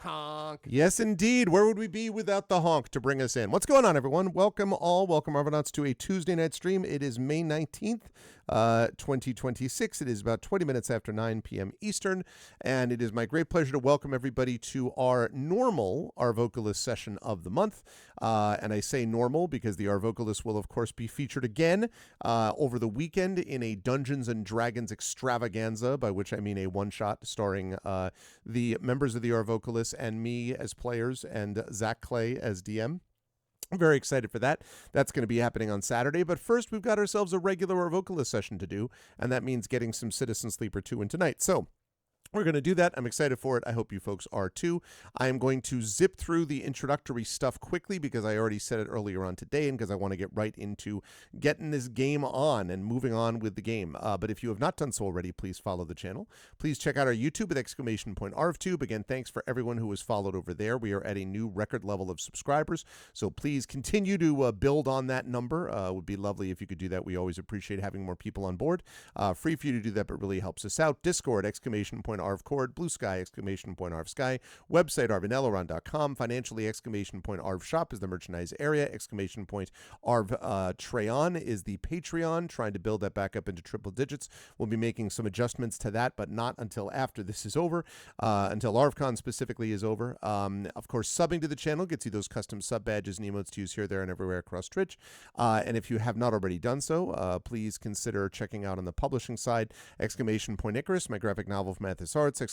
Honk. Yes, indeed. Where would we be without the honk to bring us in? What's going on, everyone? Welcome all. Welcome, Arvonauts, to a Tuesday night stream. It is May 19th, 2026. It is about 20 minutes after 9 p.m. Eastern, and it is my great pleasure to welcome everybody to our normal Arvocalist session of the month. And I say normal because the Arvocalist will, of course, be featured again over the weekend in a Dungeons & Dragons extravaganza, by which I mean a one-shot starring the members of the Arvocalist and me as players and Zach Clay as DM. I'm very excited for that. That's going to be happening on Saturday. But first, we've got ourselves a regular Arvocalist session to do, and that means getting some Citizen Sleeper 2 in tonight. So we're going to do that. I'm excited for it. I hope you folks are too. I am going to zip through the introductory stuff quickly because I already said it earlier on today and because I want to get right into getting this game on and moving on with the game. But if you have not done so already, please follow the channel. Please check out our YouTube at !ArvTube. Again, thanks for everyone who has followed over there. We are at a new record level of subscribers, so please continue to build on that number. It would be lovely if you could do that. We always appreciate having more people on board. Free for you to do that, but really helps us out. Discord, !ArvCord, Blue Sky, !ArvSky, website arvanelloron.com, financially, !ArvShop is the merchandise area, !ArvTrayon is the Patreon, trying to build that back up into triple digits. We'll be making some adjustments to that, but not until after this is over, until ArvCon specifically is over. Of course, subbing to the channel gets you those custom sub badges and emotes to use here, there, and everywhere across Twitch. And if you have not already done so, please consider checking out on the publishing side, !Icarus, my graphic novel from Athos Arts,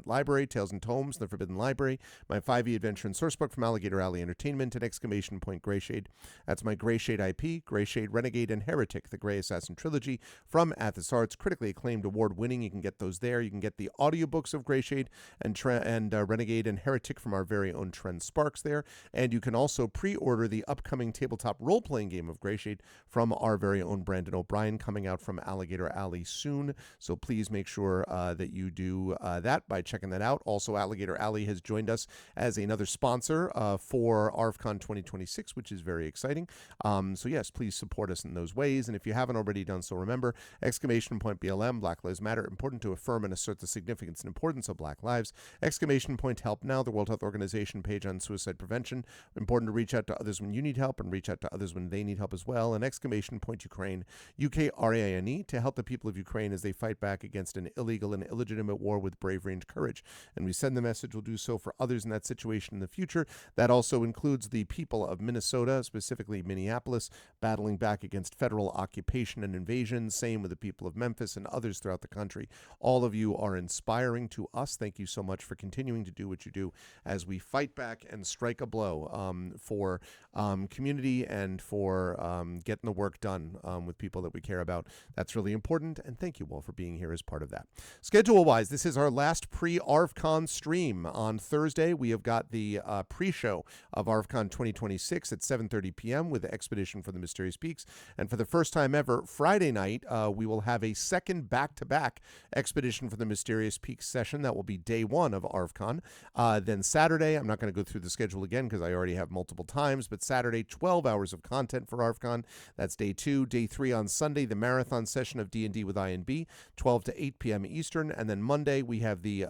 Library, Tales and Tomes, The Forbidden Library, my 5e adventure and sourcebook from Alligator Alley Entertainment, and Grayshade. That's my Grayshade IP, Grayshade, Renegade, and Heretic, the Grey Assassin Trilogy from Athos Arts, critically acclaimed, award-winning. You can get those there. You can get the audiobooks of Grayshade and Renegade and Heretic from our very own Trent Sparks there. And you can also pre-order the upcoming tabletop role-playing game of Grayshade from our very own Brandon O'Brien, coming out from Alligator Alley soon. So please make sure that you do that by checking that out. Also, Alligator Alley has joined us as another sponsor for ArvCon 2026, which is very exciting. So yes, please support us in those ways. And if you haven't already done so, remember, !BLM, Black Lives Matter, important to affirm and assert the significance and importance of Black lives. !Help Now, the World Health Organization page on suicide prevention. Important to reach out to others when you need help and reach out to others when they need help as well. And !Ukraine, UKRAINE, to help the people of Ukraine as they fight back against an illegal and illegitimate war with bravery and courage. And we send the message, we'll do so for others in that situation in the future. That also includes the people of Minnesota, specifically Minneapolis, battling back against federal occupation and invasion. Same with the people of Memphis and others throughout the country. All of you are inspiring to us. Thank you so much for continuing to do what you do as we fight back and strike a blow for community and for getting the work done with people that we care about. That's really important, and thank you all for being here as part of that. Schedule-wise, this is our last pre-ArvCon stream. On Thursday, we have got the pre-show of ArvCon 2026 at 7:30 p.m. with the Expedition for the Mysterious Peaks. And for the first time ever, Friday night, we will have a second back-to-back Expedition for the Mysterious Peaks session. That will be day one of ArvCon. Then Saturday, I'm not going to go through the schedule again because I already have multiple times, but Saturday, 12 hours of content for ArvCon. That's day two. Day three on Sunday, the marathon session of D&D with INB, 12 to 8 p.m. Eastern. And then Monday, we have the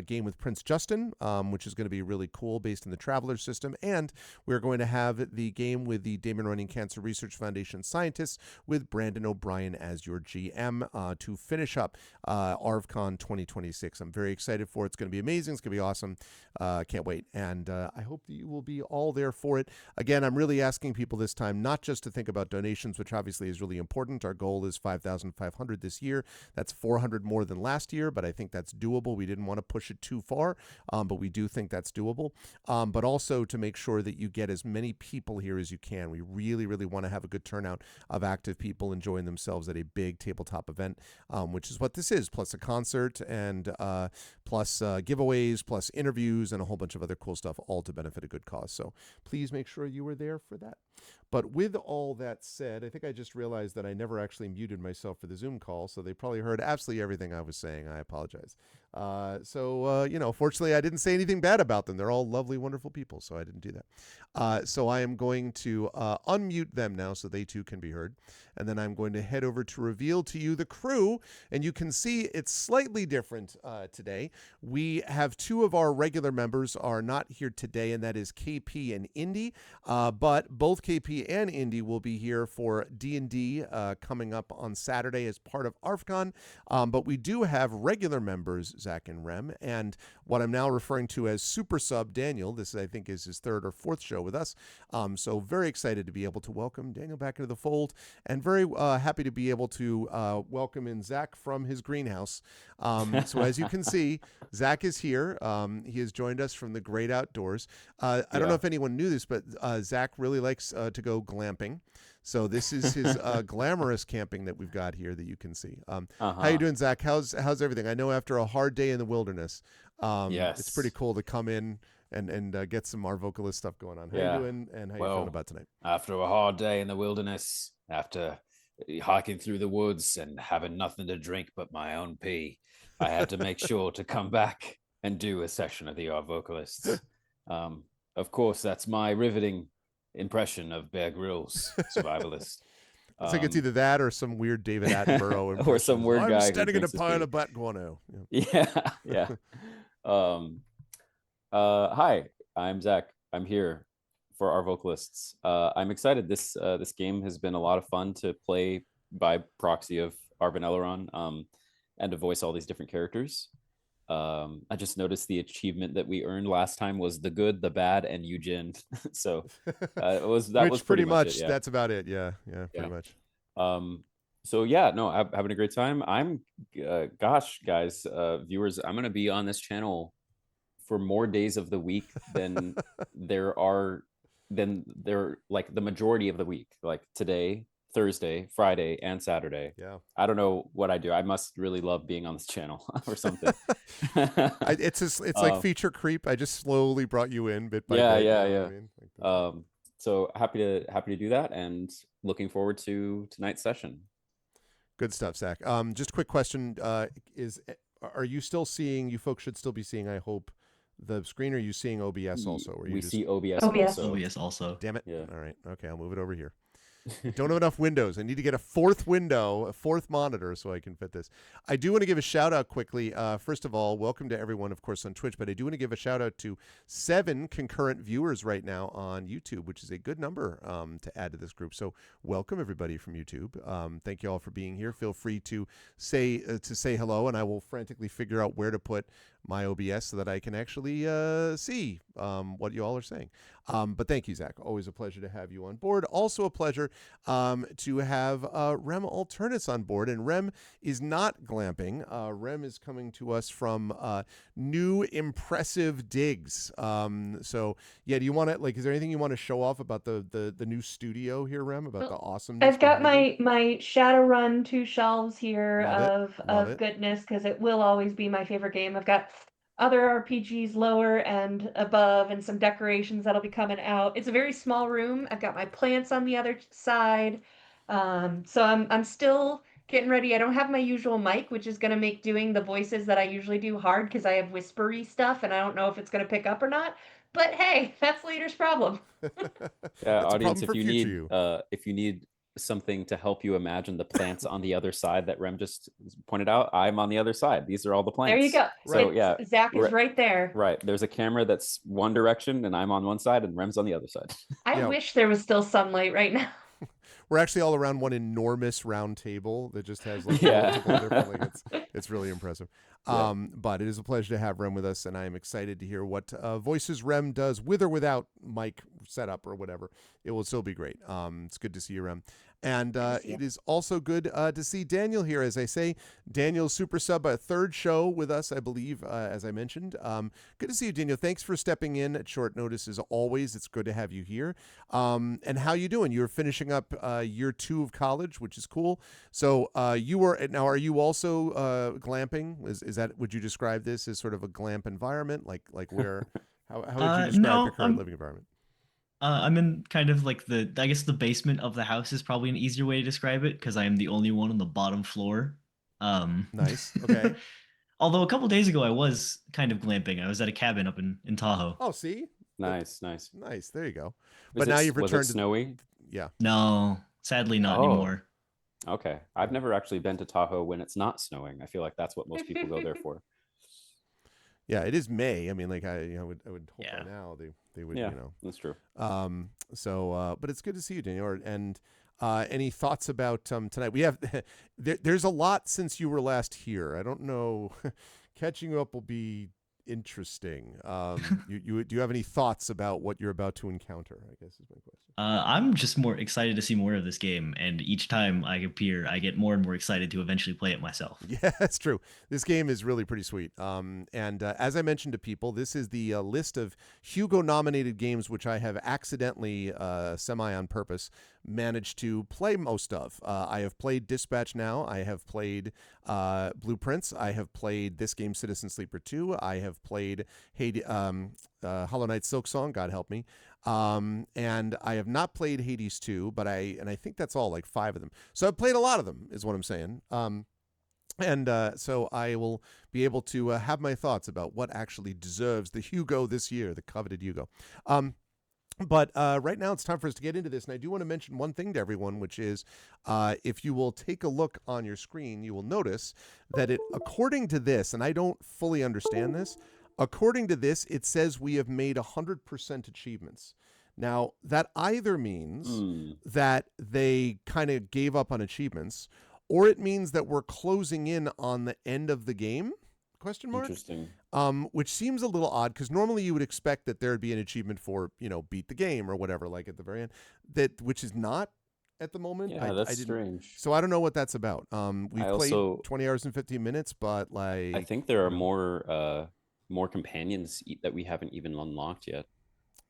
game with Prince Justin, which is going to be really cool based on the Traveler system. And we're going to have the game with the Damon Running Cancer Research Foundation scientists with Brandon O'Brien as your GM to finish up ArvCon 2026. I'm very excited for it. It's going to be amazing. It's going to be awesome. Can't wait. And I hope that you will be all there for it. Again, I'm really asking people this time not just to think about donations, which obviously is really important. Our goal is 5,500 this year. That's 400 more than last year, but I think that's doable. We didn't want to push it too far, but we do think that's doable. But also to make sure that you get as many people here as you can. We really, really want to have a good turnout of active people enjoying themselves at a big tabletop event, which is what this is, plus a concert and plus giveaways, plus interviews, and a whole bunch of other cool stuff, all to benefit a good cause. So please make sure you were there for that. But with all that said, I think I just realized that I never actually muted myself for the Zoom call, so they probably heard absolutely everything I was saying. I apologize. Fortunately, I didn't say anything bad about them. They're all lovely, wonderful people, so I didn't do that. So I am going to unmute them now so they too can be heard. And then I'm going to head over to reveal to you the crew. And you can see it's slightly different today. We have two of our regular members are not here today, and that is KP and Indy. But both KP and Indy will be here for D&D coming up on Saturday as part of ArvCon. But we do have regular members, Zach and Rem, and what I'm now referring to as Super Sub Daniel. This, I think, is his third or fourth show with us. So very excited to be able to welcome Daniel back into the fold, and very happy to be able to welcome in Zach from his greenhouse. So as you can see, Zach is here. He has joined us from the great outdoors. I don't know if anyone knew this, but Zach really likes to go glamping. So this is his glamorous camping that we've got here that you can see. How you doing, Zach? How's everything? I know after a hard day in the wilderness, it's pretty cool to come in and get some Arvocalist stuff going on. How you doing, and how you feeling about tonight? After a hard day in the wilderness, after hiking through the woods and having nothing to drink but my own pee, I had to make sure to come back and do a session of the Arvocalists. Of course, that's my riveting impression of Bear Grylls, survivalist. It's like it's either that or some weird David Attenborough impression. Or some weird guy. I'm standing in a pile of bat guano. Yeah. Hi, I'm Zach. I'm here for Arvocalists. I'm excited. This game has been a lot of fun to play by proxy of Arvin Elleron, and to voice all these different characters. I just noticed the achievement that we earned last time was the good, the bad, and Eugene. So that was pretty much it, that's about it. Yeah, pretty much. I'm having a great time. I'm guys, viewers, I'm gonna be on this channel for more days of the week than there like the majority of the week, like today, Thursday, Friday, and Saturday. Yeah. I don't know what I do. I must really love being on this channel or something. It's like feature creep. I just slowly brought you in bit by bit. Yeah. I mean? So happy to do that, and looking forward to tonight's session. Good stuff, Zach. Just a quick question. Are you still seeing, you folks should still be seeing, I hope, the screen? Are you seeing OBS also? We see OBS also. Damn it. Yeah. All right. Okay, I'll move it over here. Don't have enough windows. I need to get a fourth window, a fourth monitor, so I can fit this. I do want to give a shout out quickly. First of all, welcome to everyone, of course, on Twitch, but I do want to give a shout out to 7 concurrent viewers right now on YouTube, which is a good number to add to this group. So welcome everybody from YouTube. Thank you all for being here. Feel free to say hello, and I will frantically figure out where to put my OBS so that I can actually see what you all are saying. But thank you, Zach. Always a pleasure to have you on board. Also a pleasure to have Rem Alternates on board. And Rem is not glamping. Rem is coming to us from new impressive digs. So yeah, do you want to, is there anything you want to show off about the new studio here, Rem, about the awesomeness? I've got my Shadowrun 2 shelves here Love it. goodness, because it will always be my favorite game. I've got other RPGs lower and above, and some decorations that'll be coming out. It's a very small room. I've got my plants on the other side. So I'm still getting ready. I don't have my usual mic, which is going to make doing the voices that I usually do hard, because I have whispery stuff and I don't know if it's going to pick up or not. But hey, that's later's problem. Yeah, audience, if you need something to help you imagine the plants on the other side that Rem just pointed out, I'm on the other side. These are all the plants. There you go. So Zach is right there. Right. There's a camera that's one direction, and I'm on one side, and Rem's on the other side. I wish there was still sunlight right now. We're actually all around one enormous round table that just has multiple different, it's really impressive. But it is a pleasure to have Rem with us, and I am excited to hear what voices Rem does with or without mic setup or whatever. It will still be great. It's good to see you, Rem. And Good to see you. it is also good to see Daniel here. As I say, Daniel's super sub, a third show with us, I believe, as I mentioned. Good to see you, Daniel. Thanks for stepping in at short notice as always. It's good to have you here. And how you doing? You're finishing up year 2 of college, which is cool. So you were now. Are you also glamping? Is that? Would you describe this as sort of a glamp environment? Like where? How would you describe No, your current living environment? I'm in kind of like I guess the basement of the house is probably an easier way to describe it because I am the only one on the bottom floor. Nice. Okay. Although a couple days ago I was kind of glamping. I was at a cabin up in Tahoe. Oh, see, Nice. nice. There you go. Was But now it, you've was it returned to snowy? yeah. No, sadly not Oh. anymore. Okay. I've never actually been to Tahoe when it's not snowing. I feel like that's what most people go there for. Yeah, it is May. I mean, like I would hope Yeah. by now they would, Yeah, that's true. but it's good to see you, Daniel. And any thoughts about tonight? We have there's a lot since you were last here. I don't know. Catching up will be interesting. Do you have any thoughts about what you're about to encounter? I guess is my question. I'm just more excited to see more of this game, and each time I appear, I get more and more excited to eventually play it myself. Yeah, that's true. This game is really pretty sweet. And as I mentioned to people, this is the list of Hugo-nominated games which I have accidentally, semi on purpose, managed to play most of. I have played Dispatch Now. I have played Blueprints. I have played this game, Citizen Sleeper 2. I have played Hollow Knight Silksong, God help me. And I have not played Hades 2, but I think that's all, like 5 of them. So I've played a lot of them, is what I'm saying. So I will be able to have my thoughts about what actually deserves the Hugo this year, the coveted Hugo. But right now it's time for us to get into this, and I do want to mention one thing to everyone, which is if you will take a look on your screen, you will notice that according to this, and I don't fully understand this, according to this, it says we have made 100% achievements. Now, that either means that they kind of gave up on achievements, or it means that we're closing in on the end of the game, question mark? Interesting. Which seems a little odd, because normally you would expect that there would be an achievement for, beat the game or whatever, like at the very end, which is not at the moment. Yeah, that's strange. So I don't know what that's about. We've played also- 20 hours and 15 minutes, but like... I think there are more companions that we haven't even unlocked yet.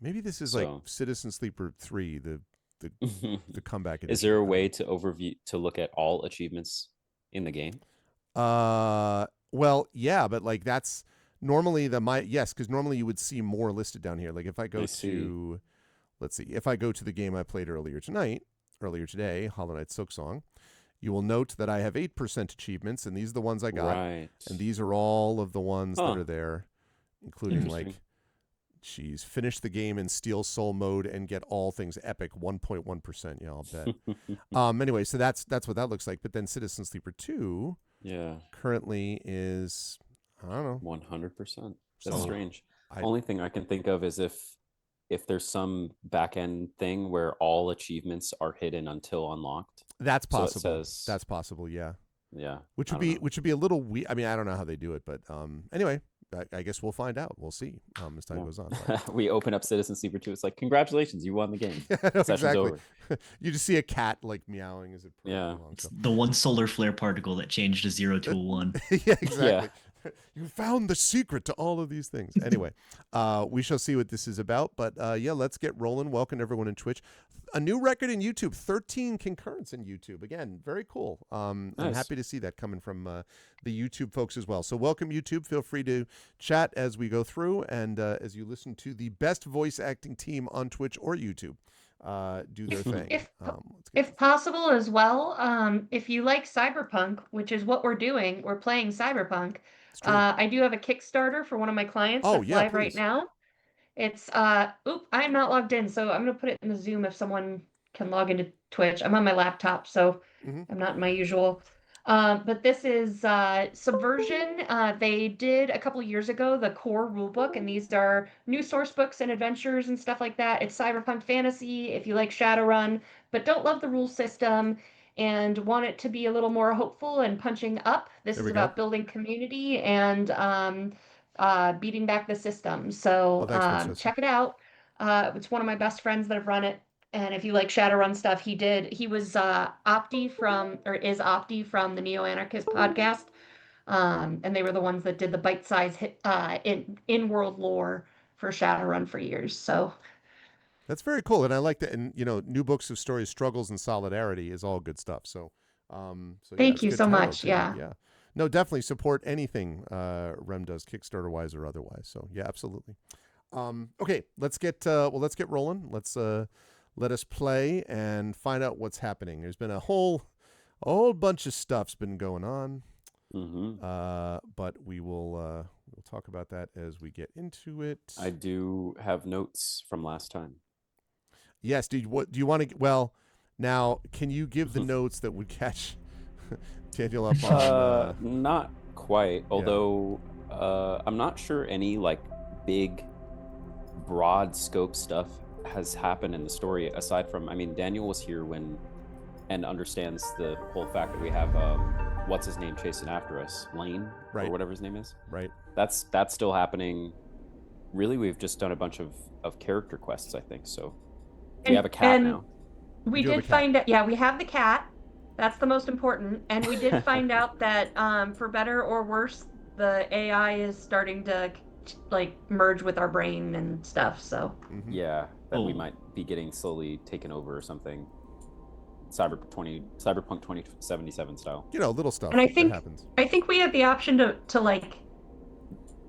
Maybe this is like Citizen Sleeper 3, the comeback edition. Is there a way to look at all achievements in the game? Well, yeah, but like that's normally yes, because normally you would see more listed down here. Like if I go to, let's see, if I go to the game I played earlier today, Hollow Knight Silksong, you will note that I have 8% achievements, and these are the ones I got. Right. And these are all of the ones that are there, including like, finish the game in Steel Soul mode and get all things epic, 1.1%. Yeah, I'll bet. Anyway, so that's what that looks like. But then Citizen Sleeper 2 currently is, I don't know. 100%. That's strange. I- Only thing I can think of is if there's some back end thing where all achievements are hidden until unlocked. That's possible. So it says, that's possible, yeah. Yeah. Which would be a little weird. I mean, I don't know how they do it, but anyway, I guess we'll find out. We'll see as time goes on. We open up Citizen Sleeper 2. It's like, congratulations, you won the game. No, Session's exactly. over. You just see a cat like meowing as it Yeah. along, It's so. the one solar flare particle that changed a 0 to a 1. Yeah, exactly. You found the secret to all of these things. Anyway, we shall see what this is about. But yeah, let's get rolling. Welcome everyone in Twitch. A new record in YouTube, 13 concurrents in YouTube. Again, very cool. I'm happy to see that coming from the YouTube folks as well. So welcome YouTube. Feel free to chat as we go through and as you listen to the best voice acting team on Twitch or YouTube do their thing. If possible as well, if you like Cyberpunk, which is what we're doing, we're playing Cyberpunk. I do have a Kickstarter for one of my clients that's live right now. It's I am not logged in, so I'm gonna put it in the Zoom if someone can log into Twitch. I'm on my laptop, so I'm not in my usual. But this is Subversion. They did a couple years ago the core rulebook, and these are new source books and adventures and stuff like that. It's cyberpunk fantasy if you like Shadowrun, but don't love the rule system and want it to be a little more hopeful and punching up. This is about building community and beating back the system. So check it out. It's one of my best friends that have run it. And if you like Shadowrun stuff, he was Opti from, or is Opti from the Neo Anarchist podcast. And they were the ones that did the bite size hit in world lore for Shadowrun for years. So That's very cool, and I like that. And new books of stories, struggles, and solidarity is all good stuff. So yeah, thank it's you good so title, much. too. Yeah. Yeah. No, definitely support anything Rem does, Kickstarter wise or otherwise. So yeah, absolutely. Okay, let's get rolling. Let us play and find out what's happening. There's been a whole bunch of stuff's been going on. But we'll talk about that as we get into it. I do have notes from last time. Yes. Do you want to? Well, now can you give the notes that would catch Daniel up on? Not quite. Although I'm not sure any like big, broad scope stuff has happened in the story aside from. I mean, Daniel was here and understands the whole fact that we have what's his name chasing after us, Lane, Right. or whatever his name is. Right. That's still happening. Really, we've just done a bunch of character quests, I think. So we have a cat now. We did find out. Yeah, we have the cat. That's the most important. And we did find out that for better or worse, the AI is starting to like merge with our brain and stuff. So yeah, that we might be getting slowly taken over or something. Cyberpunk 2077 style. Little stuff. And I think that happens. I think we have the option to like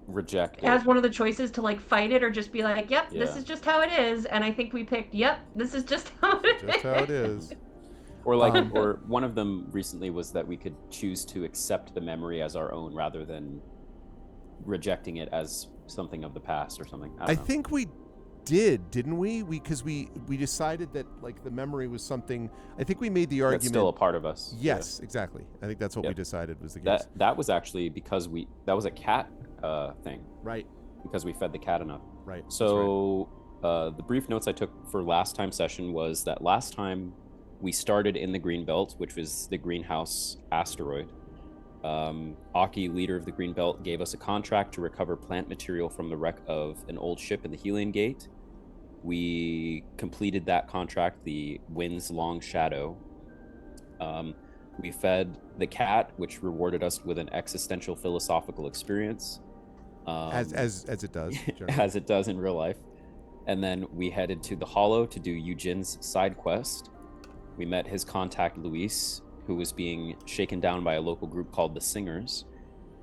reject it as one of the choices to like fight it or just be like, yep, this Yeah. is just how it is. And I think we picked, yep, this is just how it is. Just how it is. Or like, or one of them recently was that we could choose to accept the memory as our own rather than rejecting it as something of the past or something. I don't know. think we didn't we? Because we decided that like the memory was something. I think we made the argument. That's still a part of us. Yes, exactly. I think that's what we decided was the case. That was actually because that was a cat thing. Right. Because we fed the cat enough. Right. So the brief notes I took for last time session was that last time we started in the green belt, which was the greenhouse asteroid. Aki, leader of the green belt, gave us a contract to recover plant material from the wreck of an old ship in the Helion Gate. We completed that contract, the Wind's Long Shadow. We fed the cat, which rewarded us with an existential philosophical experience. As it does. As it does in real life. And then we headed to the Hollow to do Eugen's side quest. We met his contact, Luis, who was being shaken down by a local group called the Singers.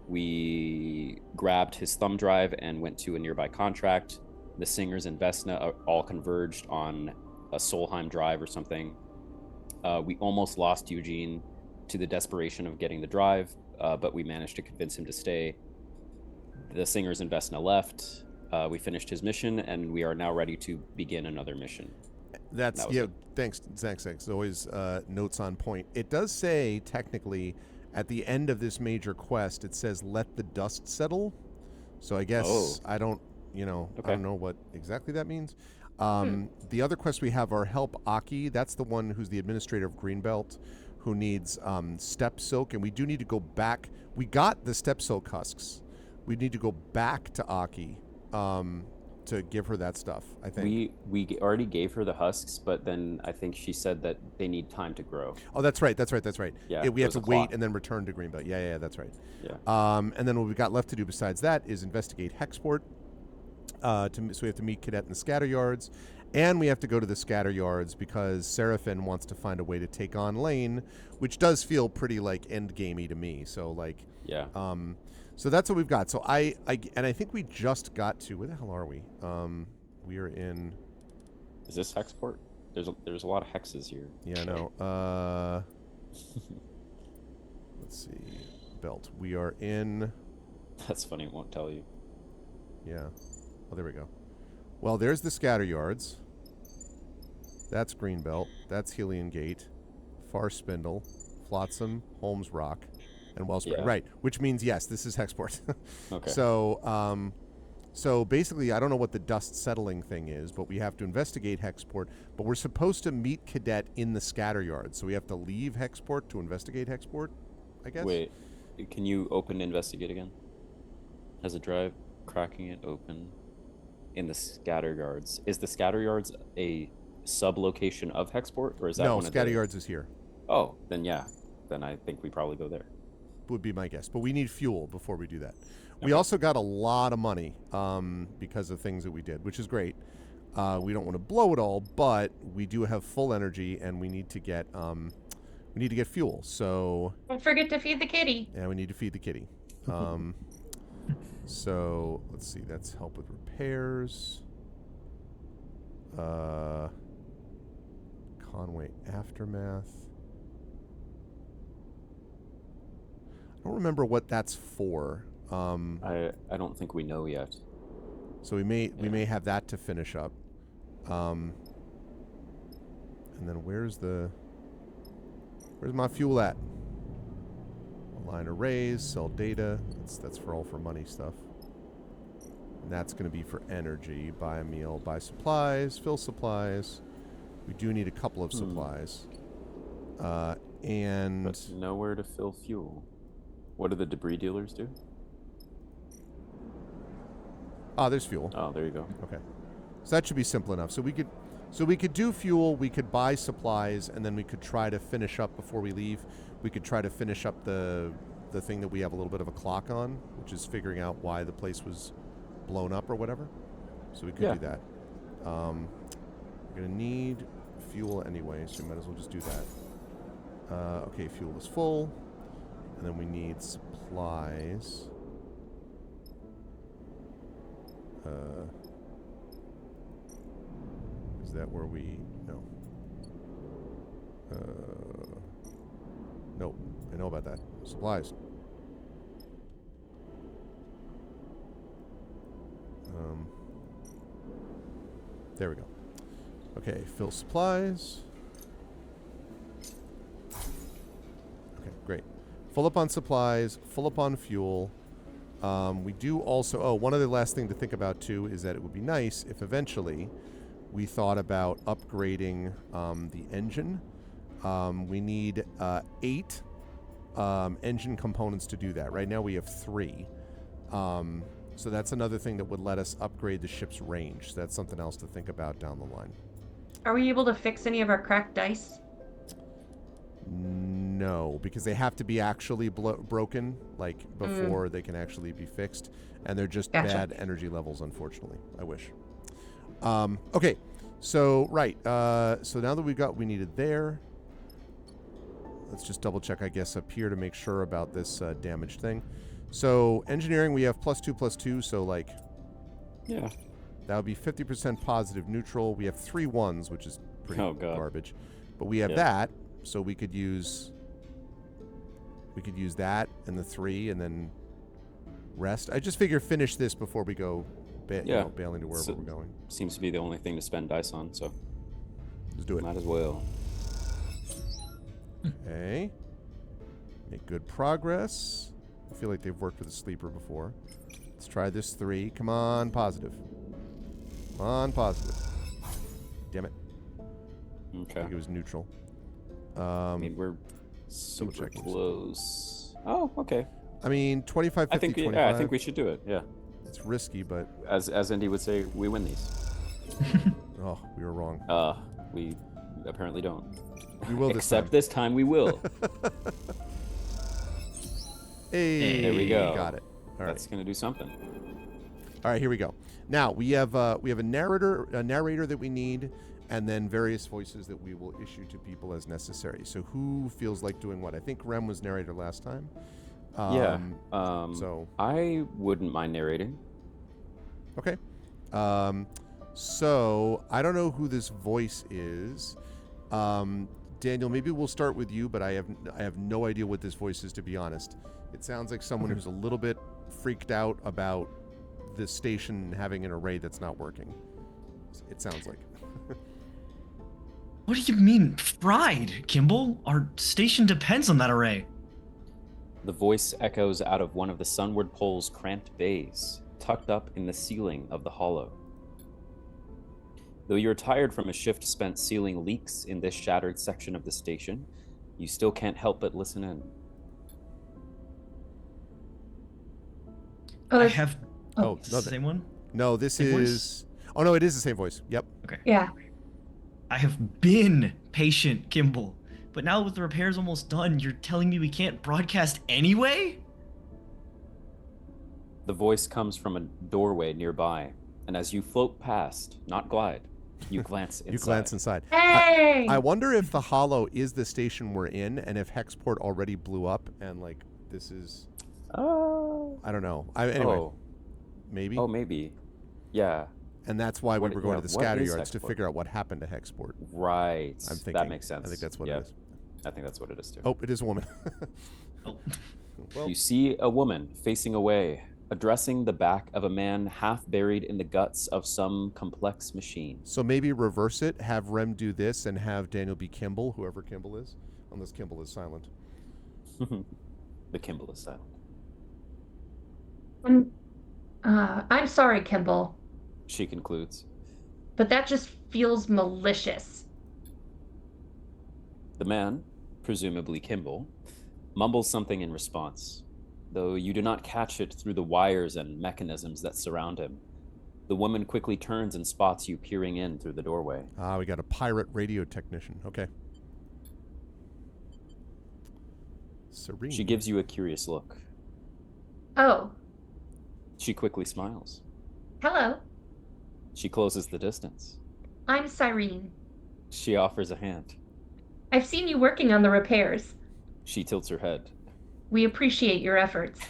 We grabbed his thumb drive and went to a nearby contract. The Singers and Vesna all converged on a Solheim drive or something. We almost lost Eugene to the desperation of getting the drive, but we managed to convince him to stay. The Singers and Vesna left. We finished his mission, and we are now ready to begin another mission. That's Thanks, Zach. It's always notes on point. It does say technically at the end of this major quest, it says "Let the dust settle." So I guess I don't know what exactly that means. The other quests we have are help Aki. That's the one who's the administrator of Greenbelt, who needs step silk, and we do need to go back. We got the step silk husks. We need to go back to Aki. To give her that stuff, I think. We already gave her the husks, but then I think she said that they need time to grow. Oh, that's right. Yeah, we have to wait and then return to Greenbelt. Yeah, that's right. Yeah. And then what we've got left to do besides that is investigate Hexport. So we have to meet Cadet in the scatter yards, and we have to go to the scatter yards because Seraphin wants to find a way to take on Lane, which does feel pretty like end gamey to me. So like, yeah. So that's what we've got. So I think we just got to, where the hell are we? We are in. Is this Hexport? There's a lot of hexes here. Yeah, no. Let's see. Belt. We are in. That's funny. It won't tell you. Yeah. Oh, there we go. Well, there's the scatter yards. That's Greenbelt. That's Helion Gate. Far Spindle. Flotsam. Holmes Rock. And Wellspring, right? Which means yes, this is Hexport. Okay. So basically, I don't know what the dust settling thing is, but we have to investigate Hexport. But we're supposed to meet Cadet in the scatter yard, so we have to leave Hexport to investigate Hexport, I guess. Wait, can you open investigate again? Has a drive, cracking it open in the scatter yards. Is the scatter yards a sub-location of Hexport, or is that No, one of the... Scatteryards is here. Oh, then yeah. Then I think we probably go there. Would be my guess. But we need fuel before we do that. We Okay. also got a lot of money because of things that we did, which is great. We don't want to blow it all, but we do have full energy, and we need to get fuel. So Don't forget to feed the kitty. yeah, we need to feed the kitty. So let's see. That's help with repairs. Conway Aftermath. I don't remember what that's for. I don't think we know yet. So we may have that to finish up. And then where's my fuel at? Align arrays, sell data. That's for money stuff. And that's going to be for energy. Buy a meal, buy supplies, fill supplies. We do need a couple of supplies. And But nowhere to fill fuel. What do the debris dealers do? there's fuel. Oh, there you go. Okay. So that should be simple enough. So we could do fuel, we could buy supplies, and then we could try to finish up before we leave. We could try to finish up the thing that we have a little bit of a clock on, which is figuring out why the place was blown up or whatever. So we could do that. We're going to need fuel anyway, so we might as well just do that. Okay, fuel is full. And then we need supplies. Is that where we... No. Nope. I know about that. Supplies. There we go. Okay, fill supplies. Okay, great. Full up on supplies, full up on fuel. We do also... Oh, one other last thing to think about, too, is that it would be nice if eventually we thought about upgrading the engine. We need 8 engine components to do that. Right now we have 3. So that's another thing that would let us upgrade the ship's range. So that's something else to think about down the line. Are we able to fix any of our cracked dice? No, because they have to be actually broken, like, before they can actually be fixed. And they're just bad energy levels, unfortunately. I wish. Okay, so, right. So now that we needed there. Let's just double check, I guess, up here to make sure about this damaged thing. So, engineering, we have +2/+2, so, like... Yeah. That would be 50% positive neutral. We have 3 1s, which is pretty garbage. But we have that, so we could use... We could use that and the 3 and then rest. I just figure finish this before we go bailing to wherever we're going. Seems to be the only thing to spend dice on, so... Let's do it. Might as well. Okay. Make good progress. I feel like they've worked with a sleeper before. Let's try this 3. Come on, positive. Come on, positive. Damn it. Okay. I think it was neutral. I mean, we're super close. Oh, okay. I mean, 25, 50, 25. Yeah, I think we should do it. Yeah. It's risky, but... As Indy would say, we win these. Oh, we were wrong. We apparently don't. We will Except this time we will. Hey, there we go. Got it. All That's gonna do something. All right, here we go. Now we have a narrator that we need, and then various voices that we will issue to people as necessary. So who feels like doing what? I think Rem was narrator last time. So I wouldn't mind narrating. Okay. So I don't know who this voice is. Daniel, maybe we'll start with you, but I have no idea what this voice is, to be honest. It sounds like someone who's a little bit freaked out about the station having an array that's not working. It sounds like. What do you mean, fried, Kimball? Our station depends on that array. The voice echoes out of one of the sunward pole's cramped bays, tucked up in the ceiling of the hollow. Though you're tired from a shift spent sealing leaks in this shattered section of the station, you still can't help but listen in. I have... Oh, no, the same one? No, this same is... Voice? Oh, no, it is the same voice. Yep. Okay. Yeah. I have been patient, Kimball. But now with the repairs almost done, you're telling me we can't broadcast anyway? The voice comes from a doorway nearby, and as you float past, not glide, you glance inside. You glance inside. Hey! I wonder if the Hollow is the station we're in, and if Hexport already blew up, and like this is. Oh. I don't know. Anyway, Oh. maybe. Oh, maybe. Yeah. And that's why we What- were going yeah, to the what scatter is yards to Hexport? figure out what happened to Hexport. Right. I'm thinking that makes sense. I think that's what Yeah, it is. I think that's what it is too. Oh, it is a woman. Oh. Well, You see a woman facing away, addressing the back of a man half buried in the guts of some complex machine. so maybe reverse it. Have Rem do this, and have Daniel be Kimball, whoever Kimball is, unless Kimball is silent. The Kimball is silent. I'm sorry, Kimball, She concludes. but that just feels malicious. The man, presumably Kimball, mumbles something in response, though you do not catch it through the wires and mechanisms that surround him. The woman quickly turns and spots you peering in through the doorway. Ah, we got a pirate radio technician. Okay. Serene. She gives you a curious look. Oh, She quickly smiles. hello. She closes the distance. I'm Cyrene. She offers a hand. I've seen you working on the repairs. She tilts her head. We appreciate your efforts.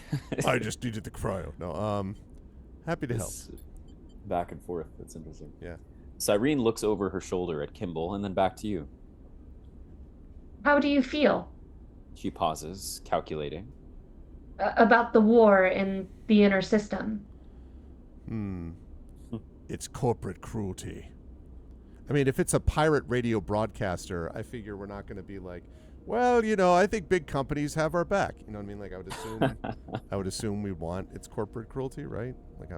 I just needed the cryo. No, happy to help. This back and forth. That's interesting. Yeah. Cyrene looks over her shoulder at Kimball and then back to you. How do you feel She pauses, calculating. about the war in the inner system? It's corporate cruelty. I mean, if it's a pirate radio broadcaster, I figure we're not going to be like, well, I think big companies have our back. You know what I mean? Like, I would assume we want it's corporate cruelty, right? Like,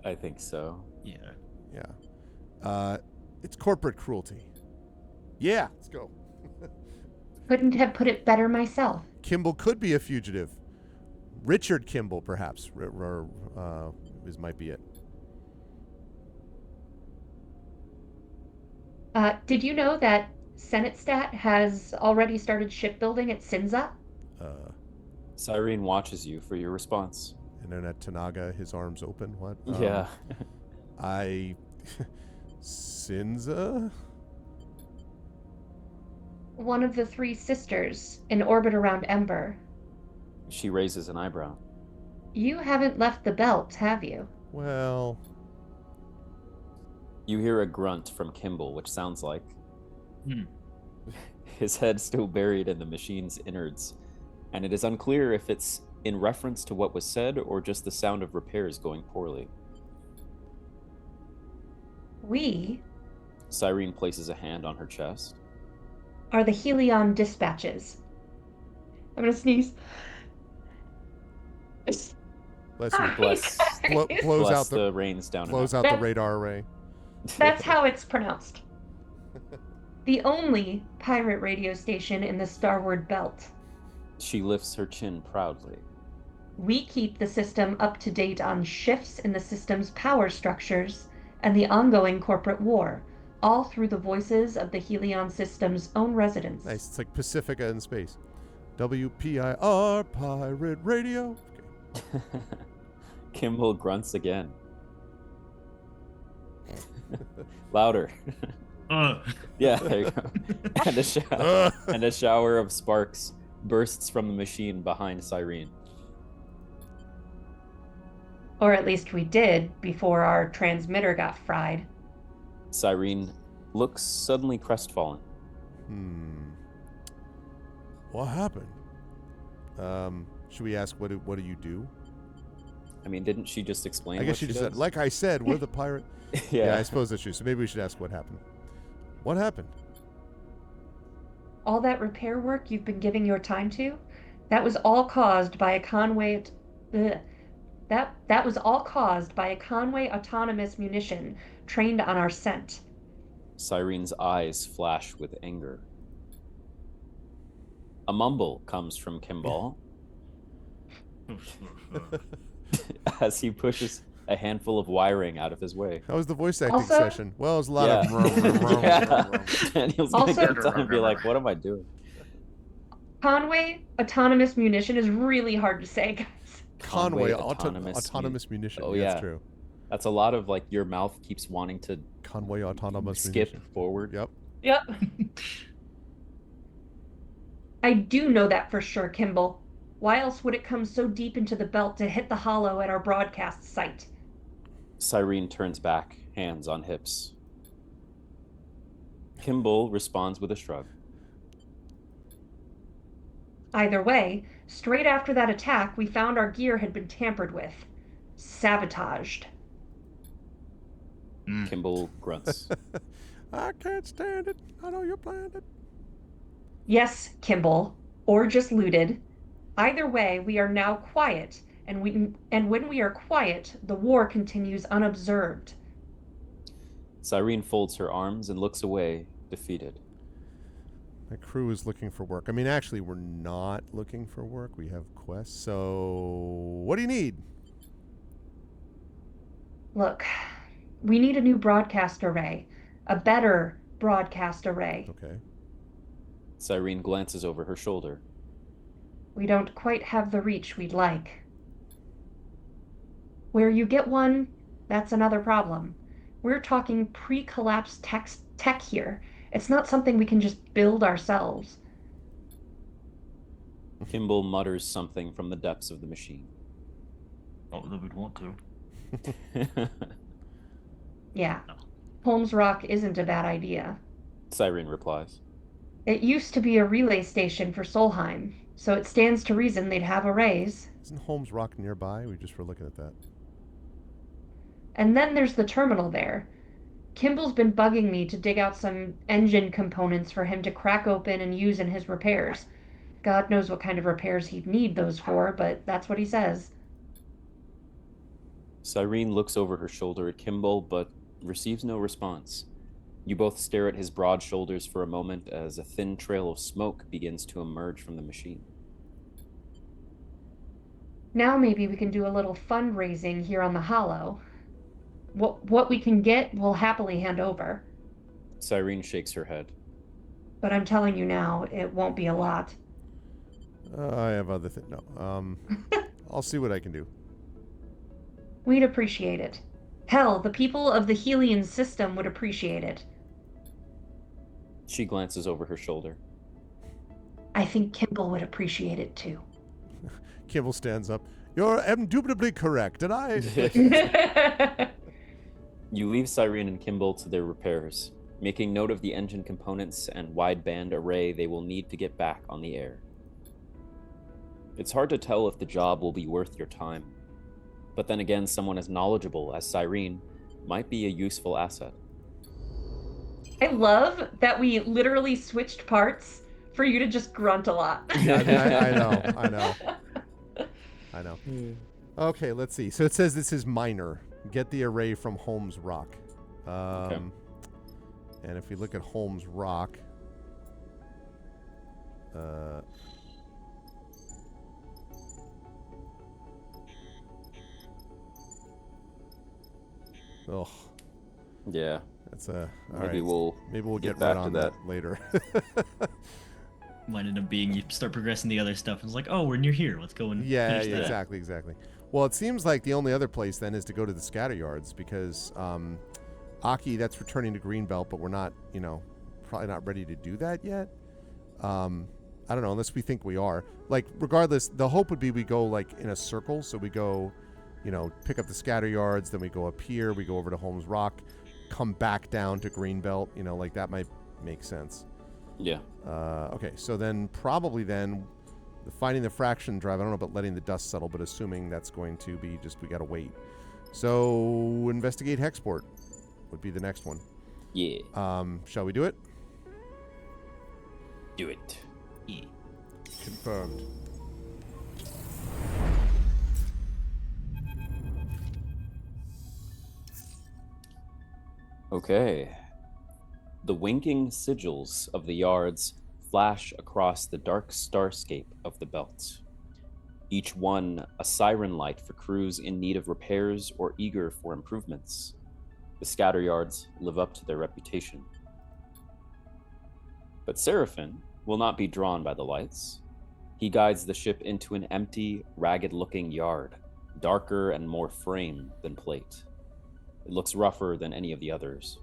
I think so. yeah. It's corporate cruelty. Yeah, let's go. Couldn't have put it better myself. Kimball could be a fugitive. Richard Kimball, perhaps, might be it. Did you know that Senate Stat has already started shipbuilding at Sinza? Cyrene watches you for your response. Internet Tanaga, his arms open. What? Yeah. Sinza? One of the three sisters in orbit around Ember. She raises an eyebrow. You haven't left the belt, have you? Well, You hear a grunt from Kimball, which sounds like Hmm. his head still buried in the machine's innards, and it is unclear if it's in reference to what was said or just the sound of repairs going poorly. We Cyrene places a hand on her chest. are the Helion dispatches. I'm gonna sneeze. bless you. Bless, Blows bless out the the reins down. blows enough. out the That- radar array. That's how it's pronounced. The only pirate radio station in the Starward Belt. She lifts her chin proudly. We keep the system up to date on shifts in the system's power structures and the ongoing corporate war, all through the voices of the Helion system's own residents. Nice. It's like Pacifica in space. WPIR Pirate Radio. Okay. Kimball grunts again. Louder. Yeah, there you go. And a shower of sparks bursts from the machine behind Cyrene. Or at least we did before our transmitter got fried. Cyrene looks suddenly crestfallen. What happened? Should we ask what do you do? I mean, didn't she just explain? I guess what she just does? said, like I said, we're the pirate. Yeah. I suppose that's true. So maybe we should ask what happened. What happened? All that repair work you've been giving your time to, that was all caused by a Conway. That was all caused by a Conway autonomous munition trained on our scent. Cyrene's eyes flash with anger. A mumble comes from Kimball as he pushes a handful of wiring out of his way. How was the voice acting Also- session? Well, it was a lot Yeah. of. Yeah. Daniel's gonna Also- get done and be like, "What am I doing?" Conway autonomous munition is really hard to say, guys. Conway autonomous autonomous munition. Oh, That's yeah. true. That's a lot of like your mouth keeps wanting to Conway autonomous skip munition. forward. Yep. Yep. I do know that for sure, Kimball. Why else would it come so deep into the belt to hit the hollow at our broadcast site? Cyrene turns back, hands on hips. Kimball responds with a shrug. Either way, straight after that attack, we found our gear had been tampered with. Sabotaged. Kimball grunts. I can't stand it. I know you planned it. Yes, Kimball. Or just looted. Either way, we are now quiet, and when we are quiet, the war continues unobserved. Cyrene folds her arms and looks away, defeated. My crew is looking for work. I mean, actually, we're not looking for work. We have quests. So, what do you need? Look, we need a new broadcast array. A better broadcast array. Okay. Cyrene glances over her shoulder. We don't quite have the reach we'd like. Where you get one, that's another problem. We're talking pre-collapse tech here. It's not something we can just build ourselves. Kimball mutters something from the depths of the machine. Oh, they would want to. Yeah. Holmes Rock isn't a bad idea. Cyrene replies. It used to be a relay station for Solheim, so it stands to reason they'd have arrays. Isn't Holmes Rock nearby? We just were looking at that. And then there's the terminal there. Kimball's been bugging me to dig out some engine components for him to crack open and use in his repairs. God knows what kind of repairs he'd need those for, but that's what he says. Cyrene looks over her shoulder at Kimball, but receives no response. You both stare at his broad shoulders for a moment as a thin trail of smoke begins to emerge from the machine. Now maybe we can do a little fundraising here on the Hollow. What we can get, we'll happily hand over. Cyrene shakes her head. But I'm telling you now, it won't be a lot. I have other things. No. I'll see what I can do. We'd appreciate it. Hell, the people of the Helian system would appreciate it. She glances over her shoulder. I think Kimball would appreciate it too. Kimball stands up. You're indubitably correct, and I... You leave Cyrene and Kimball to their repairs, making note of the engine components and wideband array they will need to get back on the air. It's hard to tell if the job will be worth your time, but then again, someone as knowledgeable as Cyrene might be a useful asset. I love that we literally switched parts for you to just grunt a lot. I know. Okay, let's see. So it says this is minor. Get the array from Holmes Rock. Okay. And if we look at Holmes Rock, oh, Yeah, that's a maybe we'll get get back right to on that later. Might end up being you start progressing the other stuff and it's like, oh, we're near here. Let's go and finish that. exactly. Well, it seems like the only other place then is to go to the scatter yards because Aki, that's returning to Greenbelt, but we're not, probably not ready to do that yet. I don't know, unless we think we are. Like, regardless, the hope would be we go, like, in a circle. So we go, pick up the scatter yards, then we go up here, we go over to Holmes Rock, come back down to Greenbelt. Like, that might make sense. Yeah. Okay, so then probably finding the fraction drive, I don't know about letting the dust settle, but assuming that's going to be just, we got to wait. So investigate Hexport would be the next one. Yeah. Shall we do it? Do it. Yeah. Confirmed. Okay. The winking sigils of the yards flash across the dark starscape of the belt. each one a siren light for crews in need of repairs or eager for improvements. The scatter yards live up to their reputation. But Seraphin will not be drawn by the lights. He guides the ship into an empty, ragged-looking yard, darker and more frame than plate. It looks rougher than any of the others.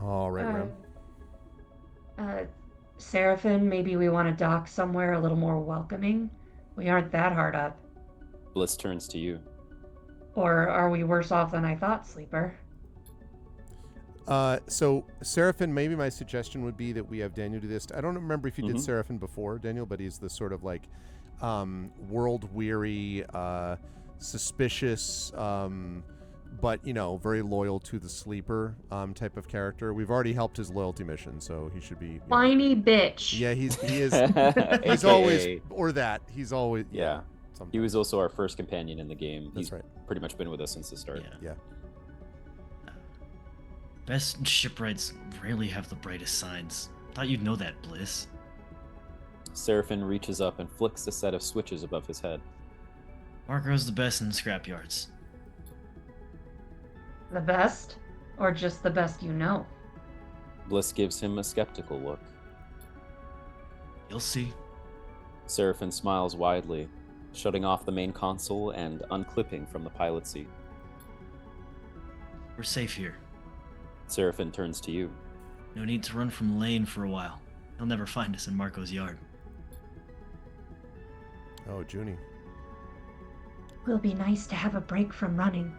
All right, Ram. Seraphin, maybe we want to dock somewhere a little more welcoming. We aren't that hard up. Bliss turns to you. Or are we worse off than I thought, Sleeper? So Seraphin, maybe my suggestion would be that we have Daniel do this. I don't remember if you did Seraphin before, Daniel, but he's the sort of like world-weary, suspicious, but very loyal to the Sleeper type of character. We've already helped his loyalty mission, so he should be whiny bitch. Yeah, he is. He's always He's always yeah. Sometimes. He was also our first companion in the game. That's He's right. pretty much been with us since the start. Yeah. Best shipwrights rarely have the brightest signs. Thought you'd know that, Bliss. Seraphin reaches up and flicks a set of switches above his head. Marco's the best in scrapyards. The best? Or just the best you know? Bliss gives him a skeptical look. You'll see. Seraphin smiles widely, shutting off the main console and unclipping from the pilot seat. We're safe here. Seraphin turns to you. No need to run from Lane for a while. He'll never find us in Marco's yard. Oh, Junie. Will be nice to have a break from running.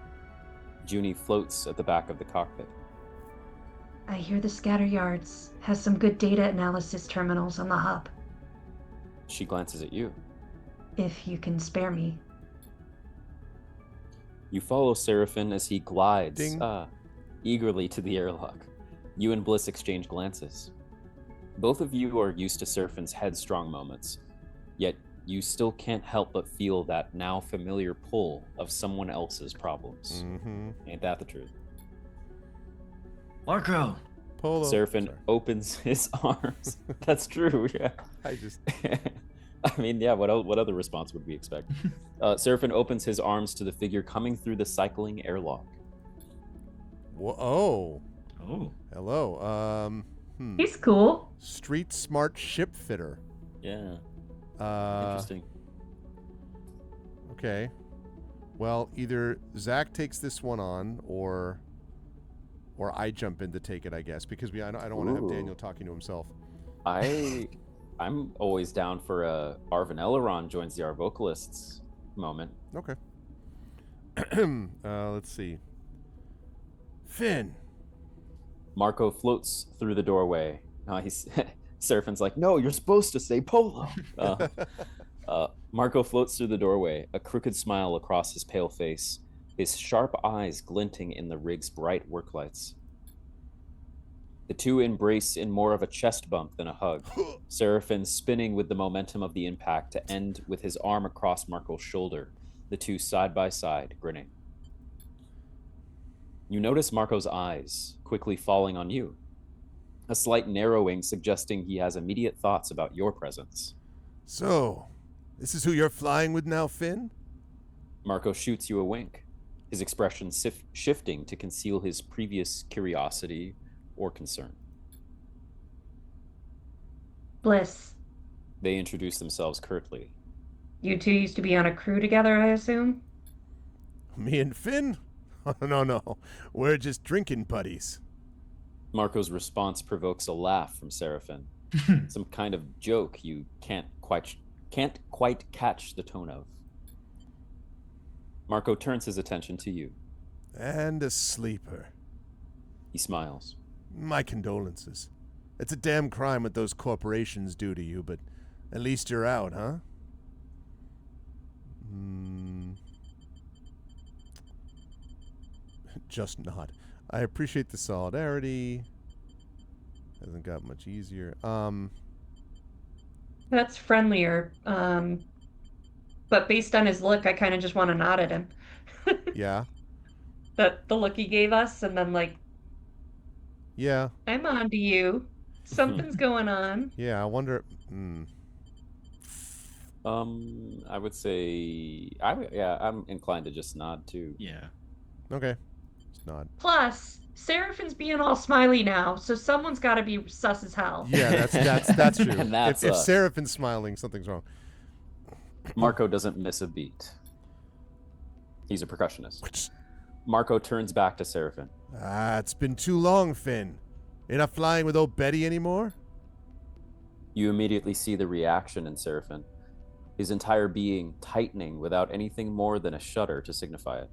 Junie floats at the back of the cockpit. I hear the scatter yards has some good data analysis terminals on the hub. She glances at you. If you can spare me. You follow Seraphin as he glides Ding. Eagerly to the airlock. You and Bliss exchange glances. Both of you are used to Seraphin's headstrong moments, yet you still can't help but feel that now familiar pull of someone else's problems. Mm-hmm. Ain't that the truth? Marco! Polo. Seraphin Sorry. opens his arms. That's true, yeah. I just. I mean, yeah, what other response would we expect? Seraphin opens his arms to the figure coming through the cycling airlock. Whoa. Oh. Hello. He's cool. Street smart ship fitter. Yeah, Interesting. interesting. Okay. Well, either Zach takes this one on, or I jump in to take it, I guess, because I don't want to have Ooh. Daniel talking to himself. I'm always down for a Arvocalists joins the Arvocalists moment. Okay. Let's see. Finn. Marco floats through the doorway. Seraphin's like, no, you're supposed to say Polo. Marco floats through the doorway, a crooked smile across his pale face, his sharp eyes glinting in the rig's bright work lights. The two embrace in more of a chest bump than a hug, Seraphin spinning with the momentum of the impact to end with his arm across Marco's shoulder, the two side by side, grinning. You notice Marco's eyes quickly falling on you, a slight narrowing suggesting he has immediate thoughts about your presence. So, this is who you're flying with now, Finn? Marco shoots you a wink, his expression shifting to conceal his previous curiosity or concern. Bliss. They introduce themselves curtly. You two used to be on a crew together, I assume? Me and Finn? Oh, no. We're just drinking buddies. Marco's response provokes a laugh from Seraphin, some kind of joke you can't quite catch the tone of. Marco turns his attention to you. And a sleeper. He smiles. My condolences. It's a damn crime what those corporations do to you, but at least you're out, huh? Just not. I appreciate the solidarity. Hasn't got much easier. That's friendlier. But based on his look, I kind of just want to nod at him. Yeah. The look he gave us, and then like, Yeah. I'm on to you. Something's going on. Yeah, I wonder. I would say I'm inclined to just nod too. Yeah. Okay. Just nod. Plus, Seraphin's being all smiley now, so someone's got to be sus as hell. Yeah, that's true. And that's if us. Seraphin's smiling, something's wrong. Marco doesn't miss a beat. He's a percussionist. Marco turns back to Seraphin. It's been too long, Finn. You're not flying with old Betty anymore? You immediately see the reaction in Seraphin, his entire being tightening without anything more than a shudder to signify it.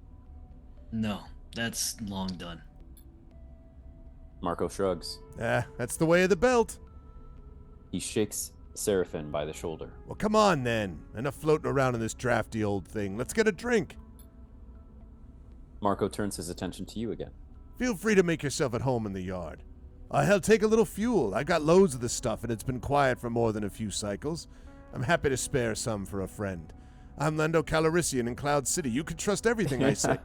No, that's long done. Marco shrugs. That's the way of the belt. He shakes Seraphin by the shoulder. Well, come on, then. Enough floating around in this drafty old thing. Let's get a drink. Marco turns his attention to you again. Feel free to make yourself at home in the yard. Hell, take a little fuel. I got loads of this stuff, and it's been quiet for more than a few cycles. I'm happy to spare some for a friend. I'm Lando Calrissian in Cloud City. You can trust everything I say.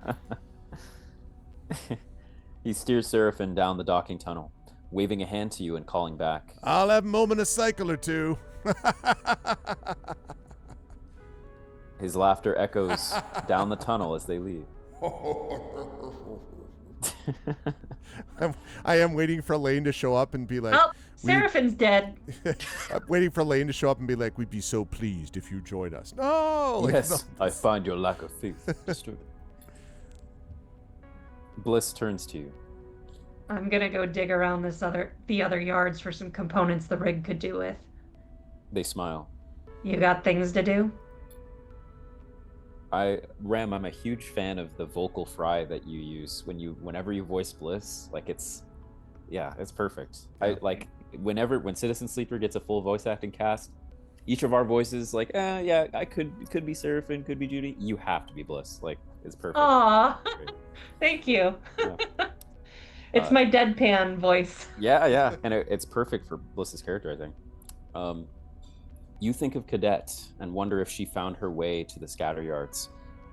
He steers Seraphin down the docking tunnel, waving a hand to you and calling back. I'll have a moment a cycle or two. His laughter echoes down the tunnel as they leave. I am waiting for Lane to show up and be like, Oh, Seraphin's dead. I'm waiting for Lane to show up and be like, we'd be so pleased if you joined us. No! Like, Yes, no. I find your lack of faith disturbing. Bliss turns to you. I'm gonna go dig around the other yards for some components the rig could do with. They smile. You got things to do? Ram, I'm a huge fan of the vocal fry that you use whenever you voice Bliss. Like it's perfect. I like when Citizen Sleeper gets a full voice acting cast, each of our voices I could be Seraphin, could be Judy. You have to be Bliss. Like it's perfect. Aw, thank you. Yeah. It's my deadpan voice. Yeah, and it's perfect for Bliss's character, I think. You think of Cadet and wonder if she found her way to the scatter yards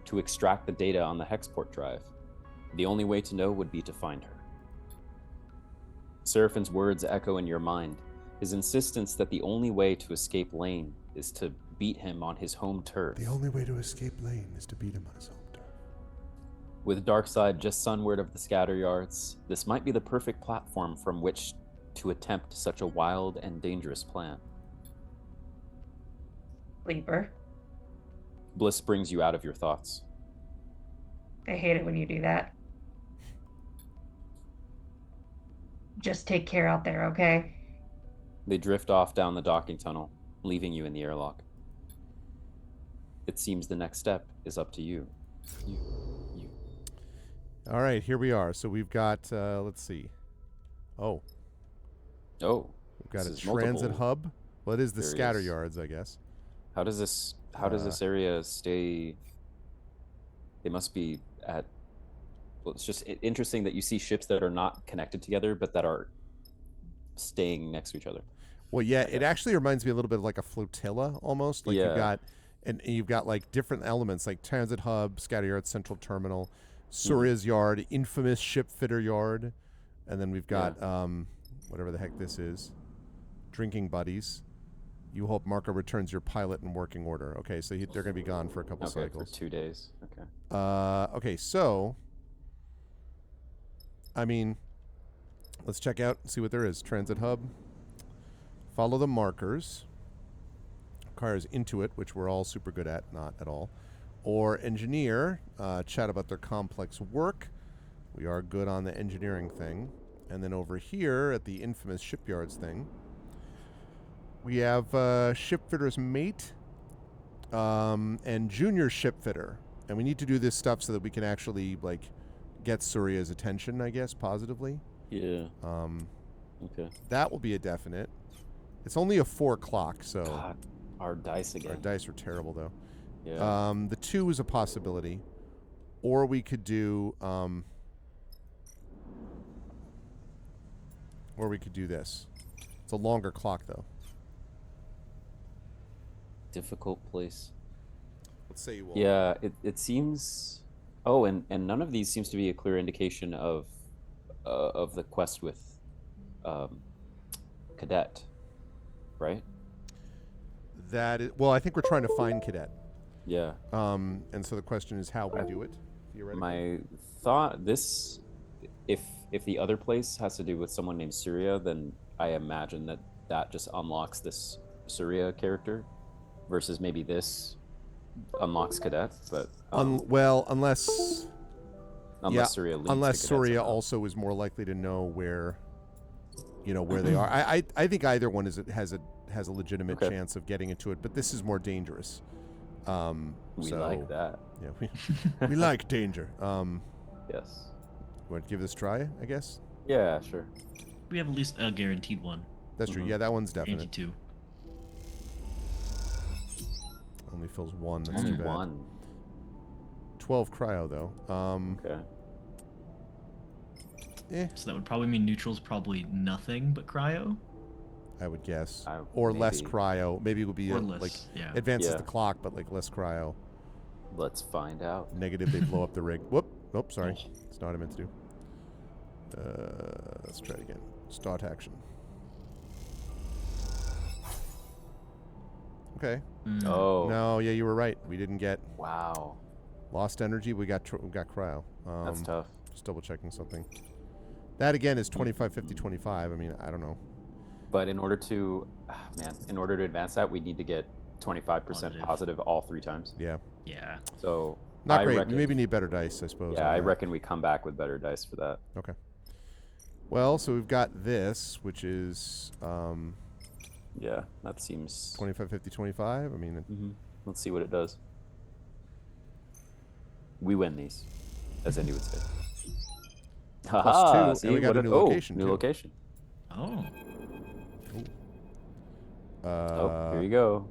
to extract the data on the Hexport drive. The only way to know would be to find her. Seraphin's words echo in your mind, his insistence that the only way to escape Lane is to beat him on his home turf. The only way to escape Lane is to beat him on his home turf. With Darkseid just sunward of the scatter yards, this might be the perfect platform from which to attempt such a wild and dangerous plan. Sleeper. Bliss brings you out of your thoughts. I hate it when you do that. Just take care out there, okay? They drift off down the docking tunnel, leaving you in the airlock. It seems the next step is up to you. You. All right, here we are. So we've got, let's see. Oh. We've got a This is transit multiple hub. Well, it is the scatter areas. yards, I guess. How does this area stay? They must be at. Well, it's just interesting that you see ships that are not connected together, but that are staying next to each other. Well, yeah, it actually reminds me a little bit of like a flotilla almost. Like you've got like different elements like transit hub, scatter yard, central terminal, Surya's yard, infamous ship fitter yard, and then we've got whatever the heck this is, drinking buddies. You hope Marco returns your pilot in working order. Okay, so they're going to be gone for a couple cycles. For 2 days. Okay. Okay, so I mean, let's check out and see what there is. Transit hub. Follow the markers. Requires Intuit, which we're all super good at, not at all. Or engineer. Chat about their complex work. We are good on the engineering thing. And then over here at the infamous shipyards thing, we have shipfitter's mate and junior shipfitter. And we need to do this stuff so that we can actually like get Surya's attention, I guess, positively. Yeah. Okay. That will be a definite. It's only a 4 o'clock, so God, our dice again. our dice are terrible though. Yeah. The 2 is a possibility, or we could do this. It's a longer clock though. Difficult place. Let's say you will. Yeah, it seems. Oh, and none of these seems to be a clear indication of the quest with Cadet, right? That is, well, I think we're trying to find Cadet. Yeah. And so the question is how we do it, theoretically. My thought, this, if the other place has to do with someone named Surya, then I imagine that just unlocks this Surya character, versus maybe this unlocks Cadet. But well, unless Surya leads unless to Cadet Surya somehow. also is more likely to know where, where they are. I think either one has a legitimate Okay. chance of getting into it, but this is more dangerous. We so, like that. Yeah, we like danger. Yes. Want to give this a try? I guess Yeah, sure. We have at least a guaranteed one. that's true. Mhm. Yeah, that one's Guaranteed definite. 2. Only fills 1. That's Only too bad. 1. 12 cryo though. Okay. So that would probably mean neutral's probably nothing but cryo. I would guess, I- or less maybe. cryo. Maybe it would be Or like less, yeah. advances Yeah. the clock, but like less cryo. Let's find out. Negative, they blow up the rig. Whoop. Nope, sorry. Oh. It's not what I meant to do. Let's try it again. Start action. Okay. Oh. No, yeah, you were right. We didn't get Wow. lost energy. We got cryo. That's tough. Just double checking something. That again is 25, 50, 25. I mean, I don't know. But in order to, in order to advance that, we need to get 25% positive all 3 times. Yeah. Yeah. So Not I great. reckon- We maybe need better dice, I suppose. Yeah, on I that. reckon we come back with better dice for that. Okay. Well, so we've got this, which is Yeah, that seems. 25, 50, 25. I mean, Mhm. Let's see what it does. We win these, as Andy would say. Plus 2, See and we got what a it- new oh, location, New too. location. Oh. Oh, here you go.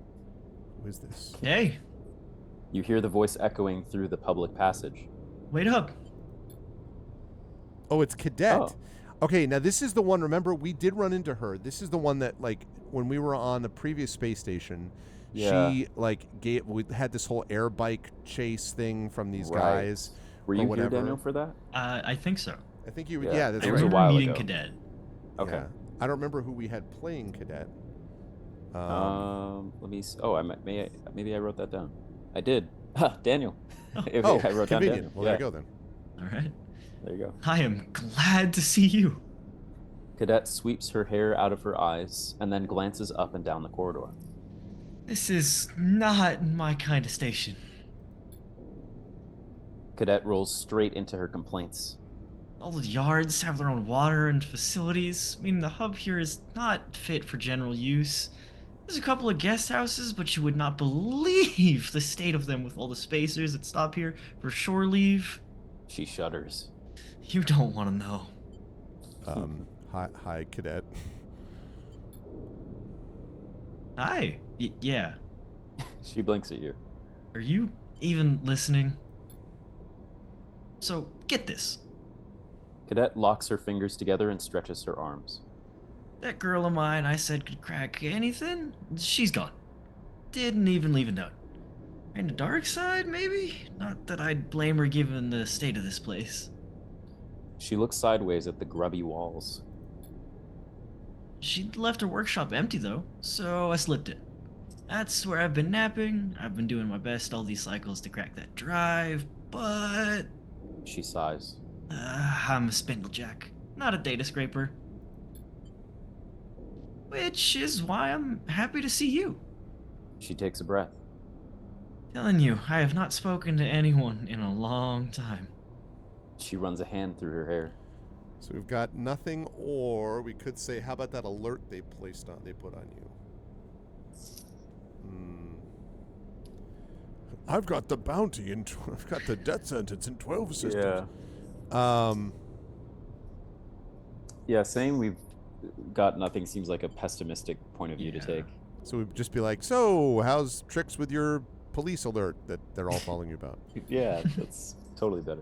Who is this? Hey, You hear the voice echoing through the public passage. wait up. Oh, it's Cadet. Oh. Okay, now this is the one. Remember, we did run into her. This is the one that, like, when we were on the previous space station, Yeah. she we had this whole air bike chase thing from these Right. guys. Were or you here, whatever. Daniel, for that? I think so. I think you. Yeah. Yeah, that's I It was a right. remember while meeting ago. Cadet. Okay. Yeah. I don't remember who we had playing Cadet. Let me. Oh, maybe I wrote that down. I did. Daniel. Oh. Oh, I wrote down convenient. Daniel. Well, yeah. there you go then. All right. There you go. I am glad to see you. Cadet sweeps her hair out of her eyes and then glances up and down the corridor. This is not my kind of station. Cadet rolls straight into her complaints. All the yards have their own water and facilities. I mean, the hub here is not fit for general use. There's a couple of guest houses, but you would not believe the state of them with all the spacers that stop here for shore leave. She shudders. You don't want to know. Hi, Cadet. Hi. Yeah. She blinks at you. Are you even listening? So, get this. Cadet locks her fingers together and stretches her arms. That girl of mine I said could crack anything, she's gone. Didn't even leave a note. And the dark side, maybe? Not that I'd blame her given the state of this place. She looks sideways at the grubby walls. She'd left her workshop empty though, so I slipped it. That's where I've been napping. I've been doing my best all these cycles to crack that drive, but She sighs. I'm a spindlejack, not a data scraper. Which is why I'm happy to see you. She takes a breath. Telling you, I have not spoken to anyone in a long time. She runs a hand through her hair. So we've got nothing, or we could say, how about that alert they put on you? I've got the bounty and I've got the death sentence in 12 systems. Yeah, saying we've got nothing seems like a pessimistic point of view to Yeah. take. So we'd just be like, so how's tricks with your police alert that they're all following you about? Yeah, that's totally better.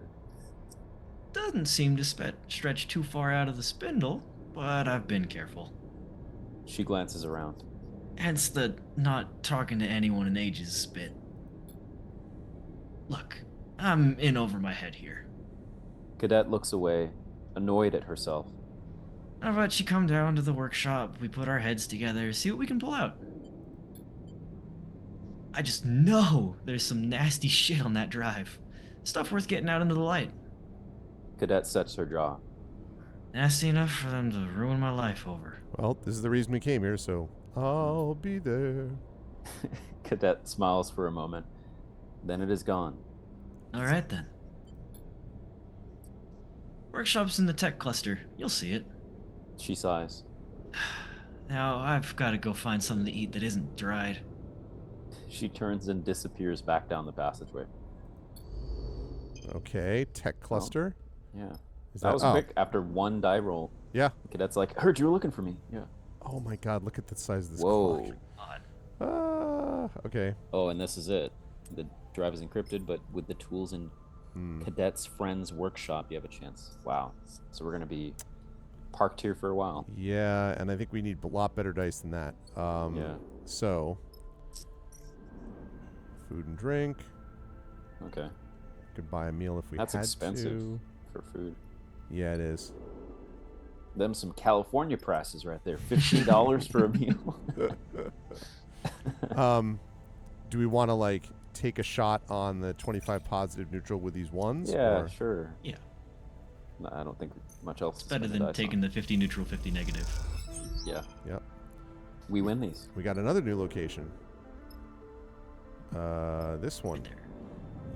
Doesn't seem to stretch too far out of the spindle, but I've been careful. She glances around. Hence the not talking to anyone in ages spit. Look, I'm in over my head here. Cadet looks away, annoyed at herself. How about you come down to the workshop, we put our heads together, see what we can pull out? I just know there's some nasty shit on that drive. Stuff worth getting out into the light. Cadet sets her jaw. Nasty enough for them to ruin my life over. Well, this is the reason we came here, so I'll be there. Cadet smiles for a moment. Then it is gone. All right then. Workshop's in the tech cluster. You'll see it. She sighs. Now I've got to go find something to eat that isn't dried. She turns and disappears back down the passageway. Okay, tech cluster. Yeah. Is That was oh, quick. After one die roll, Yeah. Cadet's like, I heard you were looking for me. Yeah. Oh my God! Look at the size of this Whoa. clock. God. Okay. Oh, and this is it. The drive is encrypted, but with the tools in Cadet's friend's workshop, you have a chance. Wow. So we're going to be parked here for a while. Yeah, and I think we need a lot better dice than that. Yeah. So, food and drink. Okay. Could buy a meal if we That's had expensive to. for food. Yeah, it is. Them some California prices right there. $15 for a meal. Do we want to like take a shot on the 25 positive neutral with these ones? Yeah, or- sure. Yeah. No, I don't think much else. It's better than taking the 50 neutral, 50 negative. Yeah. Yep. We win these. We got another new location. This one. Right there.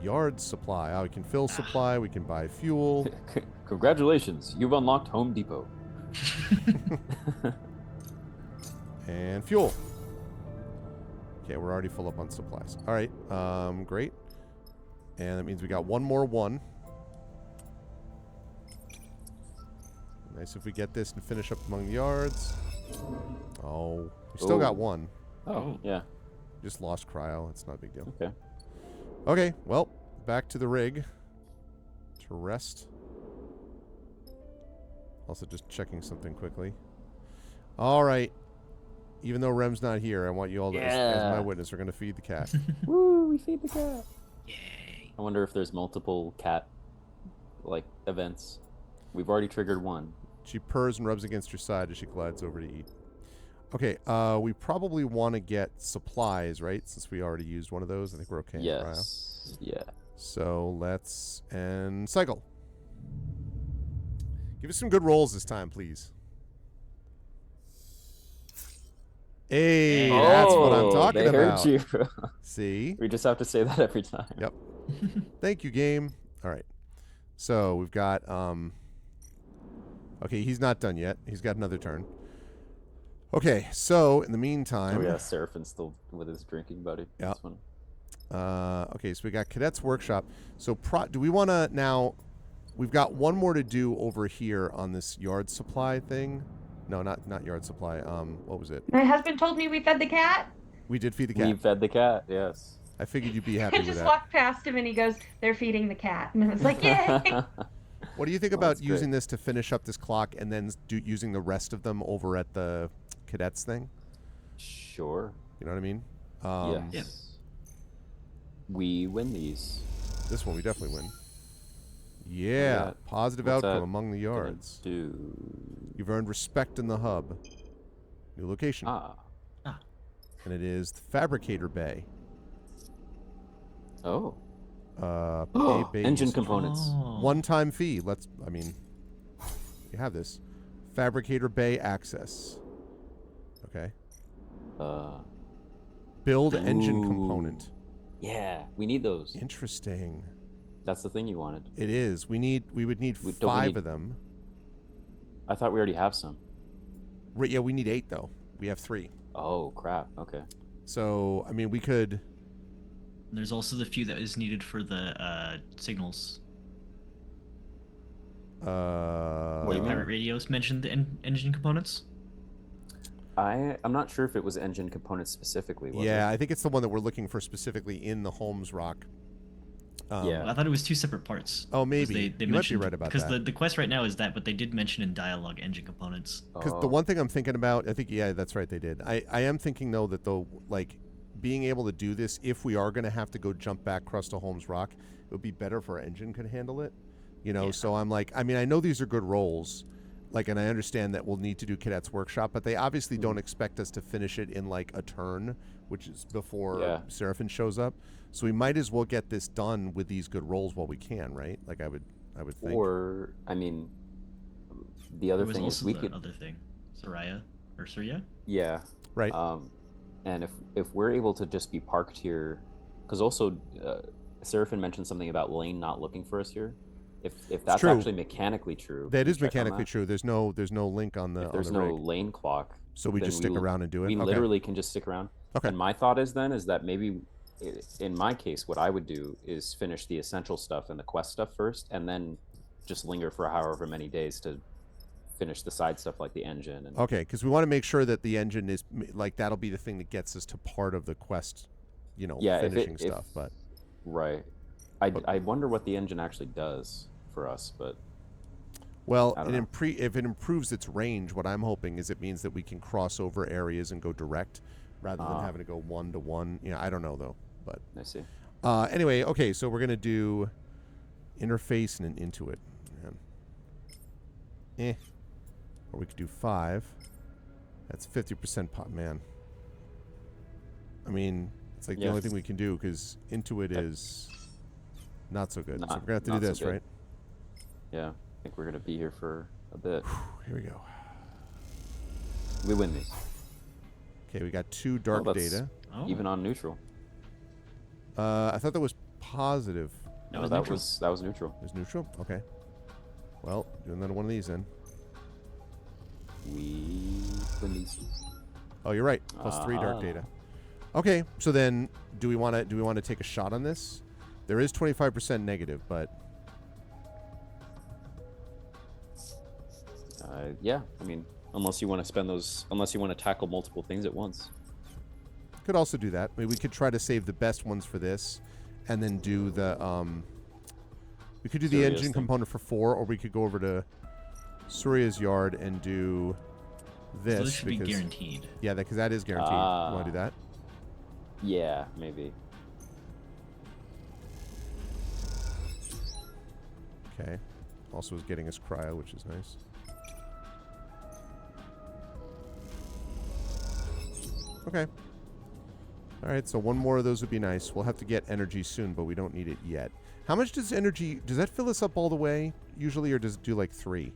Yard supply. Oh, we can fill supply. We can buy fuel. Congratulations, you've unlocked Home Depot. And fuel. Okay, we're already full up on supplies. All right, great. And that means we got one more one. Nice if we get this and finish up among the yards. Oh, we still got Ooh. one. Oh. Yeah. Just lost cryo. It's not a big deal. Okay. Okay, well, back to the rig to rest. Also just checking something quickly. All right. Even though Rem's not here, I want you all to, as my Yeah. witness, are going to feed the cat. Woo, we feed the cat. Yay. I wonder if there's multiple cat like events. We've already triggered one. She purrs and rubs against your side as she glides over to eat. Okay, we probably want to get supplies, right? Since we already used one of those. I think we're okay. in cryo. Yes. Yeah. So let's and cycle. Give us some good rolls this time, please. Hey, that's what I'm talking they about. Heard you. See? We just have to say that every time. Yep. Thank you, game. All right. So we've got okay, he's not done yet. He's got another turn. Okay, so in the meantime, Oh yeah, Seraphin's still with his drinking buddy. Yeah. This one. okay, so we got Cadet's Workshop. So do we want to now? We've got one more to do over here on this yard supply thing. No, not yard supply. What was it? My husband told me we fed the cat. We did feed the We cat. fed the cat. Yes. I figured you'd be happy I with just that. walked past him and he goes, "They're feeding the cat," and I was like, "Yay!" What do you think Oh, about that's great. using this to finish up this clock and then using the rest of them over at the Cadets thing? Sure. You know what I mean? Yes. Yeah. We win these. This one we definitely win. Yeah, that? positive What's outcome that among the gonna yards. Do. You've earned respect in the hub. New location. Ah. And it is the Fabricator Bay. Oh. Pay base. Engine components. Oh. One-time fee. You have this. Fabricator Bay access. Okay. Build engine Ooh. component. Yeah, we need those. Interesting. That's the thing you wanted. It is. We would need Don't we 5 need- of them. I thought we already have some. Right, yeah, we need 8 though. We have 3. Oh crap. Okay. So, I mean, we could. There's also the few that is needed for the signals. What do you mean? Pirate radios mentioned the engine components. I'm not sure if it was engine components specifically. Was Yeah, It? I think it's the one that we're looking for specifically in the Holmes Rock. Yeah. I thought it was 2 separate parts. Oh, 'Cause maybe. They You might be mentioned, right about because that. the quest right now is that, but they did mention in dialogue engine components. Because Oh. the one thing I'm thinking about, I think, yeah, that's right, they did. I am thinking, though, that being able to do this, if we are going to have to go jump back across to Holmes Rock, it would be better if our engine could handle it. You know, Yeah. so I'm like, I mean, I know these are good rolls, Like, and I understand that we'll need to do Cadet's Workshop, but they obviously don't expect us to finish it in like a turn, which is before Seraphin shows up. So we might as well get this done with these good rolls while we can, right? Like I would think. Or I mean, the other thing is we could other thing, Surya. Yeah. Right. And if we're able to just be parked here, because also Seraphin mentioned something about Lane not looking for us here. If that's actually mechanically true, that is mechanically true. There's no link on the. If there's no lane clock, so we just stick around and do it. We literally can just stick around. Okay. And my thought is that maybe, in my case, what I would do is finish the essential stuff and the quest stuff first, and then just linger for however many days to finish the side stuff like the engine. And okay, because we want to make sure that the engine is like that'll be the thing that gets us to part of the quest, finishing stuff. But right. I wonder what the engine actually does for us, but if it improves its range, what I'm hoping is it means that we can cross over areas and go direct rather than having to go 1-to-1. I don't know though, but I see. Anyway, okay, so we're gonna do interface and an Intuit. Or we could do 5. That's 50% pop, man. I mean, it's like the only thing we can do because Intuit is not so good. So we're gonna have to do this, right? Yeah, I think we're gonna be here for a bit. Here we go. We win these. Okay, we got 2 dark data. Even on neutral. I thought that was positive. No, that was neutral. It was neutral? Okay. Well, do another one of these then. We win these. Oh, you're right. Plus 3 dark data. Okay, so then do we want to take a shot on this? There is 25% negative, but yeah, I mean, unless you want to spend those, unless you want to tackle multiple things at once. Could also do that. I mean, we could try to save the best ones for this, and then do the we could do the engine component for 4, or we could go over to Surya's yard and do this. So this should be guaranteed. Yeah, because that is guaranteed. You want to do that? Yeah, maybe. Okay. Also is getting us cryo, which is nice. Okay. All right, so one more of those would be nice. We'll have to get energy soon, but we don't need it yet. How much does energy... Does that fill us up all the way, usually, or does it do like 3?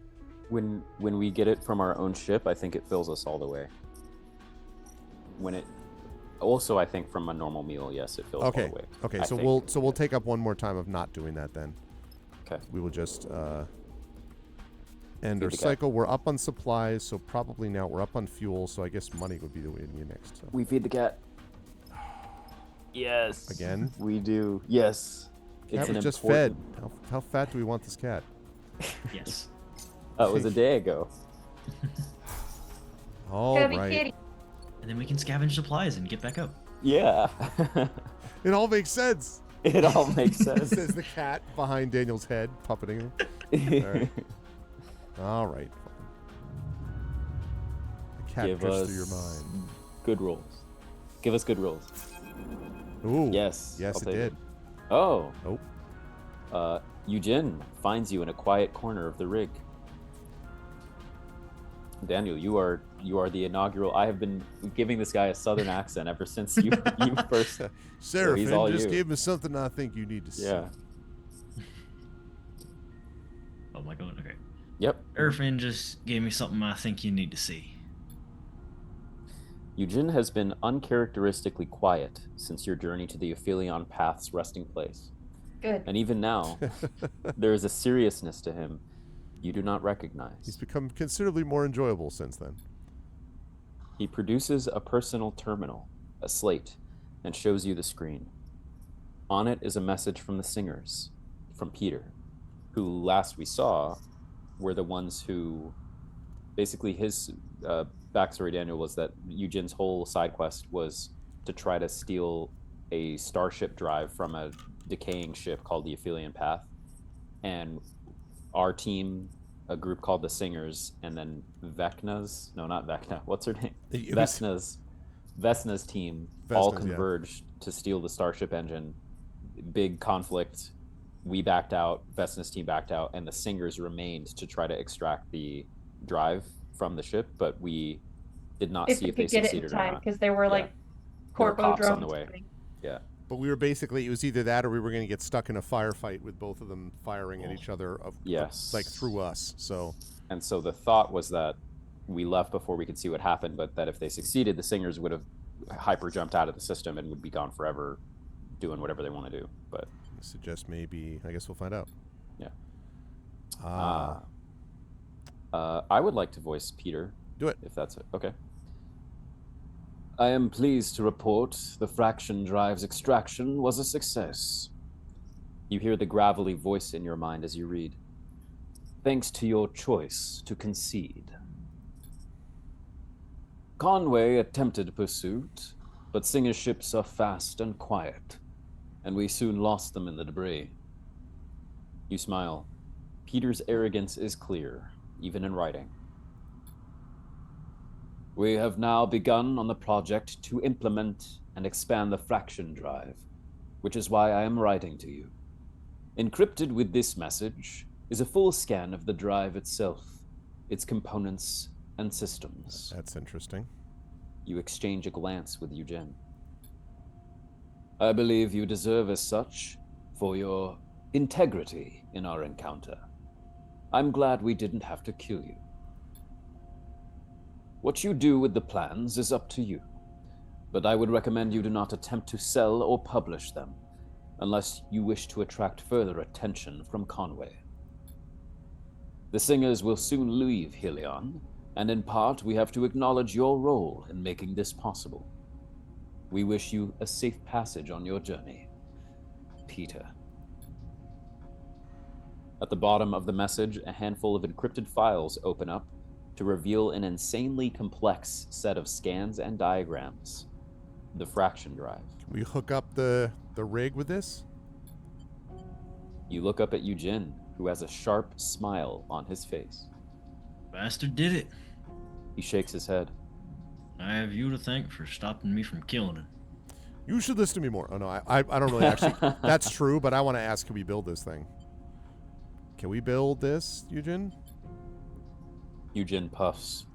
When we get it from our own ship, I think it fills us all the way. When it... Also, I think from a normal meal, yes, it fills all the way. Okay, so we'll take up one more time of not doing that then. Okay. We will just end our cycle. We're up on supplies, so probably now we're up on fuel, so I guess money would be the way to get next. So. We feed the cat. Yes. Again? We do. Yes. Cat was just fed. How fat do we want this cat? Yes. It was a day ago. All right. Kitty. And then we can scavenge supplies and get back up. Yeah. It all makes sense. It all makes sense. Says the cat behind Daniel's head, puppeting him. All right. The cat drifts through your mind. Good rolls. Give us good rolls. Ooh. Yes. Yes, it did. Oh. Nope. Eugene finds you in a quiet corner of the rig. Daniel, you are the inaugural. I have been giving this guy a southern accent ever since you first. Seraphim just gave me something I think you need to see. Yeah. Oh my god, okay. Yep. Seraphim just gave me something I think you need to see. Eugene has been uncharacteristically quiet since your journey to the Aphelion Path's resting place. Good. And even now, there is a seriousness to him you do not recognize. He's become considerably more enjoyable since then. He produces a personal terminal, a slate, and shows you the screen. On it is a message from the singers, from Peter, who last we saw were the ones who, basically his backstory, Daniel, was that Eugene's whole side quest was to try to steal a starship drive from a decaying ship called the Aphelion Path. And our team, a group called the Singers, and then Vecna's, no, not Vecna, what's her name? Vesna's team all converged to steal the starship engine. Big conflict. We backed out, Vesna's team backed out, and the Singers remained to try to extract the drive from the ship, but we did not If see we if they could get it in succeeded or time, not. because there were Yeah. like There were corpo cops on drones the way. coming. Yeah. But we were basically, it was either that or we were going to get stuck in a firefight with both of them firing at each other, Yes. like through us. So, And so the thought was that we left before we could see what happened, but that if they succeeded, the singers would have hyper jumped out of the system and would be gone forever doing whatever they want to do. But I suggest maybe, I guess we'll find out. yeah. Ah, I would like to voice Peter. do it. If that's it. Okay. I am pleased to report the fraction drive's extraction was a success. You hear the gravelly voice in your mind as you read. Thanks to your choice to concede. Conway attempted pursuit, but Singer's ships are fast and quiet, and we soon lost them in the debris. You smile. Peter's arrogance is clear, even in writing. We have now begun on the project to implement and expand the fraction drive, which is why I am writing to you. Encrypted with this message is a full scan of the drive itself, its components and systems. That's interesting. You exchange a glance with Eugene. I believe you deserve as such for your integrity in our encounter. I'm glad we didn't have to kill you. What you do with the plans is up to you, but I would recommend you do not attempt to sell or publish them, unless you wish to attract further attention from Conway. The singers will soon leave Helion, and in part we have to acknowledge your role in making this possible. We wish you a safe passage on your journey. Peter. At the bottom of the message, a handful of encrypted files open up to reveal an insanely complex set of scans and diagrams. The fraction drive. Can we hook up the rig with this? You look up at Eugene, who has a sharp smile on his face. Bastard did it. He shakes his head. I have you to thank for stopping me from killing him. You should listen to me more. Oh, no, I don't really actually. That's true, but I want to ask, can we build this thing? Can we build this, Eugene? Eugene puffs.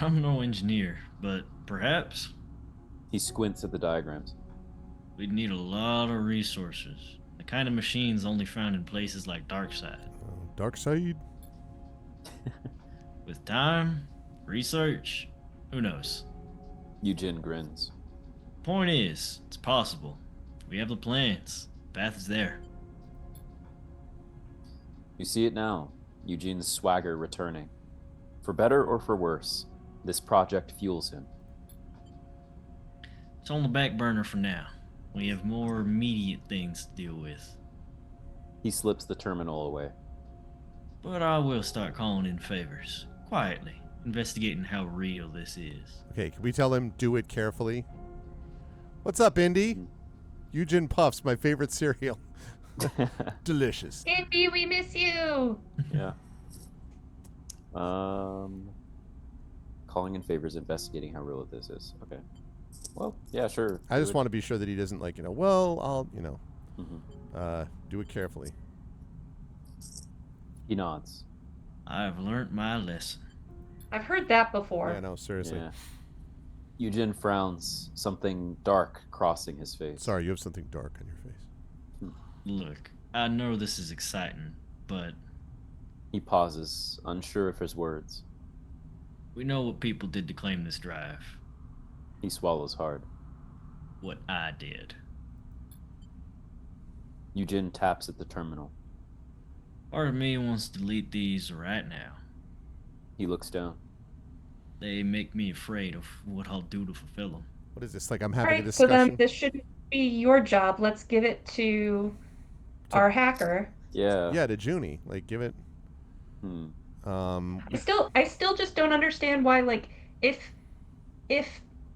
I'm no engineer, but perhaps He squints at the diagrams. we'd need a lot of resources. The kind of machines only found in places like Darkside. Dark side? With time, research, who knows? Eugene grins. Point is, it's possible. We have the plans. The path is there. You see it now, Eugene's swagger returning. For better or for worse, this project fuels him. It's on the back burner for now. We have more immediate things to deal with. He slips the terminal away. But I will start calling in favors. Quietly. Investigating how real this is. Okay, can we tell him, do it carefully? What's up, Indy? Eugene Puffs, my favorite cereal. Delicious. Indy, we miss you. Yeah. Calling in favors, investigating how real this is. Okay. Well, yeah, sure. I just want to be sure that he doesn't well, I'll, Mm-hmm. do it carefully. He nods. I've learnt my lesson. I've heard that before. Yeah, no, seriously. Yeah. Eugene frowns, something dark crossing his face. Sorry, you have something dark on your face. Look, I know this is exciting, but He pauses, unsure of his words. we know what people did to claim this drive. He swallows hard. What I did. Eugene taps at the terminal. Part of me wants to delete these right now. He looks down. They make me afraid of what I'll do to fulfill them. What is this? Like I'm All having a right, so discussion? then this shouldn't be your job. Let's give it to our hacker. Yeah. Yeah, to Junie. Like, give it. Hmm. I still just don't understand why, like, if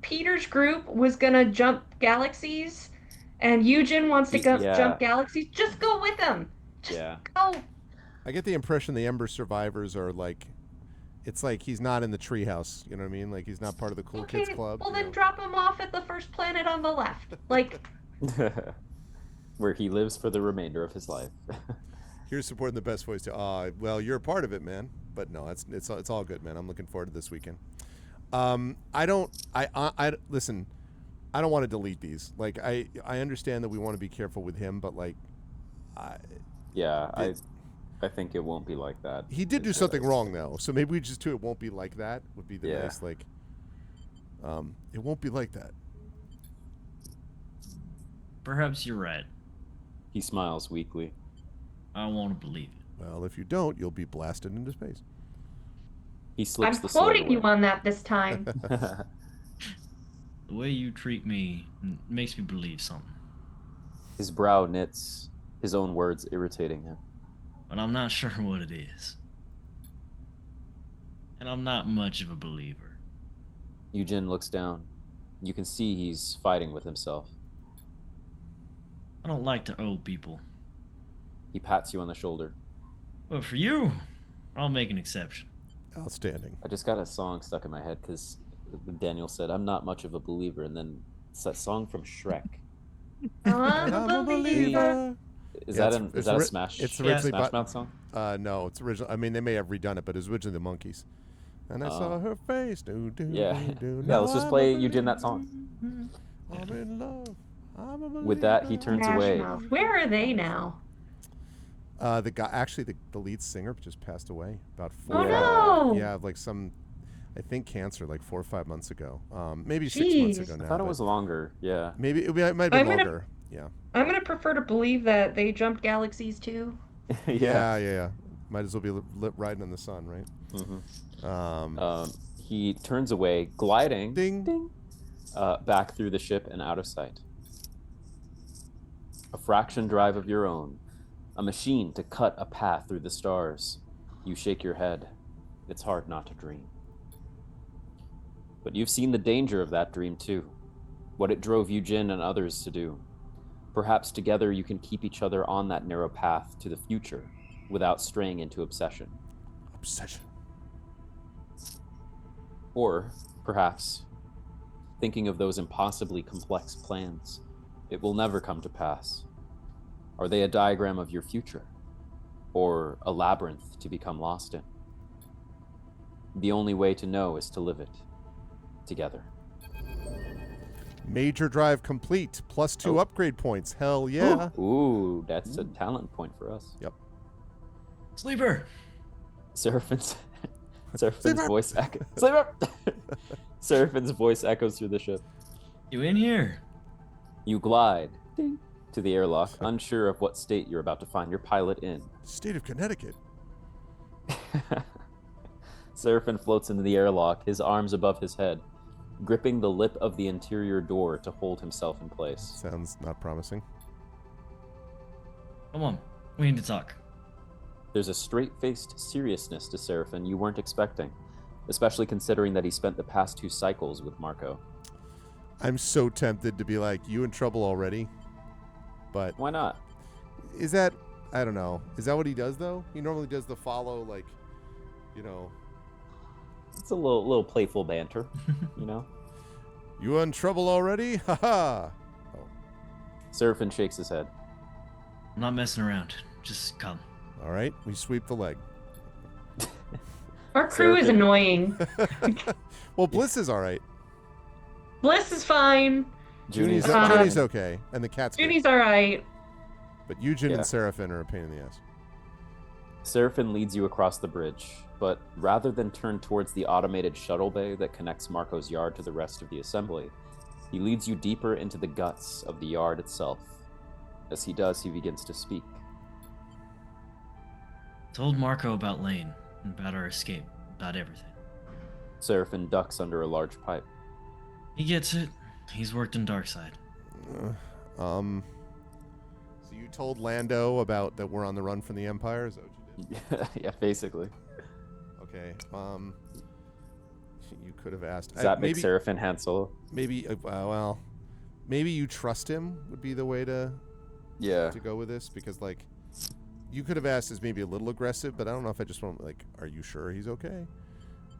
Peter's group was gonna jump galaxies and Eugen wants to Yeah. jump galaxies, just go with him. Just Yeah. go. I get the impression the Ember survivors are like, it's like he's not in the treehouse. You know what I mean? Like he's not part of the cool kids club. Well, you then know? drop him off at the first planet on the left. Like, Where he lives for the remainder of his life. You're supporting the best voice too. Well, you're a part of it, man. But no, it's all good, man. I'm looking forward to this weekend. Listen. I don't want to delete these. Like I understand that we want to be careful with him, but like, I think it won't be like that. he did do something wrong though, so maybe we just do it won't be like that. Would be the nice like. It won't be like that. Perhaps you're right. He smiles weakly. I don't want to believe it. Well, if you don't, you'll be blasted into space. He slips I'm the sword quoting you away. on that this time. The way you treat me makes me believe something. His brow knits, his own words irritating him. But I'm not sure what it is. And I'm not much of a believer. Eugen looks down. You can see he's fighting with himself. I don't like to owe people. He pats you on the shoulder. But for you, I'll make an exception. Outstanding. I just got a song stuck in my head because Daniel said, I'm not much of a believer. And then it's that song from Shrek. I'm a believer. Is Yeah, that it's a Smash? it's Yeah. originally Smash by- Mouth song? No, it's original. I mean, they may have redone it, but it was originally the Monkees. And I saw her face. Yeah. Yeah, let's just play Eugen that song. I'm in love. I'm a With that, he believer. turns Smash away. Mouth. Where are they now? The guy, actually, the lead singer just passed away about Oh Yeah. no! Yeah, like I think cancer, like 4 or 5 months ago. Maybe 6 months Jeez. ago now. I thought it but was longer. Yeah. Maybe it might have been I'm gonna- longer. Yeah. I'm gonna prefer to believe that they jumped galaxies too. Yeah. Might as well be riding in the sun, right? Mhm. He turns away, gliding Ding. back through the ship and out of sight. A fraction drive of your own, a machine to cut a path through the stars. You shake your head. It's hard not to dream. But you've seen the danger of that dream too, what it drove Eugen and others to do. Perhaps together you can keep each other on that narrow path to the future without straying into obsession. Obsession. Or, perhaps, thinking of those impossibly complex plans. It will never come to pass. Are they a diagram of your future? Or a labyrinth to become lost in? The only way to know is to live it together. Major drive complete. +2 upgrade points. Hell yeah. Ooh, that's a talent point for us. Yep. Sleeper! Seraphin's Sleeper! voice echo. Sleeper! Seraphin's voice echoes through the ship. You in here? You glide to the airlock, unsure of what state you're about to find your pilot in. State of Connecticut. Seraphin floats into the airlock, his arms above his head, gripping the lip of the interior door to hold himself in place. Sounds not promising. Come on, we need to talk. There's a straight-faced seriousness to Seraphin you weren't expecting, especially considering that he spent the past 2 cycles with Marco. I'm so tempted to be like, you in trouble already? But Why not? is that, I don't know. Is that what he does, though? He normally does the follow, like, you know, It's a little playful banter, you know? you in trouble already? Haha. Seraphin shakes his head. I'm not messing around. Just come. All right, we sweep the leg. Our crew is Seraphin. annoying. Well, Bliss is all right. Bliss is fine. Junie's fine. Junie's okay, and the cat's good. Junie's alright. But Eugen Yeah. and Seraphin are a pain in the ass. Seraphin leads you across the bridge, but rather than turn towards the automated shuttle bay that connects Marco's yard to the rest of the assembly, he leads you deeper into the guts of the yard itself. As he does, he begins to speak. Told Marco about Lane, about our escape, about everything. Seraphin ducks under a large pipe. He gets it. He's worked in Darkside. So you told Lando about that we're on the run from the Empire? Is that what you did? Yeah, basically. Okay. You could have asked. Does that make maybe, Seraphin Han Solo? maybe well, maybe you trust him would be the way to Yeah. go with this, because like you could have asked is maybe a little aggressive, but I don't know if I just want like, are you sure he's okay?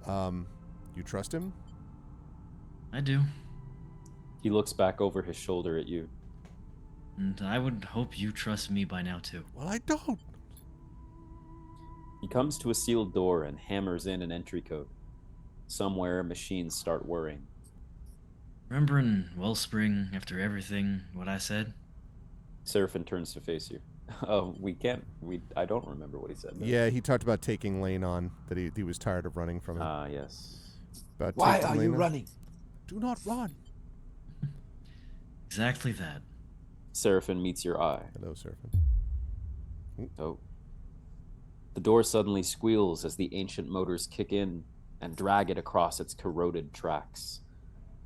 You trust him? I do. He looks back over his shoulder at you. And I would hope you trust me by now, too. Well, I don't. He comes to a sealed door and hammers in an entry code. Somewhere, machines start whirring. Remember in Wellspring, after everything, what I said? Seraphin turns to face you. Oh, I don't remember what he said. Yeah, he talked about taking Lane on, that he was tired of running from him. Ah, yes. About Why taking are you Lane on. running? Do not run. Exactly that. Seraphin meets your eye. Hello, Seraphin. Oh. The door suddenly squeals as the ancient motors kick in and drag it across its corroded tracks.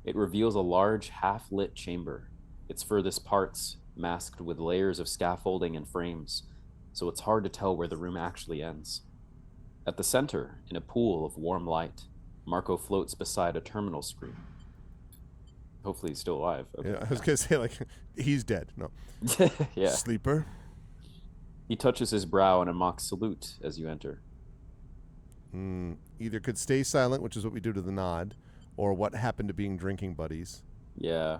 It reveals a large, half-lit chamber, its furthest parts masked with layers of scaffolding and frames, so it's hard to tell where the room actually ends. At the center, in a pool of warm light, Marco floats beside a terminal screen. Hopefully he's still alive. Okay. Yeah, I was going to say, like, he's dead. No. Yeah. Sleeper. He touches his brow in a mock salute as you enter. Either could stay silent, which is what we do to the nod, or what happened to being drinking buddies. Yeah,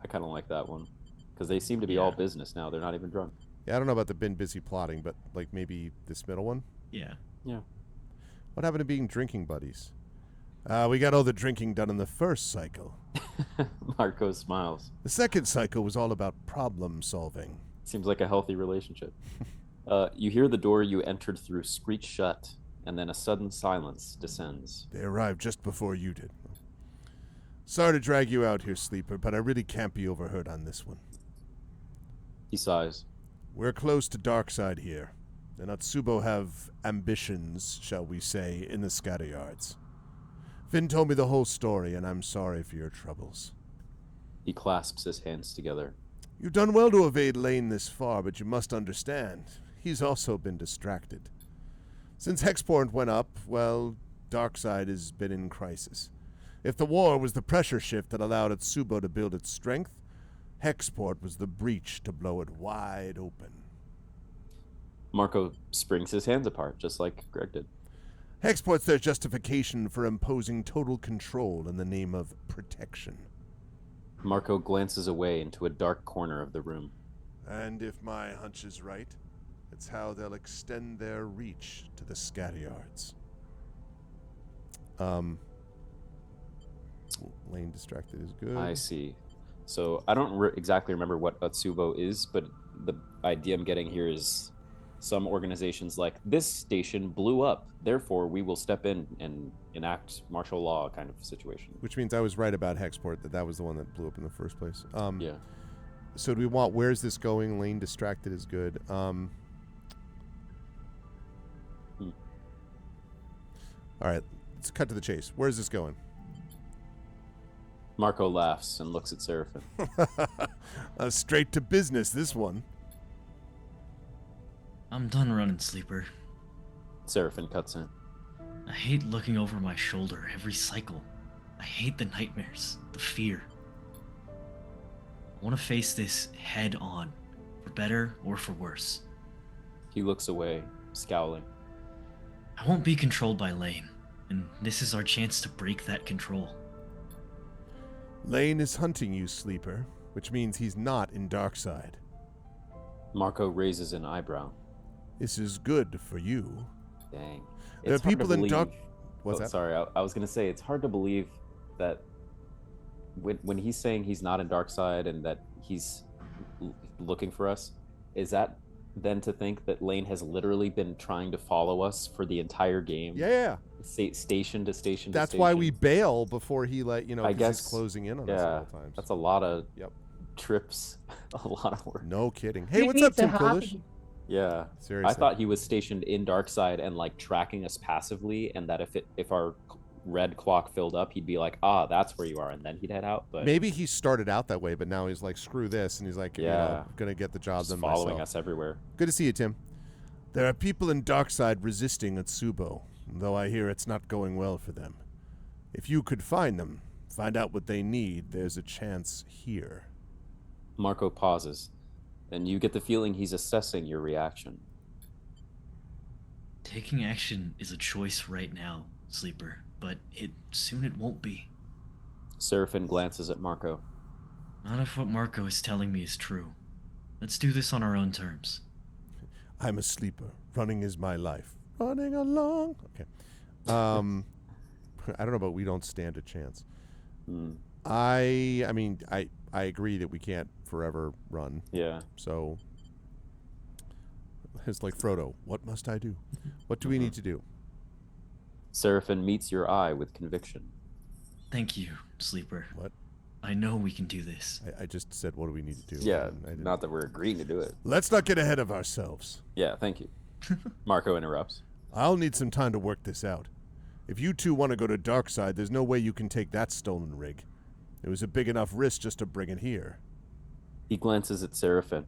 I kind of like that one. Because they seem to be all business now. They're not even drunk. Yeah, I don't know about the been busy plotting, but, like, maybe this middle one? Yeah. Yeah. What happened to being drinking buddies? We got all the drinking done in the first cycle. Marco smiles. The second cycle was all about problem solving. Seems like a healthy relationship. You hear the door you entered through screech shut, and then a sudden silence descends. They arrived just before you did. Sorry to drag you out here, Sleeper, but I really can't be overheard on this one. He sighs. We're close to Darkside here. The Natsubo have ambitions, shall we say, in the Scatteryards. Finn told me the whole story, and I'm sorry for your troubles. He clasps his hands together. You've done well to evade Lane this far, but you must understand, he's also been distracted. Since Hexport went up, well, Darkside has been in crisis. If the war was the pressure shift that allowed Atsubo to build its strength, Hexport was the breach to blow it wide open. Marco springs his hands apart, just like Greg did. Hexport's their justification for imposing total control in the name of protection. Marco glances away into a dark corner of the room. And if my hunch is right, it's how they'll extend their reach to the Scatteryards. Lane distracted is good. I see. So I don't exactly remember what Atsubo is, but the idea I'm getting here is some organizations like this station blew up, therefore we will step in and enact martial law kind of situation. Which means I was right about Hexport, that was the one that blew up in the first place. Yeah. So do we want, where's this going? Lane distracted is good. All right, let's cut to the chase. Where's this going? Marco laughs and looks at Seraphin. Straight to business, this one. I'm done running, Sleeper. Seraphin cuts in. I hate looking over my shoulder every cycle. I hate the nightmares, the fear. I want to face this head on, for better or for worse. He looks away, scowling. I won't be controlled by Lane, and this is our chance to break that control. Lane is hunting you, Sleeper, which means he's not in Darkside. Marco raises an eyebrow. This is good for you. Dang. There are It's hard to people in believe- Dark... What's that? Sorry, I was going to say, it's hard to believe that when he's saying he's not in Darkside and that he's looking for us, is that then to think that Lane has literally been trying to follow us for the entire game? Yeah. Station to station That's to why station? we bail before he I 'cause guess he's closing in on us Yeah, all times. that's a lot of Yep. trips, a lot of work. No kidding. Hey, We what's need up, to Tim hop- Coolish? Yeah. Seriously. I thought he was stationed in Darkside and like tracking us passively, and that if our red clock filled up, he'd be like, that's where you are, and then he'd head out. But Maybe he started out that way, but now he's like, screw this, and he's like, Yeah. gonna get the job just done following myself. us everywhere. Good to see you, Tim. There are people in Darkside resisting Atsubo, though I hear it's not going well for them. If you could find them, find out what they need, there's a chance here. Marco pauses, and you get the feeling he's assessing your reaction. Taking action is a choice right now, Sleeper, but soon it won't be. Seraphin glances at Marco. Not if what Marco is telling me is true. Let's do this on our own terms. I'm a sleeper. Running is my life. running along. Okay. I don't know, but we don't stand a chance. Hmm. I mean, I agree that we can't forever run. Yeah. So it's like Frodo. What must I do? What do we need to do? Seraphim meets your eye with conviction. Thank you, Sleeper. What? I know we can do this. I just said, what do we need to do? Yeah, I didn't- not that we're agreeing to do it. Let's not get ahead of ourselves. Yeah, thank you. Marco interrupts. I'll need some time to work this out. If you two want to go to Darkside, there's no way you can take that stolen rig. It was a big enough risk just to bring it here. He glances at Seraphim.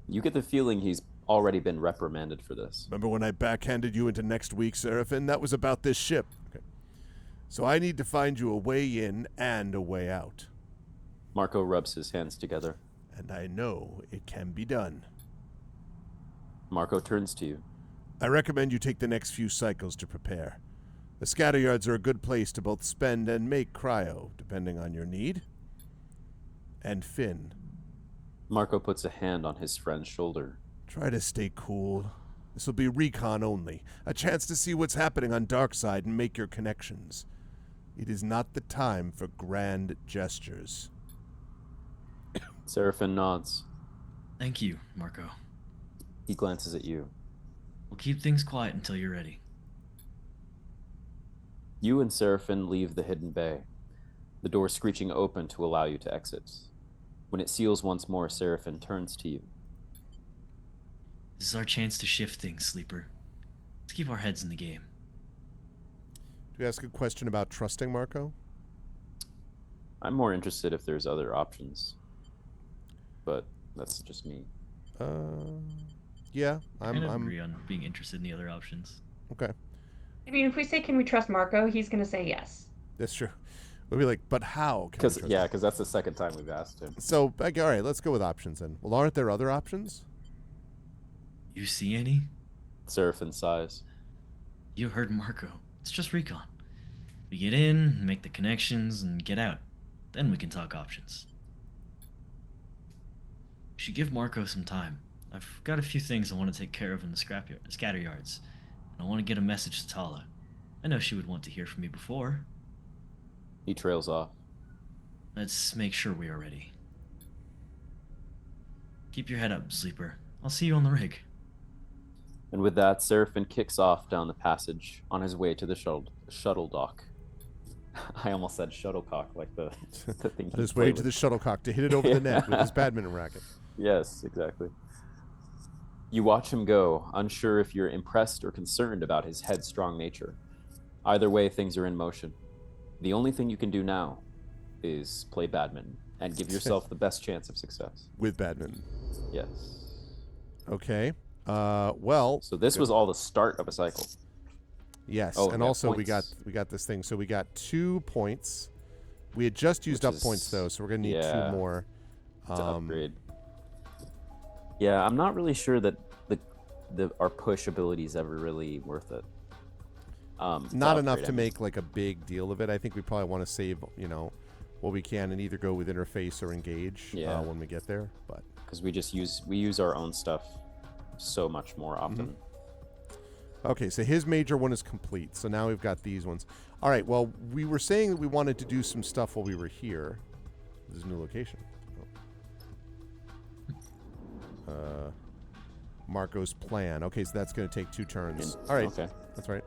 You get the feeling he's already been reprimanded for this. Remember when I backhanded you into next week, Seraphim? That was about this ship. Okay. So I need to find you a way in and a way out. Marco rubs his hands together. And I know it can be done. Marco turns to you. I recommend you take the next few cycles to prepare. The scatter yards are a good place to both spend and make cryo, depending on your need. And Finn, Marco puts a hand on his friend's shoulder. try to stay cool. This will be recon only, a chance to see what's happening on Darkside and make your connections. It is not the time for grand gestures. Seraphim nods. Thank you, Marco. He glances at you. We'll keep things quiet until you're ready. You and Seraphim leave the hidden bay, the door screeching open to allow you to exit. When it seals once more, Seraphim turns to you. This is our chance to shift things, Sleeper. Let's keep our heads in the game. Do you ask a question about trusting Marco? I'm more interested if there's other options. But that's just me. Yeah, I kind of I'm agree on being interested in the other options. okay. I mean, if we say, can we trust Marco, he's going to say yes. That's true. We'll be like, but how? Can we trust him? Because that's the second time we've asked him. So, all right, let's go with options then. Well, aren't there other options? You see any? Seraphim sighs. You heard Marco. It's just recon. We get in, make the connections, and get out. Then we can talk options. We should give Marco some time. I've got a few things I want to take care of in the scatter yards. And I want to get a message to Tala. I know she would want to hear from me before. He trails off. Let's make sure we are ready. Keep your head up, Sleeper. I'll see you on the rig. And with that, Seraphim kicks off down the passage on his way to the shuttle dock. I almost said shuttlecock, like the thing. On his way to the shuttlecock to hit it over the net with his badminton racket. Yes, exactly. You watch him go, unsure if you're impressed or concerned about his headstrong nature. Either way, things are in motion. The only thing you can do now is play badminton and give yourself the best chance of success. With badminton. Yes. Okay. Well. So this was all the start of a cycle. Yes, Oh, and yeah, also points. we got this thing. So we got 2 points. We had just used Which up points is- though, so we're gonna need yeah, 2 more. To upgrade. Yeah, I'm not really sure that our push ability is ever really worth it. Not enough upgrade, to I mean. make like a big deal of it. I think we probably want to save, what we can and either go with interface or engage Yeah. when we get there. But Because we use our own stuff so much more often. okay, so his major one is complete. So now we've got these ones. All right. Well, we were saying that we wanted to do some stuff while we were here. This is a new location. Marco's plan. Okay, so that's going to take 2 turns. All right. Okay. That's right.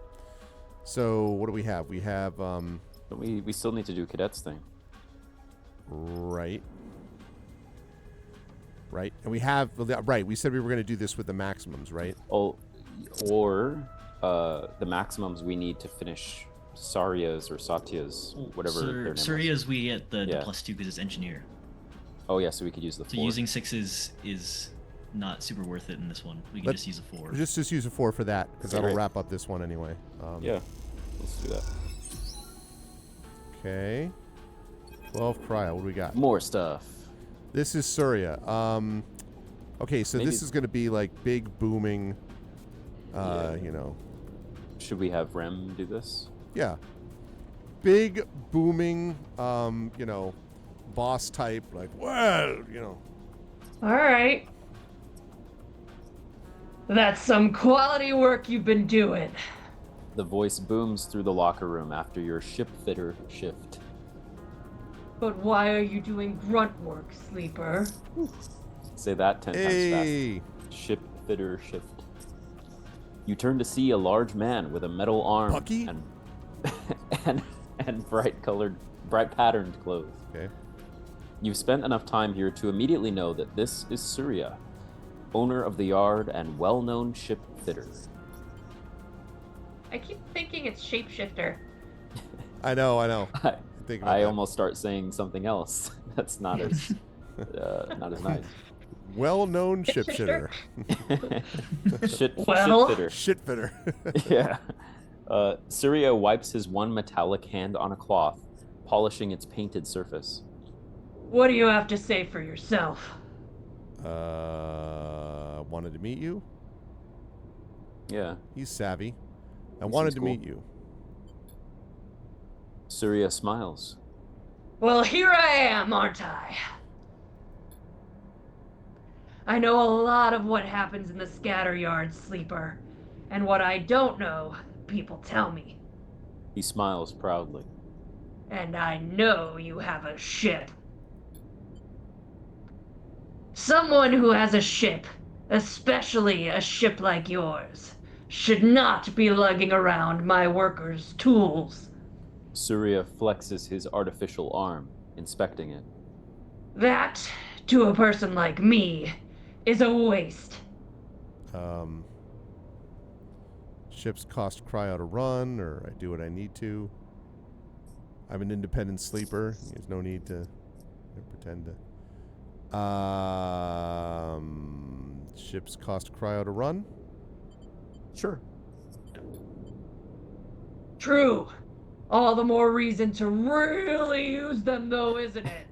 So what do we have? We have But we still need to do cadets thing. right. Right. And we have right. We said we were going to do this with the maximums, right? Oh, or the maximums we need to finish Sarya's or Satya's, whatever their name was. Surya's we get the Yeah. +2 because it's engineer. Oh yeah, so we could use the So 4. using 6s is not super worth it in this one. We can Let's- just use a 4. Just use a 4 for that because Okay, that'll great. wrap up this one anyway. Yeah, let's do that. Okay. 12 cryo. What do we got? More stuff. This is Surya. Okay, so Maybe- this is going to be like big booming. Yeah. Should we have Rem do this? Yeah. Big booming. Boss type. Like, well. All right. That's some quality work you've been doing. The voice booms through the locker room after your ship fitter shift. But why are you doing grunt work, Sleeper? Say that 10 times Hey. fast. Ship fitter shift. You turn to see a large man with a metal arm Bucky? and bright patterned clothes. Okay. You've spent enough time here to immediately know that this is Surya, owner of the yard and well-known ship fitter. I keep thinking it's shapeshifter. I know. Think about I that. almost start saying something else. That's not as nice. Well-known ship Shifter. shitter. Shit Well- fitter. Shit fitter. Yeah. Surya wipes his one metallic hand on a cloth, polishing its painted surface. What do you have to say for yourself? Wanted to meet you. Yeah. He's savvy. I He wanted seems to cool. meet you. Surya smiles. Well, here I am, aren't I? I know a lot of what happens in the scatter yard, Sleeper. And what I don't know, people tell me. He smiles proudly. And I know you have a ship. Someone who has a ship, especially a ship like yours, should not be lugging around my workers' tools. Surya flexes his artificial arm, inspecting it. That, to a person like me, is a waste. Ships cost cry out a run, or I do what I need to. I'm an independent sleeper. There's no need to pretend to. Ships cost cry out a run. Sure. True. All the more reason to really use them, though, isn't it?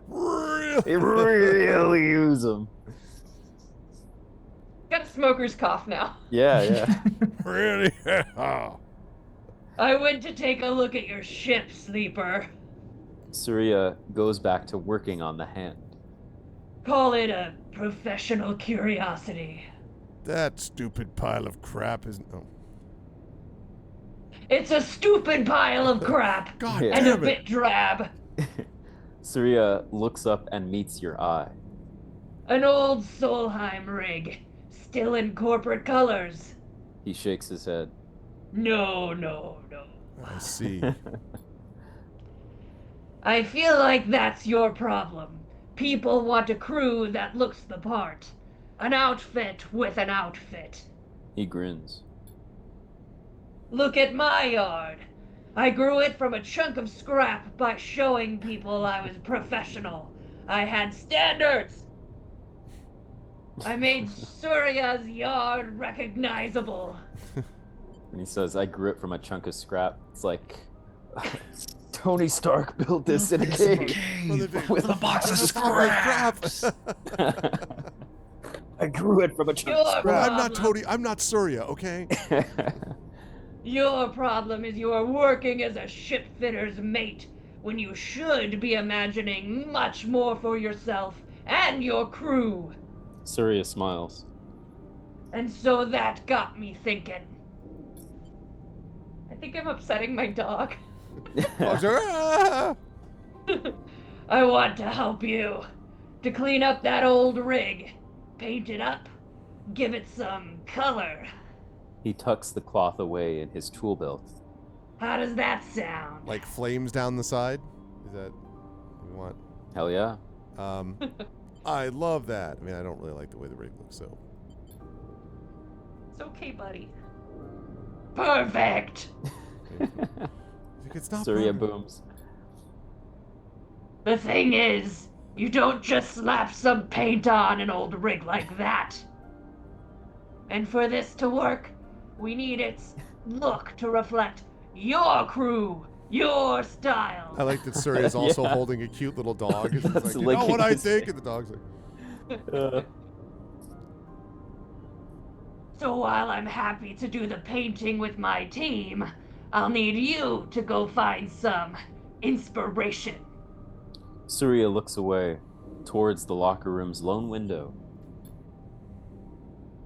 Really? really use them. Got a smoker's cough now. Yeah. Really? I went to take a look at your ship, Sleeper. Surya goes back to working on the hand. Call it a professional curiosity. That stupid pile of crap isn't. Oh, It's a stupid pile of crap God Yeah. and a damn it! bit drab. Surya looks up and meets your eye. An old Solheim rig, still in corporate colors. He shakes his head. No. I see. I feel like that's your problem. People want a crew that looks the part. An outfit with an outfit. He grins. Look at my yard. I grew it from a chunk of scrap by showing people I was professional. I had standards. I made Surya's yard recognizable. And he says, I grew it from a chunk of scrap. It's like, Tony Stark built this in a cave. With a box of scraps. I grew it from a chunk of Your Well, scrap. I'm not Tony. I'm not Surya. Okay. Your problem is you are working as a shipfitter's mate when you should be imagining much more for yourself and your crew. Surya smiles. And so that got me thinking. I think I'm upsetting my dog. Dogs are, "Ah!" I want to help you. To clean up that old rig. Paint it up. Give it some color. He tucks the cloth away in his tool belt. How does that sound? Like flames down the side. Is that what we want? Hell yeah. I love that. I mean, I don't really like the way the rig looks, so. It's okay, buddy. Perfect! It's not Surya perfect. booms. The thing is, you don't just slap some paint on an old rig like that. And for this to work, we need its look to reflect your crew, your style. I like that Surya is also Yeah. holding a cute little dog. It's That's like, you know licking what I his think? face. And the dog's like, So while I'm happy to do the painting with my team, I'll need you to go find some inspiration. Surya looks away towards the locker room's lone window.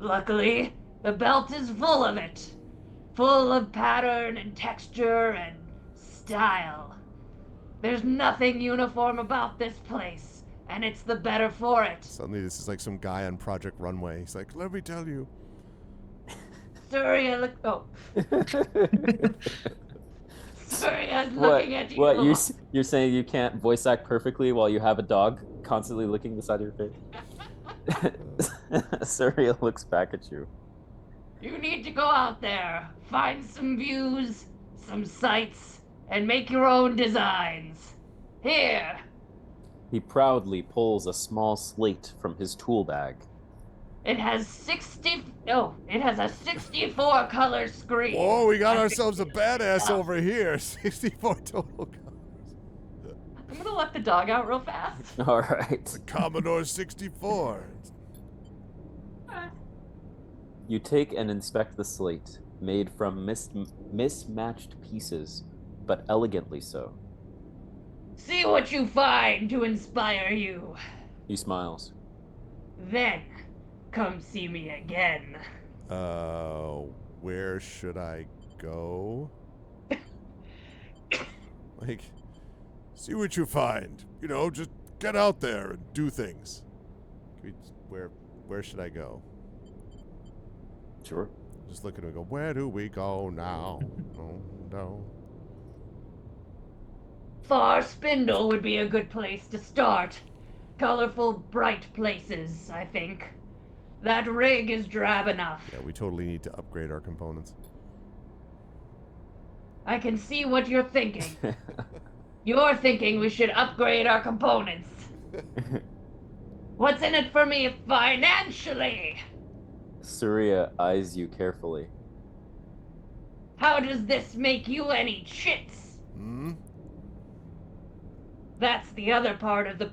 Luckily, the belt is full of it. Full of pattern and texture and style. There's nothing uniform about this place, and it's the better for it. Suddenly, this is like some guy on Project Runway. He's like, let me tell you. Surya, look. Oh. Surya's looking at you. What you're saying you can't voice act perfectly while you have a dog constantly licking the side of your face? Surya looks back at you. You need to go out there, find some views, some sights, and make your own designs. Here. He proudly pulls a small slate from his tool bag. It has 64 color screen. Whoa, we got ourselves a badass over here. 64 total colors. I'm gonna let the dog out real fast. All right. The Commodore 64. You take and inspect the slate, made from mismatched pieces, but elegantly so. See what you find to inspire you. He smiles. Then, come see me again. Where should I go? Like, see what you find. You know, just get out there and do things. Where should I go? Sure. Just look at him and go, where do we go now? Oh, no. Far Spindle would be a good place to start. Colorful, bright places, I think. That rig is drab enough. Yeah, we totally need to upgrade our components. I can see what you're thinking. You're thinking we should upgrade our components. What's in it for me financially? Surya eyes you carefully. How does this make you any chits? Hmm? That's the other part of the...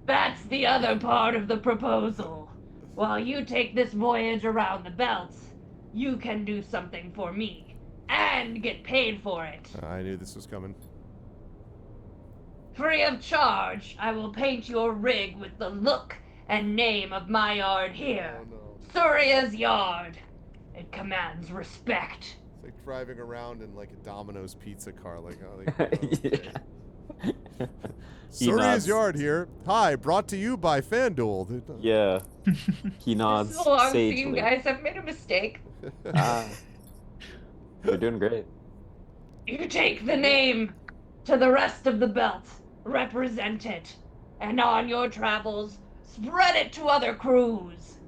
That's the other part of the proposal. While you take this voyage around the belt, you can do something for me. And get paid for it. I knew this was coming. Free of charge, I will paint your rig with the look and name of my yard here. Oh, no. Surya's Yard. It commands respect. It's like driving around in like a Domino's pizza car. Like, oh, Yeah. He Surya's nods. Yard here. Hi, brought to you by FanDuel. Yeah. He nods This is a long sagely. scene, guys. I've made a mistake. Ah. You're doing great. You take the name to the rest of the belt, represent it, and on your travels, spread it to other crews.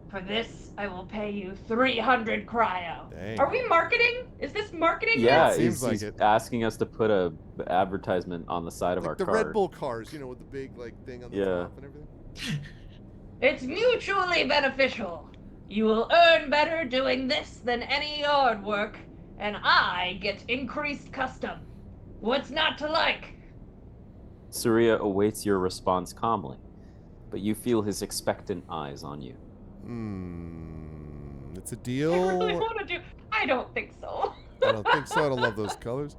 For this, I will pay you 300 cryo. Dang. Are we marketing? Is this marketing? Yeah, It seems he's, like he's it. asking us to put a advertisement on the side of Like our the car. Red Bull cars, you know, with the big like thing on the Yeah. top and everything. It's mutually beneficial. You will earn better doing this than any yard work, and I get increased custom. What's not to like? Surya awaits your response calmly, but you feel his expectant eyes on you. It's a deal. I really want to do. I don't think so. I don't think so. I don't love those colors.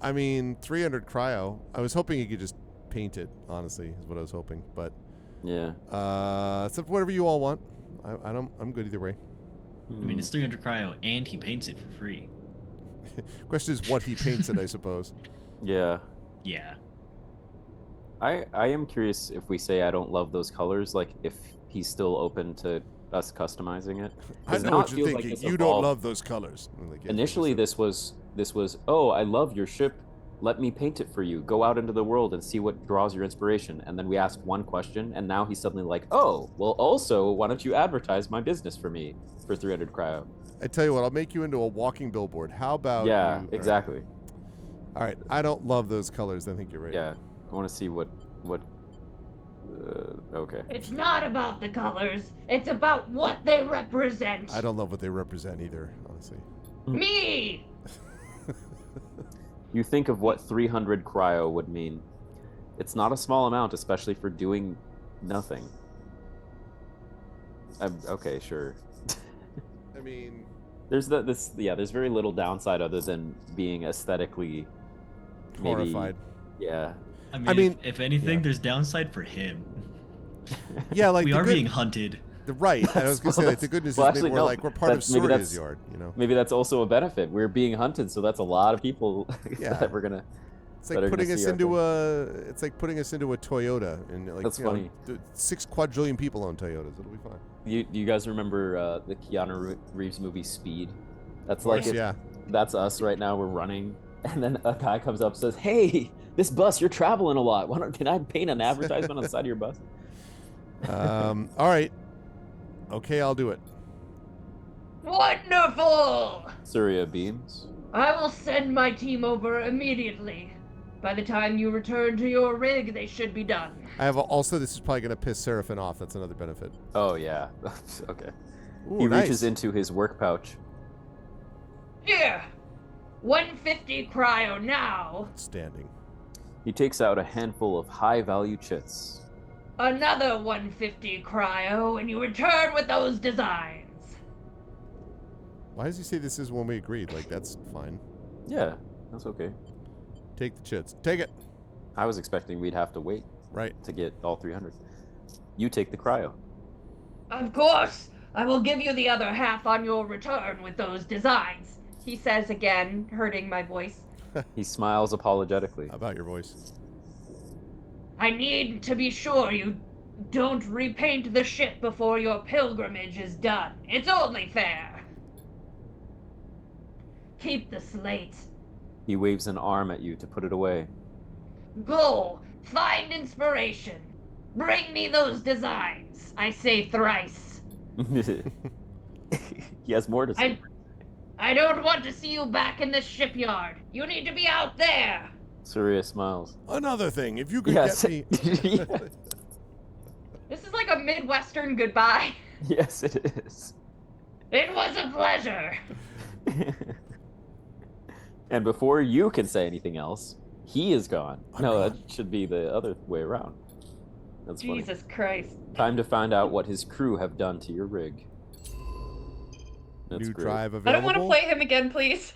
I mean, 300 cryo. I was hoping you could just paint it. Honestly, is what I was hoping. But Yeah. except whatever you all want. I'm good either way. I mean, it's 300 cryo, and he paints it for free. Question is what he paints it, I suppose. Yeah. Yeah. I am curious if we say I don't love those colors, like if he's still open to us customizing it. I 'Cause know now what it you're feels like thinking. this You don't evolved. love those colors. I'm like, yeah, Initially, this this was oh, I love your ship. Let me paint it for you. Go out into the world and see what draws your inspiration. And then we asked one question, and now he's suddenly like, oh, well, also, why don't you advertise my business for me for 300 cryo? I tell you what, I'll make you into a walking billboard. How about Yeah, you? exactly. All right. I don't love those colors. I think you're right. Yeah, I want to see what. Okay. It's not about the colors. It's about what they represent. I don't love what they represent either, honestly. Me. You think of what 300 cryo would mean. It's not a small amount, especially for doing nothing. Okay, sure. I mean, There's there's very little downside other than being aesthetically maybe. horrified. Yeah. I mean, I mean, if anything, yeah. there's downside for him. Yeah, like We the are good, being hunted. the right. And I was gonna say like the good news is maybe we're no, like we're part of maybe Surya's that's yard. You know. maybe that's also a benefit. We're being hunted, so that's a lot of people Yeah. that we're gonna. It's that like are gonna putting us see our into thing. it's like putting us into a Toyota, and like That's funny. 6 quadrillion people own Toyotas. It'll be fine. You guys remember the Keanu Reeves movie Speed? That's Of course, like yeah. That's us right now. We're running, and then a guy comes up and says, "Hey, this bus, you're traveling a lot. Can I paint an advertisement on the side of your bus?" All right. Okay, I'll do it. Wonderful! Surya beams. I will send my team over immediately. By the time you return to your rig, they should be done. I have also. This is probably gonna piss Seraphin off. That's another benefit. Oh yeah. Okay. Ooh, He nice. reaches into his work pouch. Here! 150 cryo now. Standing. He takes out a handful of high-value chits. Another 150 cryo, and you return with those designs. Why does he say this is when we agreed? Like that's fine. Yeah, that's okay. Take the chits. Take it. I was expecting we'd have to wait Right. to get all 300. You take the cryo. Of course! I will give you the other half on your return with those designs, he says again, hurting my voice. He smiles apologetically. How about your voice? I need to be sure you don't repaint the ship before your pilgrimage is done. It's only fair. Keep the slate. He waves an arm at you to put it away. Go! Find inspiration. Bring me those designs. I say thrice. He has more to say. I don't want to see you back in the shipyard. You need to be out there. Surya smiles. Another thing, if you could Yes. get me. This is like a Midwestern goodbye. Yes, it is. It was a pleasure. And before you can say anything else, he is gone. I'm No, gone. that should be the other way around. That's funny. Jesus Christ. Time to find out what his crew have done to your rig. That's New great. drive I available. don't want to play him again, please.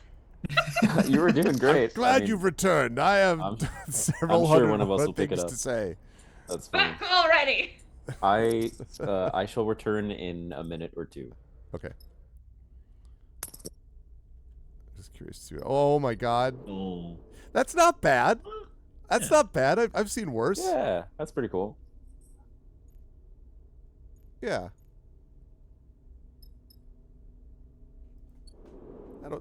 You were doing great. Glad I mean, you've returned. I have I'm- several I'm sure hundred one of us more will pick it things up. to say. That's funny. Back already. I shall return in a minute or two. Okay. Just curious too. Oh my God, Oh. that's not bad. That's Yeah. not bad. I've seen worse. Yeah, that's pretty cool. Yeah.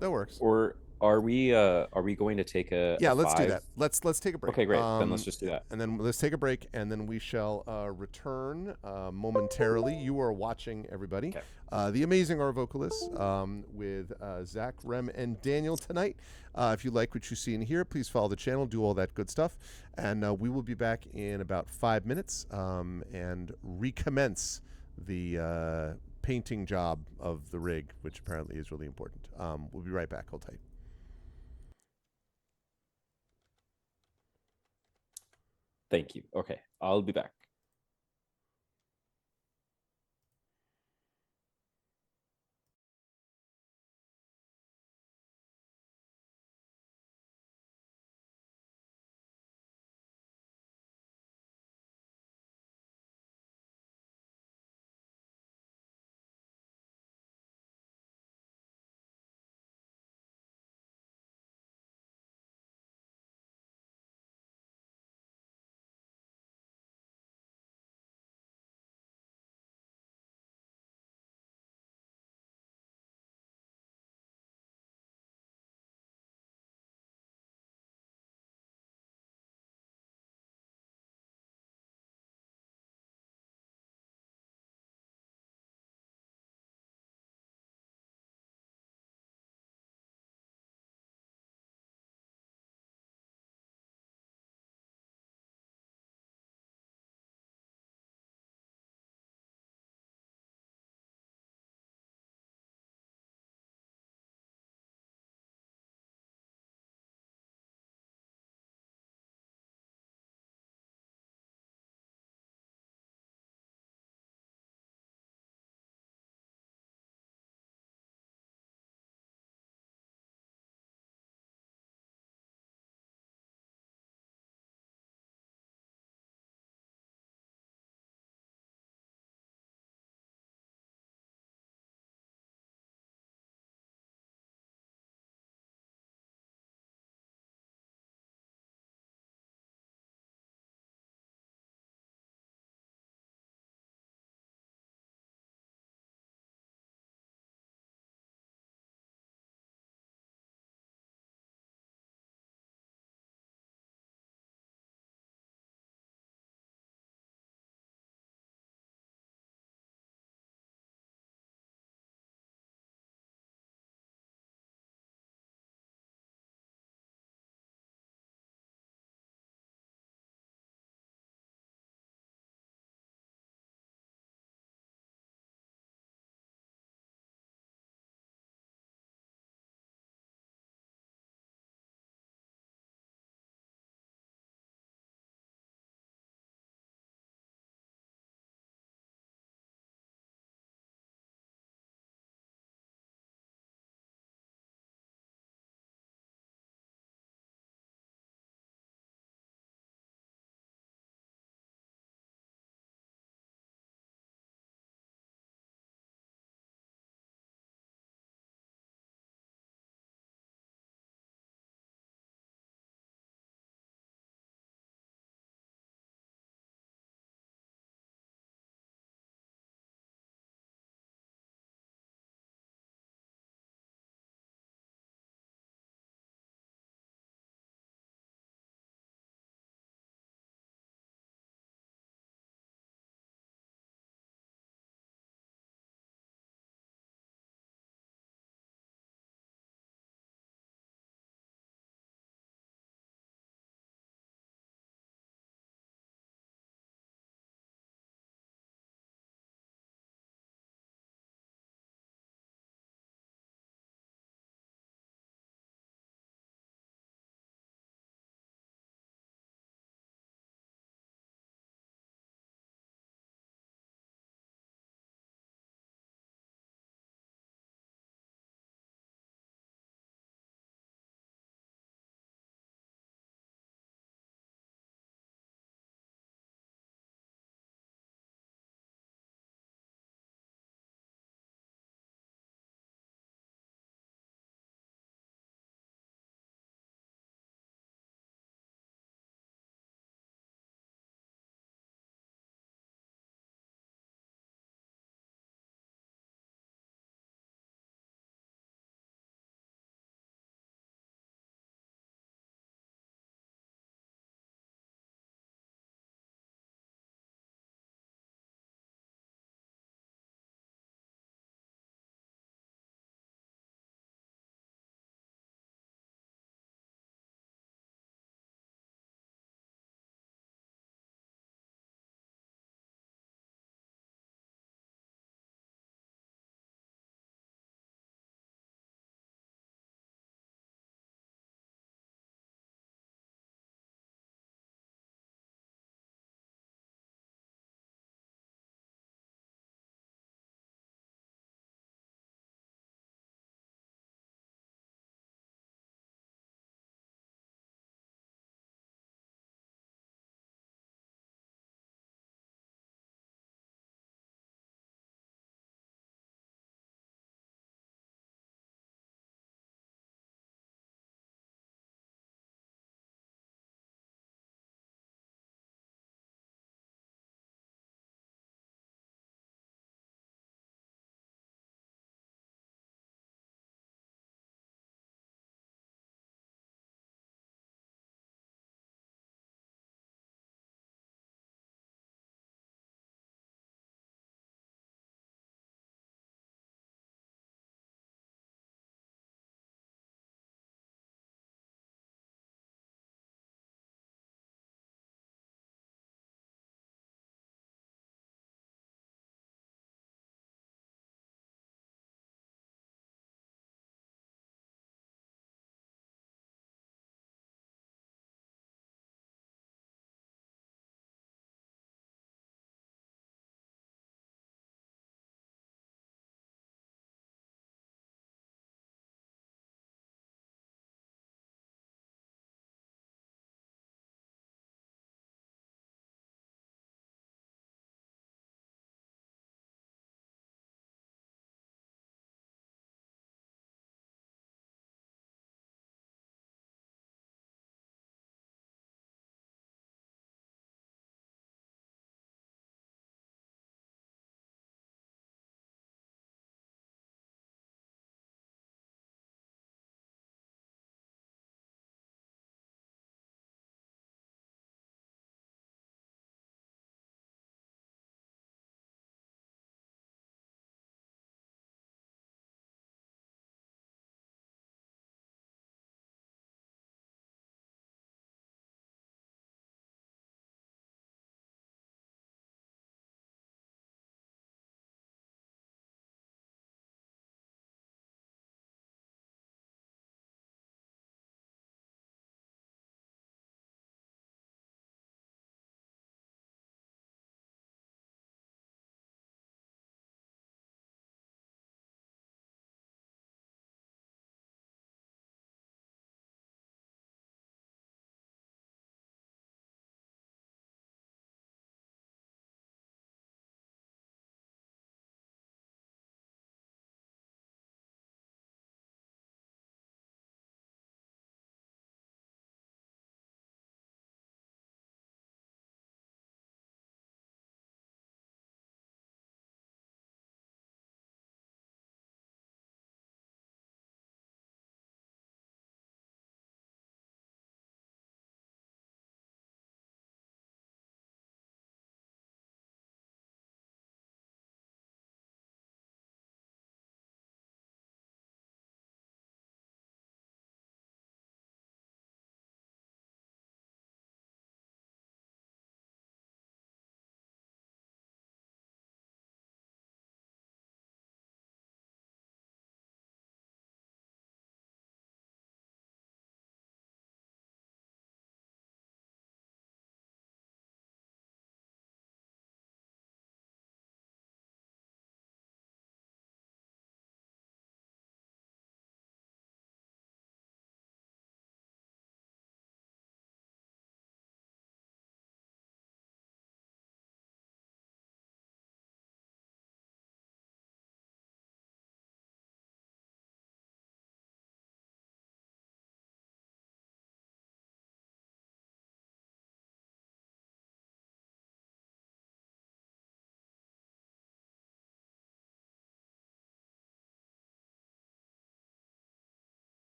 That works. Or are we going to take a Yeah, a let's do 5? that. Let's take a break. Okay, great. Then let's just do that. And then let's take a break, and then we shall return momentarily. You are watching, everybody, Okay. the amazing Arvocalists with Zach, Rem, and Daniel tonight. If you like what you see and hear, please follow the channel, do all that good stuff, and we will be back in about 5 minutes and recommence the painting job of the rig, which apparently is really important. We'll be right back. Hold tight. Thank you. Okay, I'll be back.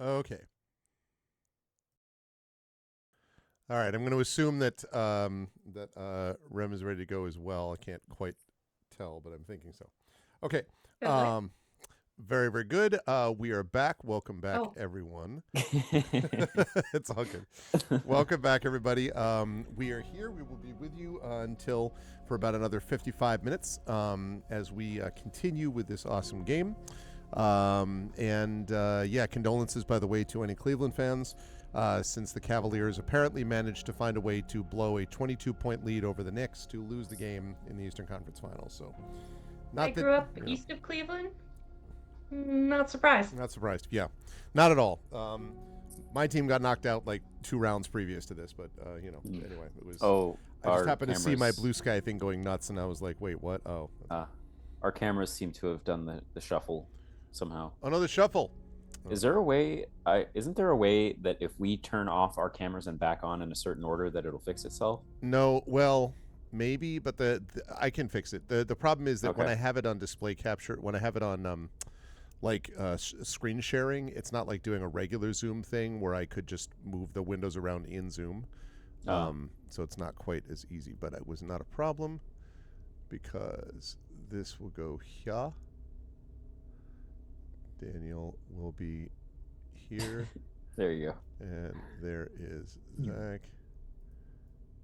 Okay. All right. I'm going to assume that Rem is ready to go as well. I can't quite tell, but I'm thinking so. Okay. Good. Very, very good. We are back. Welcome back, Oh. everyone. It's all good. Welcome back, everybody. We are here. We will be with you until for about another 55 minutes as we continue with this awesome game. Condolences, by the way, to any Cleveland fans, since the Cavaliers apparently managed to find a way to blow a 22-point lead over the Knicks to lose the game in the Eastern Conference Finals. So, I grew up east of Cleveland. Not surprised. Not surprised. Yeah, not at all. My team got knocked out like 2 rounds previous to this, but anyway, it was. Oh, I just happened to see my blue sky thing going nuts, and I was like, "Wait, what? Oh." Our cameras seem to have done the shuffle somehow. Oh no, the shuffle. Is there a way? Isn't there a way that if we turn off our cameras and back on in a certain order, that it'll fix itself? No, well, maybe, but I can fix it. The problem is that when Okay. I have it on display capture, when I have it on screen sharing, it's not like doing a regular Zoom thing where I could just move the windows around in Zoom. So it's not quite as easy, but it was not a problem because this will go here. Daniel will be here. There you go. And there is Zach.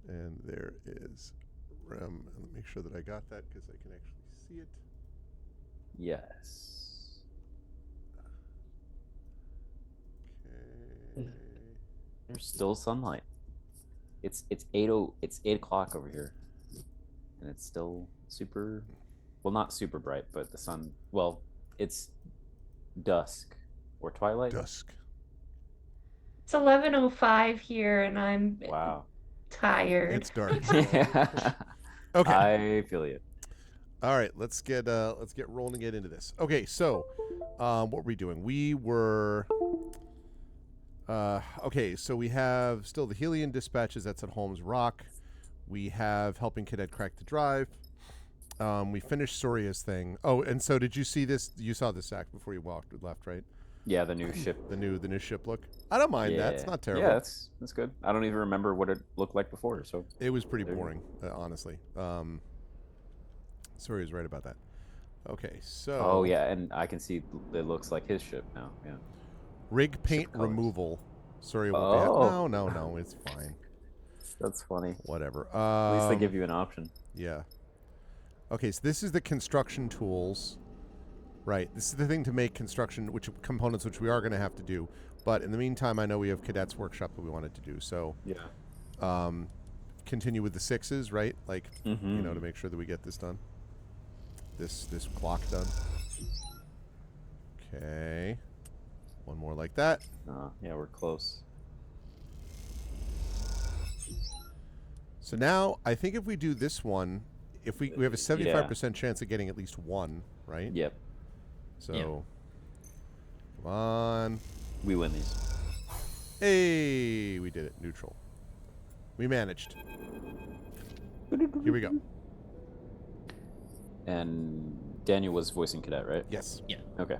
And there is Rem. And let me make sure that I got that because I can actually see it. Yes. Okay. There's still sunlight. It's 8 o'clock over here, and it's still super. Well, not super bright, but the sun. Well, it's dusk or twilight. Dusk. It's 11:05 here, and I'm Wow. tired. It's dark. Yeah. Okay. I feel you. All right, let's get rolling and get into this. Okay, so what were we doing? We were okay, so we have still the Helion dispatches. That's at Holmes Rock. We have helping Cadet crack the drive. We finished Soria's thing. Oh, and so did you see this? You saw this, Zach, before you left, right? Yeah, the new ship. The new ship look. I don't mind that. It's not terrible. Yeah, that's good. I don't even remember what it looked like before. So it was pretty boring, honestly. Soria's right about that. Okay, so. Oh yeah, and I can see it looks like his ship now. Yeah. Rig paint Ship colors. removal. Sorry, Oh. no, it's fine. That's funny. Whatever. At least they give you an option. Yeah. Okay, so this is the construction tools. Right. This is the thing to make construction, components which we are going to have to do. But in the meantime, I know we have Cadet's workshop that we wanted to do. So, Yeah. Continue with the 6s, right? Like, Mhm. to make sure that we get this done. This clock done. Okay. One more like that. Yeah, we're close. So now, I think if we do this one, if we have a 75% chance of getting at least one, right? Yep. So, Yeah. come on. We win these. Hey, we did it. Neutral. We managed. Here we go. And Daniel was voicing Cadet, right? Yes. Yeah. Okay.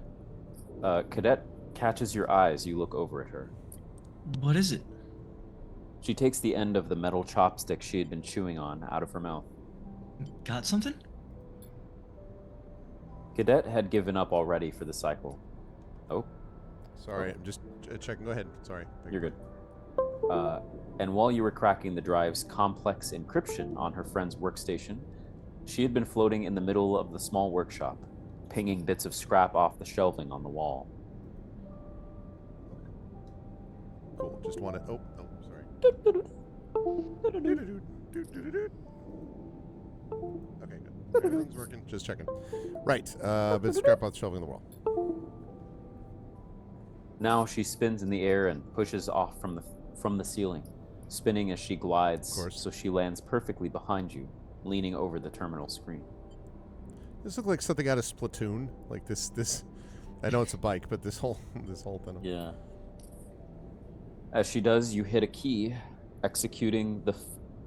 Cadet catches your eyes. You look over at her. What is it? She takes the end of the metal chopstick she had been chewing on out of her mouth. Got something? Cadet had given up already for the cycle. Oh, Sorry, I'm just checking. Go ahead. Sorry. you're good. And while you were cracking the drive's complex encryption on her friend's workstation, she had been floating in the middle of the small workshop, pinging bits of scrap off the shelving on the wall. Cool. Just wanted. Oh, sorry. Okay, good. Everything's working. Just checking. Right. Bit of scrap off the shelving on the wall. Now she spins in the air and pushes off from the ceiling, spinning as she glides, Of course. so she lands perfectly behind you, leaning over the terminal screen. This looks like something out of Splatoon. Like this. I know it's a bike, but this whole thing. Yeah. As she does, you hit a key, executing the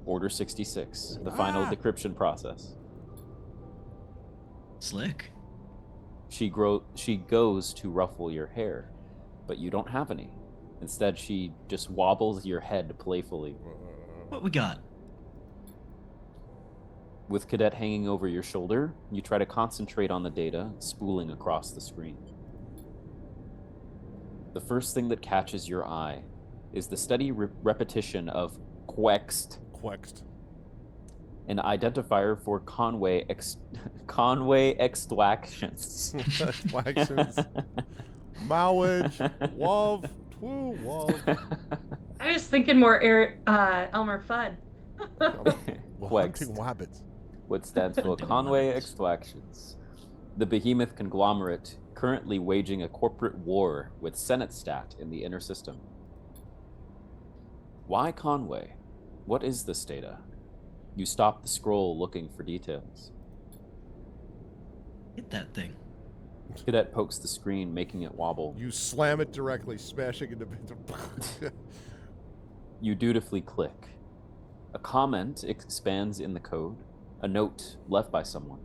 Order 66, the final decryption process. Slick. She goes to ruffle your hair, but you don't have any. Instead, she just wobbles your head playfully. What we got? With Cadet hanging over your shoulder, you try to concentrate on the data spooling across the screen. The first thing that catches your eye is the steady repetition of quext, an identifier for Conway extractions. Extractions. Mowage, Wov, Twoo, Wov. I was thinking more Elmer Fudd. Hunting wabbits. What stands for Conway Extractions. The behemoth conglomerate currently waging a corporate war with Senate Stat in the inner system. Why Conway? What is this data? You stop the scroll looking for details. Hit that thing. Cadet pokes the screen, making it wobble. You slam it directly, smashing into bits. You dutifully click. A comment expands in the code, a note left by someone.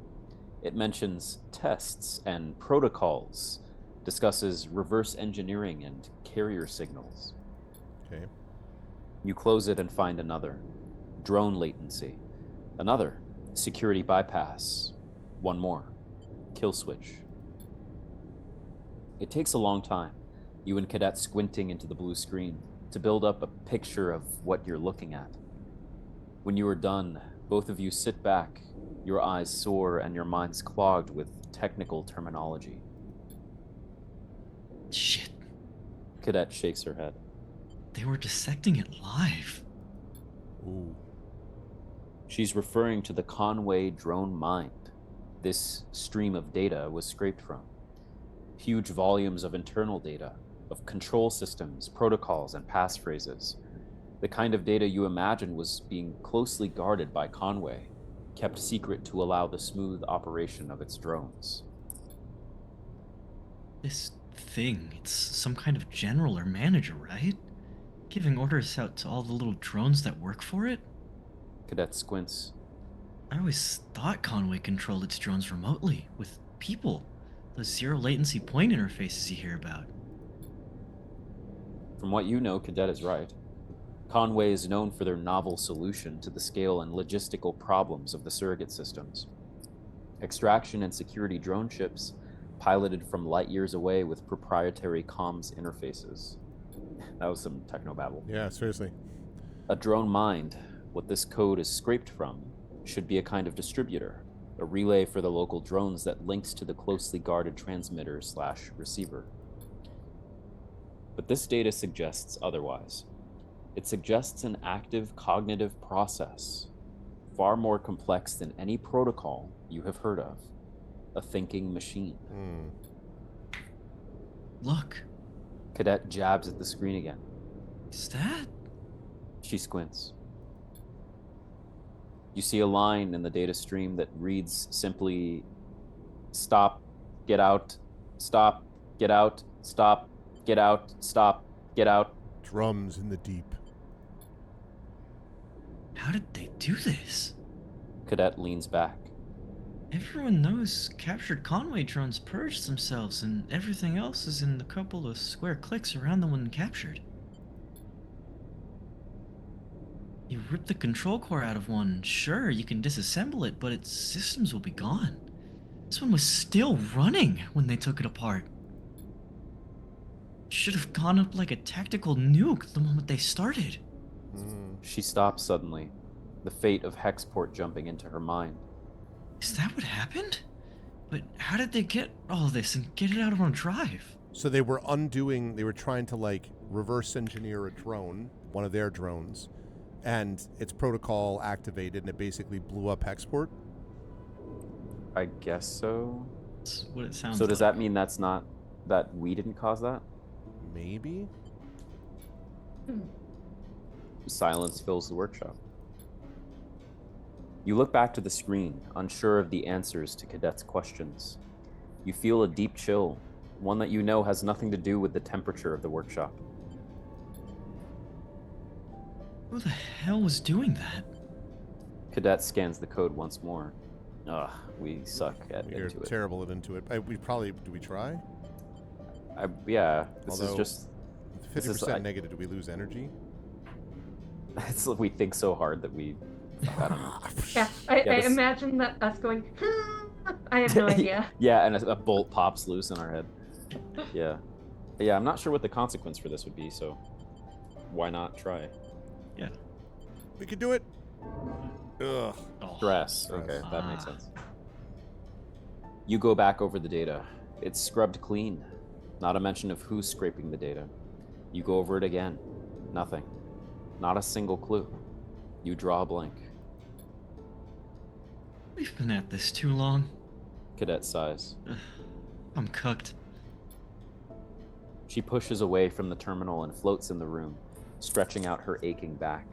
It mentions tests and protocols, discusses reverse engineering and carrier signals. Okay. You close it and find another. Drone latency. Another. Security bypass. One more. Kill switch. It takes a long time, you and Cadet squinting into the blue screen, to build up a picture of what you're looking at. When you are done, both of you sit back, your eyes sore and your minds clogged with technical terminology. Shit. Cadet shakes her head. They were dissecting it live. Ooh. She's referring to the Conway drone mind this stream of data was scraped from. Huge volumes of internal data, of control systems, protocols, and passphrases. The kind of data you imagine was being closely guarded by Conway, kept secret to allow the smooth operation of its drones. This thing, it's some kind of general or manager, right? Giving orders out to all the little drones that work for it? Cadet squints. I always thought Conway controlled its drones remotely, with people. Those zero latency point interfaces you hear about. From what you know, Cadet is right. Conway is known for their novel solution to the scale and logistical problems of the surrogate systems. Extraction and security drone ships, piloted from light years away with proprietary comms interfaces. That was some technobabble. Yeah, seriously. A drone mind, what this code is scraped from, should be a kind of distributor, a relay for the local drones that links to the closely guarded transmitter/receiver. But this data suggests otherwise. It suggests an active cognitive process, far more complex than any protocol you have heard of. A thinking machine. Look, Cadet jabs at the screen again. is that? She squints. You see a line in the data stream that reads simply, stop, get out, stop, get out, stop, get out, stop, get out. Drums in the deep. How did they do this? Cadet leans back. Everyone knows captured Conway drones purged themselves, and everything else is in the couple of square clicks around the one captured. You rip the control core out of one, sure, you can disassemble it, but its systems will be gone. This one was still running when they took it apart. Should have gone up like a tactical nuke the moment they started. She stops suddenly, the fate of Hexport jumping into her mind. Is that what happened? But how did they get all this and get it out on a drive? So they were trying to like reverse engineer a drone, one of their drones, and its protocol activated and it basically blew up Hexport. I guess so. That's what it sounds So like. does that mean that we didn't cause that? Maybe? Silence fills the workshop. You look back to the screen, unsure of the answers to Cadet's questions. You feel a deep chill, one that you know has nothing to do with the temperature of the workshop. Who the hell was doing that? Cadet scans the code once more. Ugh, we suck at We're Intuit. terrible at Intuit. Do we try? Yeah, this Although, is just. This is, 50% negative. Do we lose energy? It's like we think so hard that we. I don't know. Yeah, I this- imagine that us going, I have no idea. Yeah, and a bolt pops loose in our head. Yeah. Yeah, I'm not sure what the consequence for this would be, so why not try? Yeah. We can do it. Ugh. Oh. Stress. Okay, that makes Ah. sense. You go back over the data. It's scrubbed clean. Not a mention of who's scraping the data. You go over it again. Nothing. Not a single clue. You draw a blank. We've been at this too long. Cadet sighs. I'm cooked. She pushes away from the terminal and floats in the room, stretching out her aching back.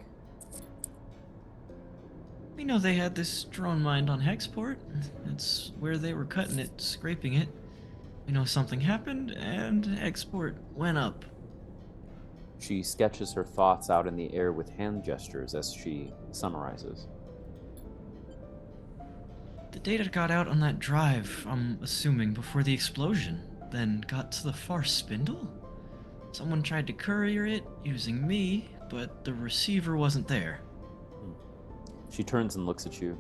We know they had this drone mined on Hexport. That's where they were cutting it, scraping it. We know something happened, and export went up. She sketches her thoughts out in the air with hand gestures as she summarizes. The data got out on that drive, I'm assuming, before the explosion, then got to the far spindle? Someone tried to courier it using me, but the receiver wasn't there. She turns and looks at you.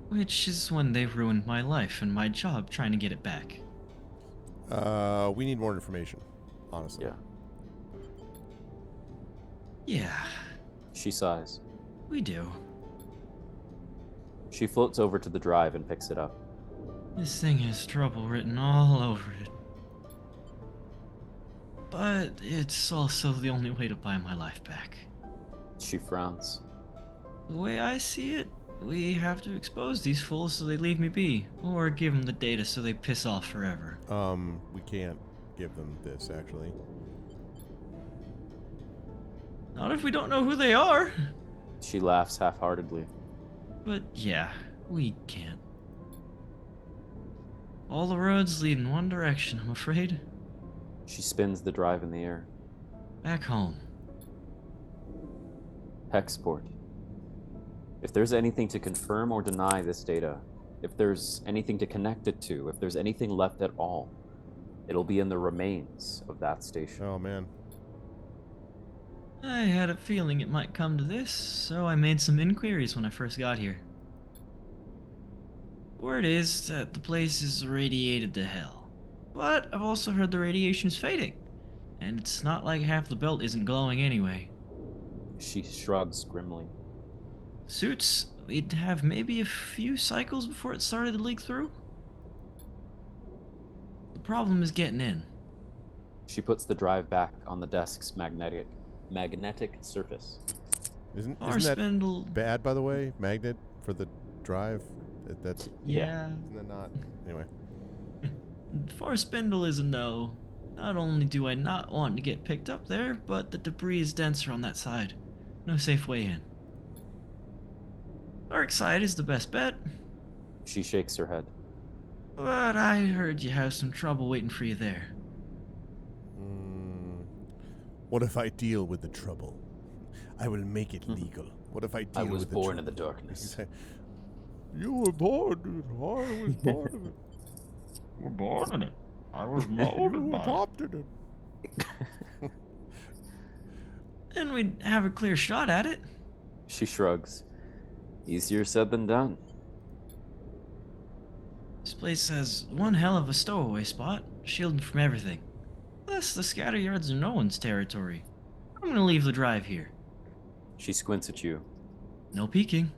Which is when they ruined my life and my job trying to get it back. We need more information, honestly. Yeah. Yeah, She sighs. we do. She floats over to the drive and picks it up. This thing has trouble written all over it. But it's also the only way to buy my life back. She frowns. The way I see it, we have to expose these fools so they leave me be, or give them the data so they piss off forever. We can't give them this, actually. Not if we don't know who they are. She laughs half-heartedly. But yeah, we can't. All the roads lead in one direction, I'm afraid. She spins the drive in the air. Back home. Hexport. If there's anything to confirm or deny this data, if there's anything to connect it to, if there's anything left at all, it'll be in the remains of that station. Oh, man. I had a feeling it might come to this, so I made some inquiries when I first got here. Word is that the place is radiated to hell. But I've also heard the radiation's fading, and it's not like half the belt isn't glowing anyway. She shrugs grimly. Suits, we'd have maybe a few cycles before it started to leak through. The problem is getting in. She puts the drive back on the desk's magnetic surface. Isn't Our that spindle. bad, by the way? Magnet for the drive? That's... Yeah. Isn't that not? Anyway. Far spindle is a no. Not only do I not want to get picked up there, but the debris is denser on that side. No safe way in. Dark side is the best bet, She shakes her head. but I heard you have some trouble waiting for you there. What if I deal with the trouble? I will make it legal. What if I deal with the trouble? the darkness. You were born. I was born in it. We're born in it. I was You were popped in it. And we'd have a clear shot at it. She shrugs. Easier said than done. This place has one hell of a stowaway spot, shielded from everything. Plus, the scatter yards are no one's territory. I'm gonna leave the drive here. She squints at you. No peeking.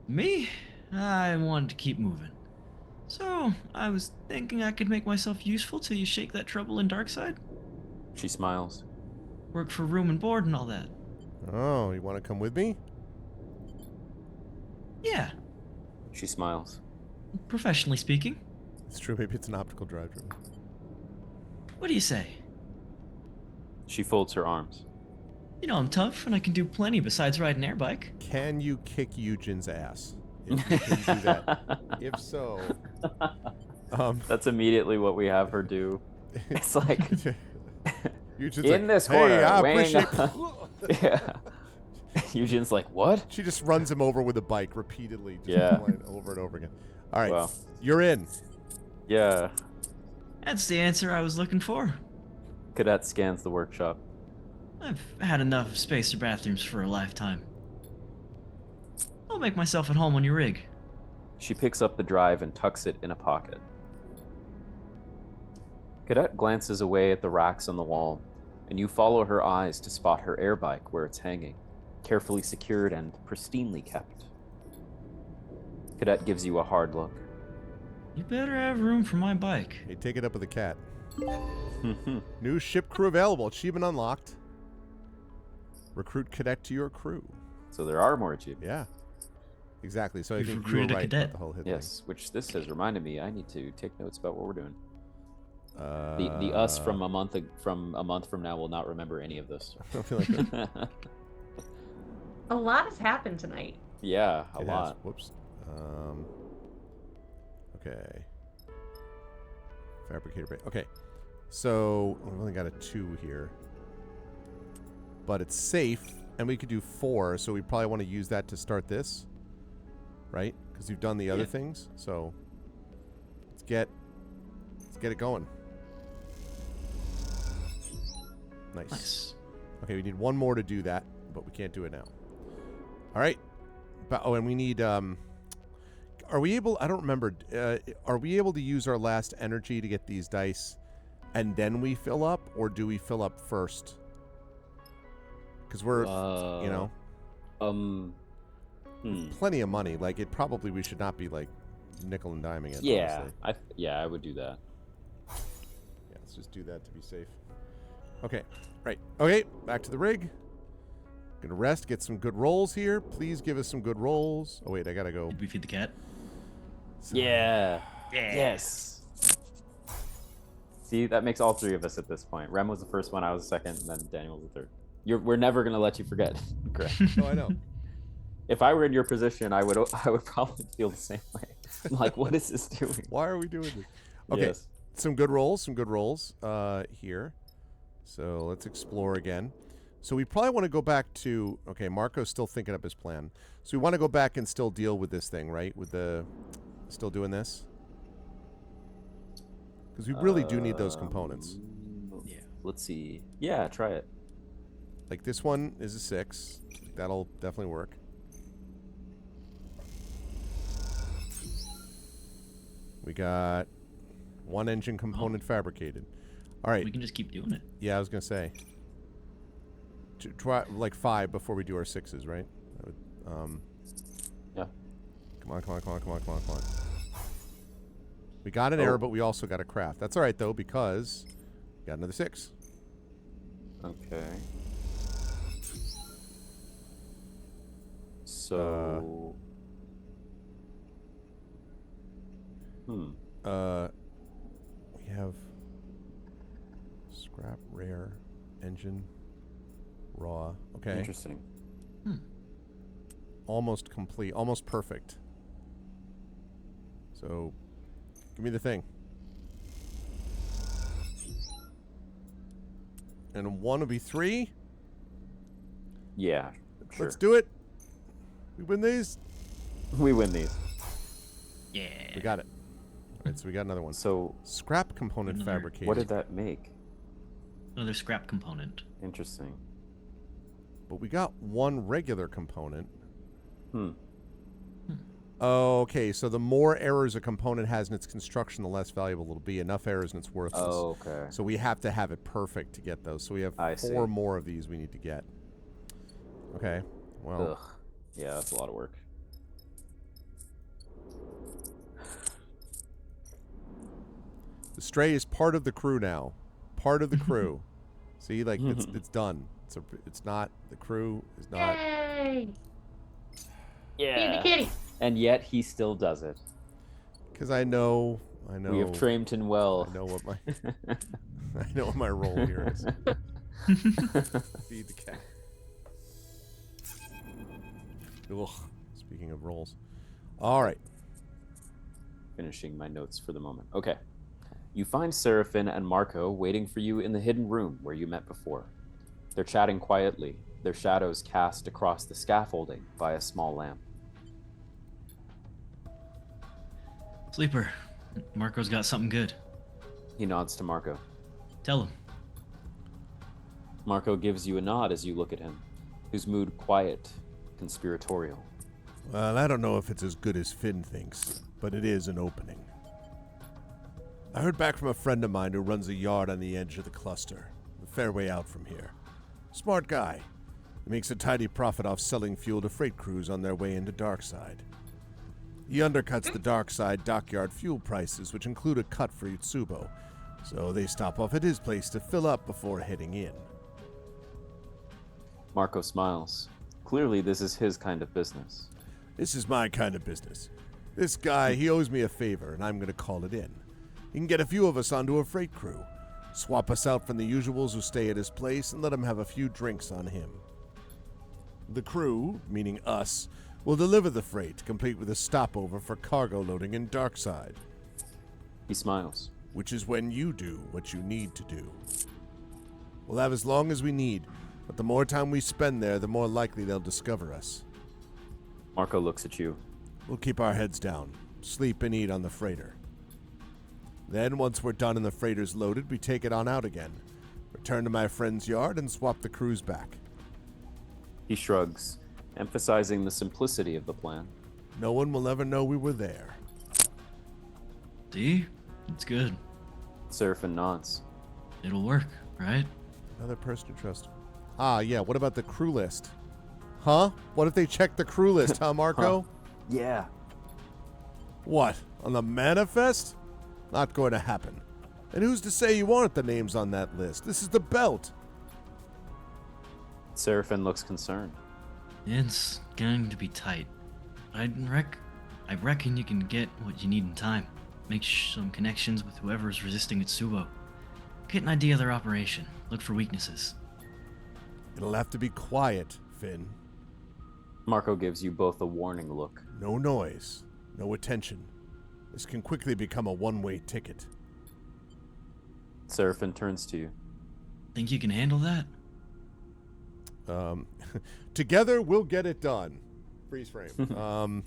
Me? I wanted to keep moving. So, I was thinking I could make myself useful till you shake that trouble in Darkside. She smiles. Work for room and board and all that. Oh, you want to come with me? Yeah, She smiles. professionally speaking. It's true. Maybe it's an optical drive. What do you say? She folds her arms. You know I'm tough and I can do plenty besides ride an air bike. Can you kick Eugen's ass? If you can do that. If so, That's immediately what we have her do. It's like Eugen's in like, this corner. Hey, I weighing appreciate. Yeah. Eugen's like, what? She just runs him over with a bike repeatedly, just Yeah. over and over again. All right, Wow. you're in. Yeah. That's the answer I was looking for. Cadet scans the workshop. I've had enough space or bathrooms for a lifetime. I'll make myself at home on your rig. She picks up the drive and tucks it in a pocket. Cadet glances away at the racks on the wall, and you follow her eyes to spot her air bike where it's hanging, carefully secured and pristinely kept. Cadet gives you a hard look. You better have room for my bike. Hey, take it up with the cat. New ship crew available. Achievement unlocked. Recruit cadet to your crew. So there are more achievements. Yeah. Exactly. So I You've think you were recruited a right cadet. about the whole hit Yes, which this has reminded me I need to take notes about what we're doing. thing. The us from a month from now will not remember any of this. I feel like it A lot has happened tonight. Yeah, a has. lot. Whoops. Okay. Fabricator bay. Okay. So we've only got a 2 here. But it's safe, and we could do 4, so we probably want to use that to start this. Right? Because you've done the other things. So let's get it going. Nice. Okay, we need one more to do that, but we can't do it now. All right. And we need are we able, I don't remember, are we able to use our last energy to get these dice and then we fill up, or do we fill up first? Because we're, you know, plenty of money. Like, we should not be, like, nickel and diming it. Yeah, honestly. I would do that. Yeah, let's just do that to be safe. Okay, right. Okay, back to the rig. Gonna rest, get some good rolls here. Please give us some good rolls. Oh, wait, I gotta go. Did we feed the cat? Yeah. Yes. See, that makes all 3 of us at this point. Rem was the first one, I was the second, and then Daniel was the third. We're never gonna let you forget. Correct. Oh, I know. If I were in your position, I would probably feel the same way. I'm like, what is this doing? Why are we doing this? Okay, Yes. some good rolls here. So let's explore again. So we probably want to go back to, okay, Marco's still thinking up his plan. So we want to go back and still deal with this thing, right? Still doing this? Because we really do need those components. Yeah. Let's see. Yeah, try it. Like this one is a 6. That'll definitely work. We got 1 engine component fabricated. All right. We can just keep doing it. Yeah, I was going to say. Try like 5 before we do our 6s, right? Yeah. Come on. We got an error, but we also got a craft. That's all right, though, because we got another 6. Okay. So... we have scrap, rare, engine, raw. Okay. Interesting. Almost complete. Almost perfect. So, give me the thing. And 1 will be 3. Yeah, sure. Let's do it. We win these. We win these. Yeah. We got it. All right, so we got another one. So, Scrap component Another- fabricated. what did that make? Another scrap component. Interesting. But we got 1 regular component. Hmm. Oh, okay, so the more errors a component has in its construction, the less valuable it'll be. Enough errors and it's worthless. Oh, okay. So we have to have it perfect to get those. So we have I 4 see. more of these we need to get. Okay, well, Ugh. Yeah, that's a lot of work. the Stray is part of the crew now. Part of the crew. See, like, it's done. It's not, the crew is not. Yay! Feed Yeah. the kitty. And yet he still does it. Because I know. We have trained him well. I know what my I know what my role here is. Feed the cat. Ugh. Speaking of roles. All right. Finishing my notes for the moment. Okay. You find Seraphin and Marco waiting for you in the hidden room where you met before. They're chatting quietly, their shadows cast across the scaffolding by a small lamp. Sleeper, Marco's got something good. He nods to Marco. Tell him. Marco gives you a nod as you look at him, his mood quiet, conspiratorial. Well, I don't know if it's as good as Finn thinks, but it is an opening. I heard back from a friend of mine who runs a yard on the edge of the cluster, a fair way out from here. Smart guy. He makes a tidy profit off selling fuel to freight crews on their way into Darkside. He undercuts the Darkside dockyard fuel prices, which include a cut for Yutsubo, so they stop off at his place to fill up before heading in. Marco smiles. Clearly, this is his kind of business. This is my kind of business. This guy, he owes me a favor, and I'm going to call it in. He can get a few of us onto a freight crew, swap us out from the usuals who stay at his place, and let him have a few drinks on him. The crew, meaning us, will deliver the freight, complete with a stopover for cargo loading in Darkside. He smiles. Which is when you do what you need to do. We'll have as long as we need, but the more time we spend there, the more likely they'll discover us. Marco looks at you. We'll keep our heads down, sleep and eat on the freighter. Then, once we're done and the freighter's loaded, we take it on out again, return to my friend's yard, and swap the crews back. He shrugs, emphasizing the simplicity of the plan. No one will ever know we were there. See? It's good. Seraphin nods. It'll work, right? Another person to trust. Ah, yeah, what about the crew list? Huh? What if they check the crew list, huh, Marco? Yeah. What? On the manifest? Not going to happen. And who's to say you aren't the names on that list? This is the belt. Seraphin looks concerned. It's going to be tight. I reckon you can get what you need in time. Make some connections with whoever's resisting Itsubo. Get an idea of their operation. Look for weaknesses. It'll have to be quiet, Finn. Marco gives you both a warning look. No noise. No attention. This can quickly become a one-way ticket. Seraphin turns to you. Think you can handle that? Together, we'll get it done. Freeze frame. I'm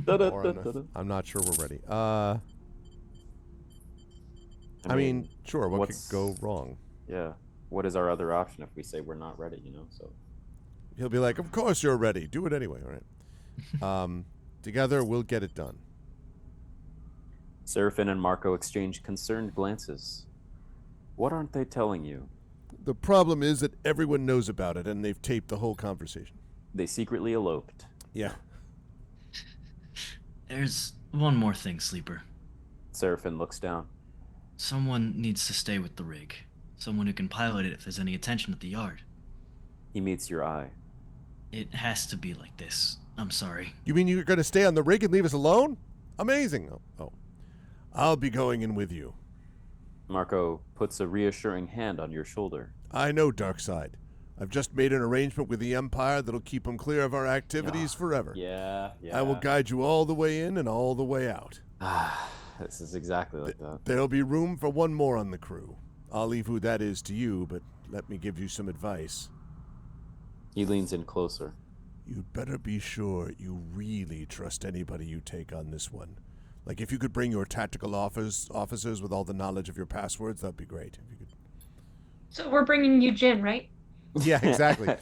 not sure we're ready. I mean, sure, what could go wrong? Yeah. What is our other option if we say we're not ready, So He'll be like, of course you're ready. Do it anyway, all right? Together, we'll get it done. Seraphin and Marco exchange concerned glances. What aren't they telling you? The problem is that everyone knows about it, and they've taped the whole conversation. They secretly eloped. Yeah. There's one more thing, Sleeper. Seraphin looks down. Someone needs to stay with the rig. Someone who can pilot it if there's any attention at the yard. He meets your eye. It has to be like this. I'm sorry. You mean you're going to stay on the rig and leave us alone? Amazing. Oh. I'll be going in with you. Marco puts a reassuring hand on your shoulder. I know, Darkside. I've just made an arrangement with the Empire that'll keep them clear of our activities forever. Yeah. I will guide you all the way in and all the way out. This is exactly like that. There'll be room for one more on the crew. I'll leave who that is to you, but let me give you some advice. He leans in closer. You'd better be sure you really trust anybody you take on this one. Like, if you could bring your tactical officers with all the knowledge of your passwords, that'd be great. If you could. So we're bringing you Jin, right? Yeah, exactly.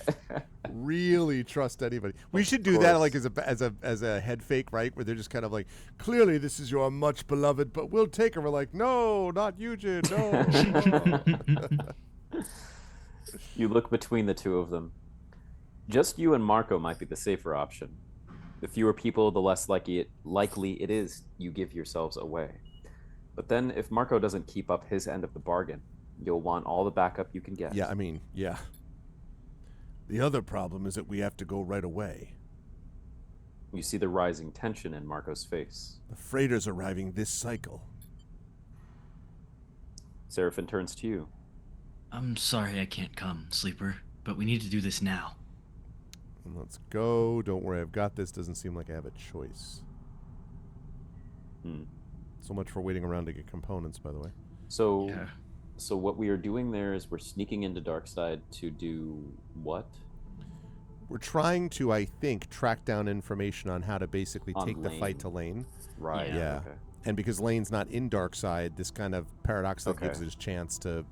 Really trust anybody. We should do that like as a head fake, right? Where they're just kind of like, clearly this is your much beloved, but we'll take her. We're like, no, not Eugen, no. You look between the two of them. Just you and Marco might be the safer option. The fewer people, the less likely it is you give yourselves away. But then if Marco doesn't keep up his end of the bargain, you'll want all the backup you can get. Yeah, I mean, yeah. The other problem is that we have to go right away. You see the rising tension in Marco's face. The freighter's arriving this cycle. Seraphin turns to you. I'm sorry I can't come, Sleeper, but we need to do this now. Let's go. Don't worry, I've got this. Doesn't seem like I have a choice. So much for waiting around to get components, by the way. So what we are doing there is we're sneaking into Darkside to do what? We're trying to, I think, track down information on how to basically On take the Lane. fight to Lane. Right. Yeah. Okay. And because Lane's not in dark side, this kind of paradoxically gives Okay. it a chance to,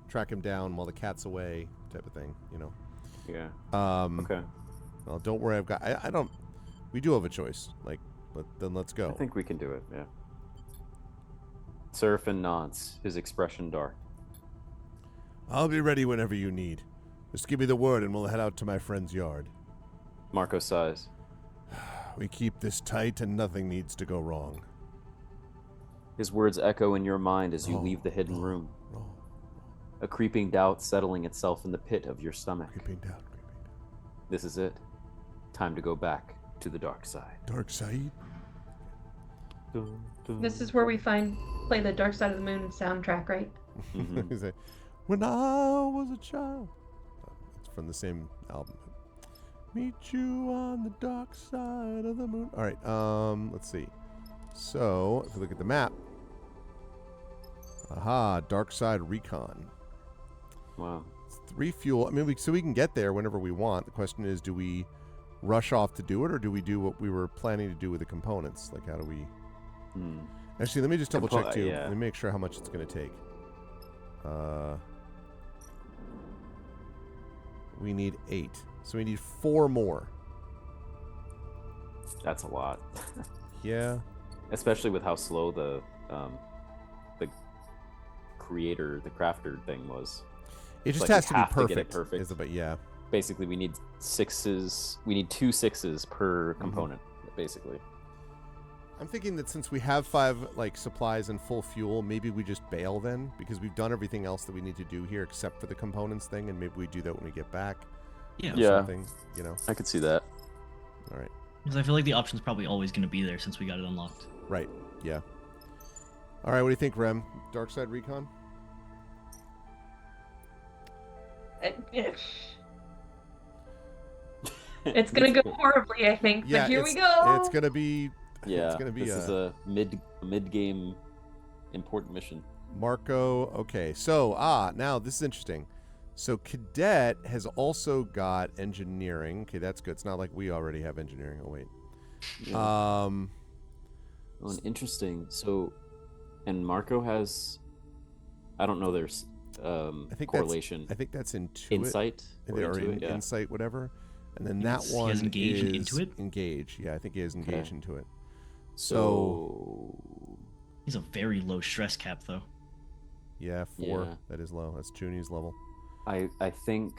track him down while the cat's away, type of thing. Yeah. Um, Okay. Well, don't worry. I don't. We do have a choice. Then let's go. I think we can do it. Yeah. Seraphin nods, his expression dark. I'll be ready whenever you need. Just give me the word, and we'll head out to my friend's yard. Marco sighs. We keep this tight, and nothing needs to go wrong. His words echo in your mind as you Oh, leave the hidden oh, room. Oh, A creeping doubt settling itself in the pit of your stomach. creeping down. This is it. Time to go back to the dark side. Dark side. Dun, dun. This is where we play the Dark Side of the Moon soundtrack, right? Mhm. He's like, when I was a child. It's from the same album. Meet you on the dark side of the moon. All right. Let's see. So if we look at the map, aha, dark side recon. Wow. It's 3 fuel. I mean, we can get there whenever we want. The question is, do we rush off to do it, or do we do what we were planning to do with the components? Like, how do we? Hmm. Actually, let me just double check too. yeah. Let me make sure how much it's going to take. We need 8, so we need 4 more. That's a lot. Yeah. Especially with how slow the creator, the crafter thing was. It just like you has to be have to get perfect. it perfect. Is about, yeah. Basically, we need 6s. We need 2 6s per Mm-hmm. component, basically. I'm thinking that since we have 5 supplies and full fuel, maybe we just bail then, because we've done everything else that we need to do here except for the components thing, and maybe we do that when we get back. Yeah. Or Yeah. Something, I could see that. All right. Because I feel like the option's probably always going to be there since we got it unlocked. Right. Yeah. All right. What do you think, Rem? Dark Side Recon? It's gonna go horribly, I think. Yeah. But here we go. It's gonna be. Yeah, It's gonna be this is a mid-game important mission. Marco. Okay. So now this is interesting. So Cadet has also got engineering. Okay, that's good. It's not like we already have engineering. Oh wait. Yeah. Oh, and interesting. So, and Marco has, I don't know. There's I think correlation. I think that's Intuit. Insight or or Intuit, yeah. Insight, whatever. And then He that has one Engage and is Intuit? Engage. Yeah, I think he has Engage into it. So He's a very low stress cap, though. Yeah, 4. Yeah. That is low. That's Junie's level. I think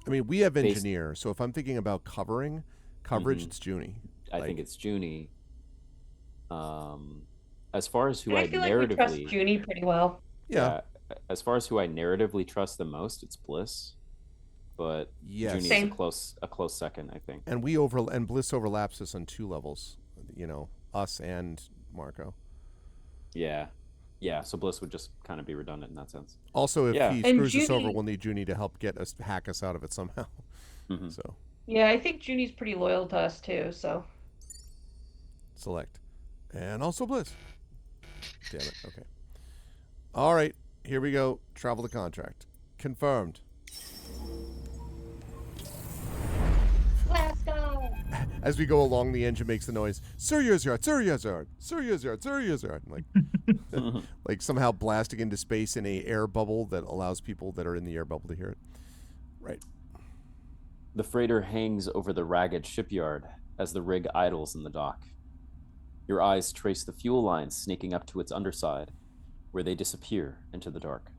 I mean, we have Based- engineer, so if I'm thinking about coverage, Mhm. it's Junie. I think it's Junie. As far as who And I I feel like we trust narratively, Junie pretty well. Yeah. as far as who I narratively trust the most, it's Bliss. But Yes. Junie's Same. a close second, I think. And and Bliss overlaps us on 2 levels. Us and Marco. Yeah. Yeah, so Bliss would just kind of be redundant in that sense. Also, if Yeah. he And screws us over, Junie- we'll need Junie to help hack us out of it somehow. Mhm. So Yeah, I think Junie's pretty loyal to us too. So select, and also Bliss. Damn it. Okay. All right. Here we go. Travel the contract. Confirmed. let's go. As we go along, the engine makes the noise. Sir Yard, Sir Yard, Sir Yard, Sir Yard. Like somehow blasting into space in a air bubble that allows people that are in the air bubble to hear it. Right. The freighter hangs over the ragged shipyard as the rig idles in the dock. Your eyes trace the fuel lines sneaking up to its underside, where they disappear into the dark.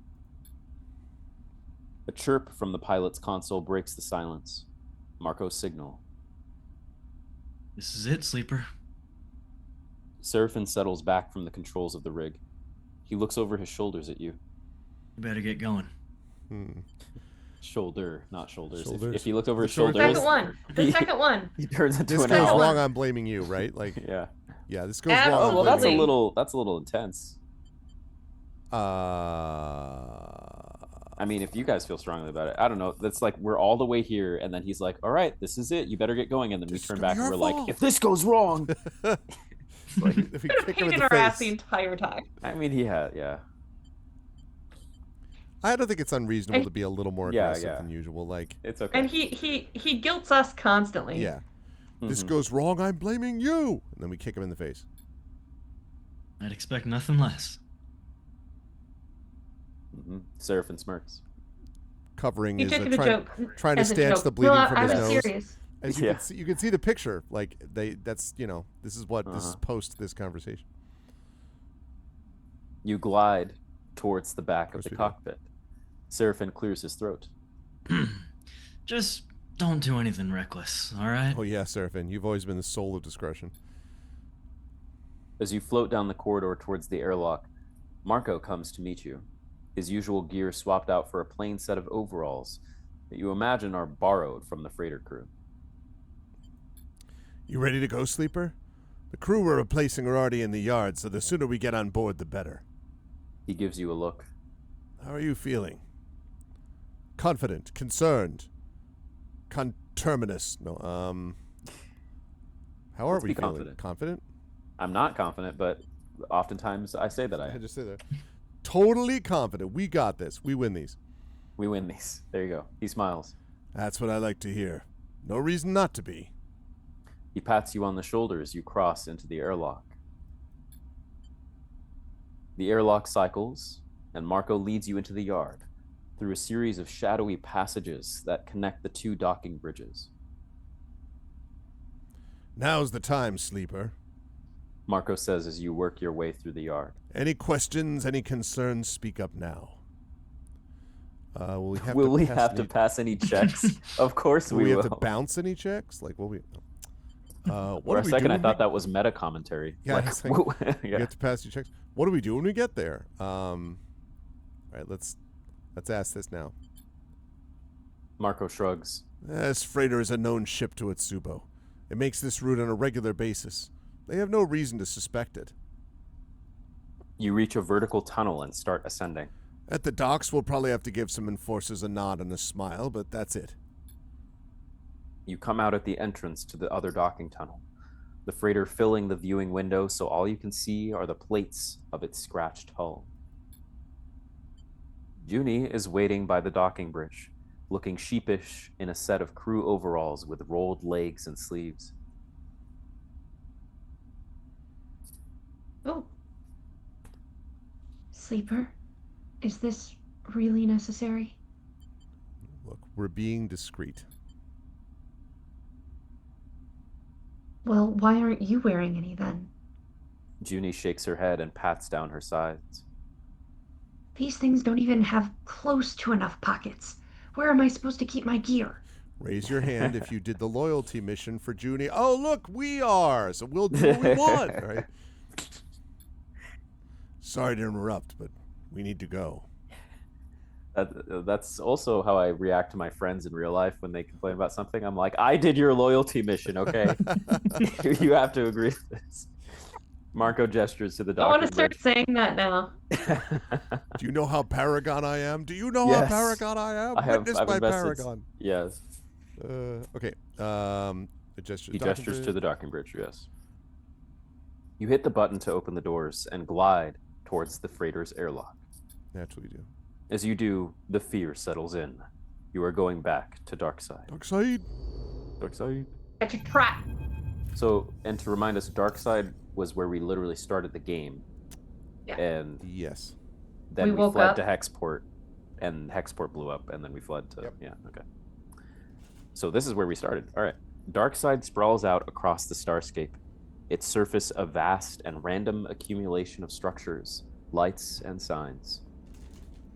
A chirp from the pilot's console breaks the silence. Marco's signal. This is it, Sleeper. Seraphin settles back from the controls of the rig. He looks over his shoulders at you. You better get going. Shoulder, not shoulders. Shoulders. If he looked over his The shoulders. shoulders, Second one. The second one. he turns into This an goes owl. wrong. I'm blaming you, right? Like, Yeah. yeah, this goes wrong. Oh I'm well, that's a blaming you. little intense. I mean, if you guys feel strongly about it, I don't know. That's like we're all the way here, and then he's like, "All right, this is it. You better get going." And then we This is turn gonna back be and your we're like, fault. "If this goes wrong," Like, if we Could have kick him in painted the our ass the face. entire time. I mean, he had, yeah. I don't think it's unreasonable to be a little more Yeah, aggressive yeah. than usual. Like, It's okay. And he guilts us constantly. yeah, this Mhm. goes wrong. I'm blaming you, and then we kick him in the face. I'd expect nothing less. Seraphin smirks. Covering You is took the trying joke trying to as a stanch joke. the bleeding No, from I his was nose. serious. As you Yeah. can see, you can see the picture. Like that's this is what this is post this conversation. You glide towards the back of course the we do. cockpit. Seraphin clears his throat. Just don't do anything reckless, all right? Oh yeah, Seraphin, you've always been the soul of discretion. As you float down the corridor towards the airlock, Marco comes to meet you, his usual gear swapped out for a plain set of overalls that you imagine are borrowed from the freighter crew. You ready to go, Sleeper? The crew we're replacing are already in the yard, so the sooner we get on board, the better. He gives you a look. How are you feeling? Confident, concerned, conterminous. No, how are Let's we be feeling? confident. Confident? I'm not confident, but oftentimes I say that I I am. just say that. Totally confident. We got this. We win these. We win these. There you go. He smiles. That's what I like to hear. No reason not to be. He pats you on the shoulder as you cross into the airlock. The airlock cycles, and Marco leads you into the yard through a series of shadowy passages that connect the two docking bridges. Now's the time, Sleeper. Marco says as you work your way through the yard. Any questions, any concerns, speak up now. Will we have to pass any checks? Of course will we we will. have to bounce any checks? Like, will we? What For a do we second, do I when thought we- that was meta commentary. Yeah, Like, it's like, yeah. we have to pass your checks. What do we do when we get there? All right, let's ask this now. Marco shrugs. This freighter is a known ship to Itsubo. It makes this route on a regular basis. They have no reason to suspect it. You reach a vertical tunnel and start ascending. At the docks, we'll probably have to give some enforcers a nod and a smile, but that's it. You come out at the entrance to the other docking tunnel, the freighter filling the viewing window so all you can see are the plates of its scratched hull. Junie is waiting by the docking bridge, looking sheepish in a set of crew overalls with rolled legs and sleeves. Oh. Sleeper, is this really necessary? Look, we're being discreet. Well, why aren't you wearing any then? Junie shakes her head and pats down her sides. These things don't even have close to enough pockets. Where am I supposed to keep my gear? Raise your hand if you did the loyalty mission for Junie. Oh, look, we are, so we'll do what we want, all right? Sorry to interrupt, but we need to go. That's also how I react to my friends in real life when they complain about something. I'm like, I did your loyalty mission, okay? You have to agree with this. Marco gestures to the I docking want to start bridge. saying that now. Do you know how Paragon I am? Do you know Yes. how Paragon I am? I've Witnessed by invested. Paragon. Yes. Okay. It gestures. He gestures to the docking bridge, yes. You hit the button to open the doors and glide towards the freighter's airlock. Naturally do. As you do, the fear settles in. You are going back to Darkside. Darkside. Darkside. Catch a trap. So, and to remind us, Darkside was where we literally started the game. Yeah. And Yes. then We we woke fled up. to Hexport, and Hexport blew up, and then we fled to... Yep. Yeah, okay. So this is where we started. All right. Darkside sprawls out across the starscape, its surface a vast and random accumulation of structures, lights, and signs.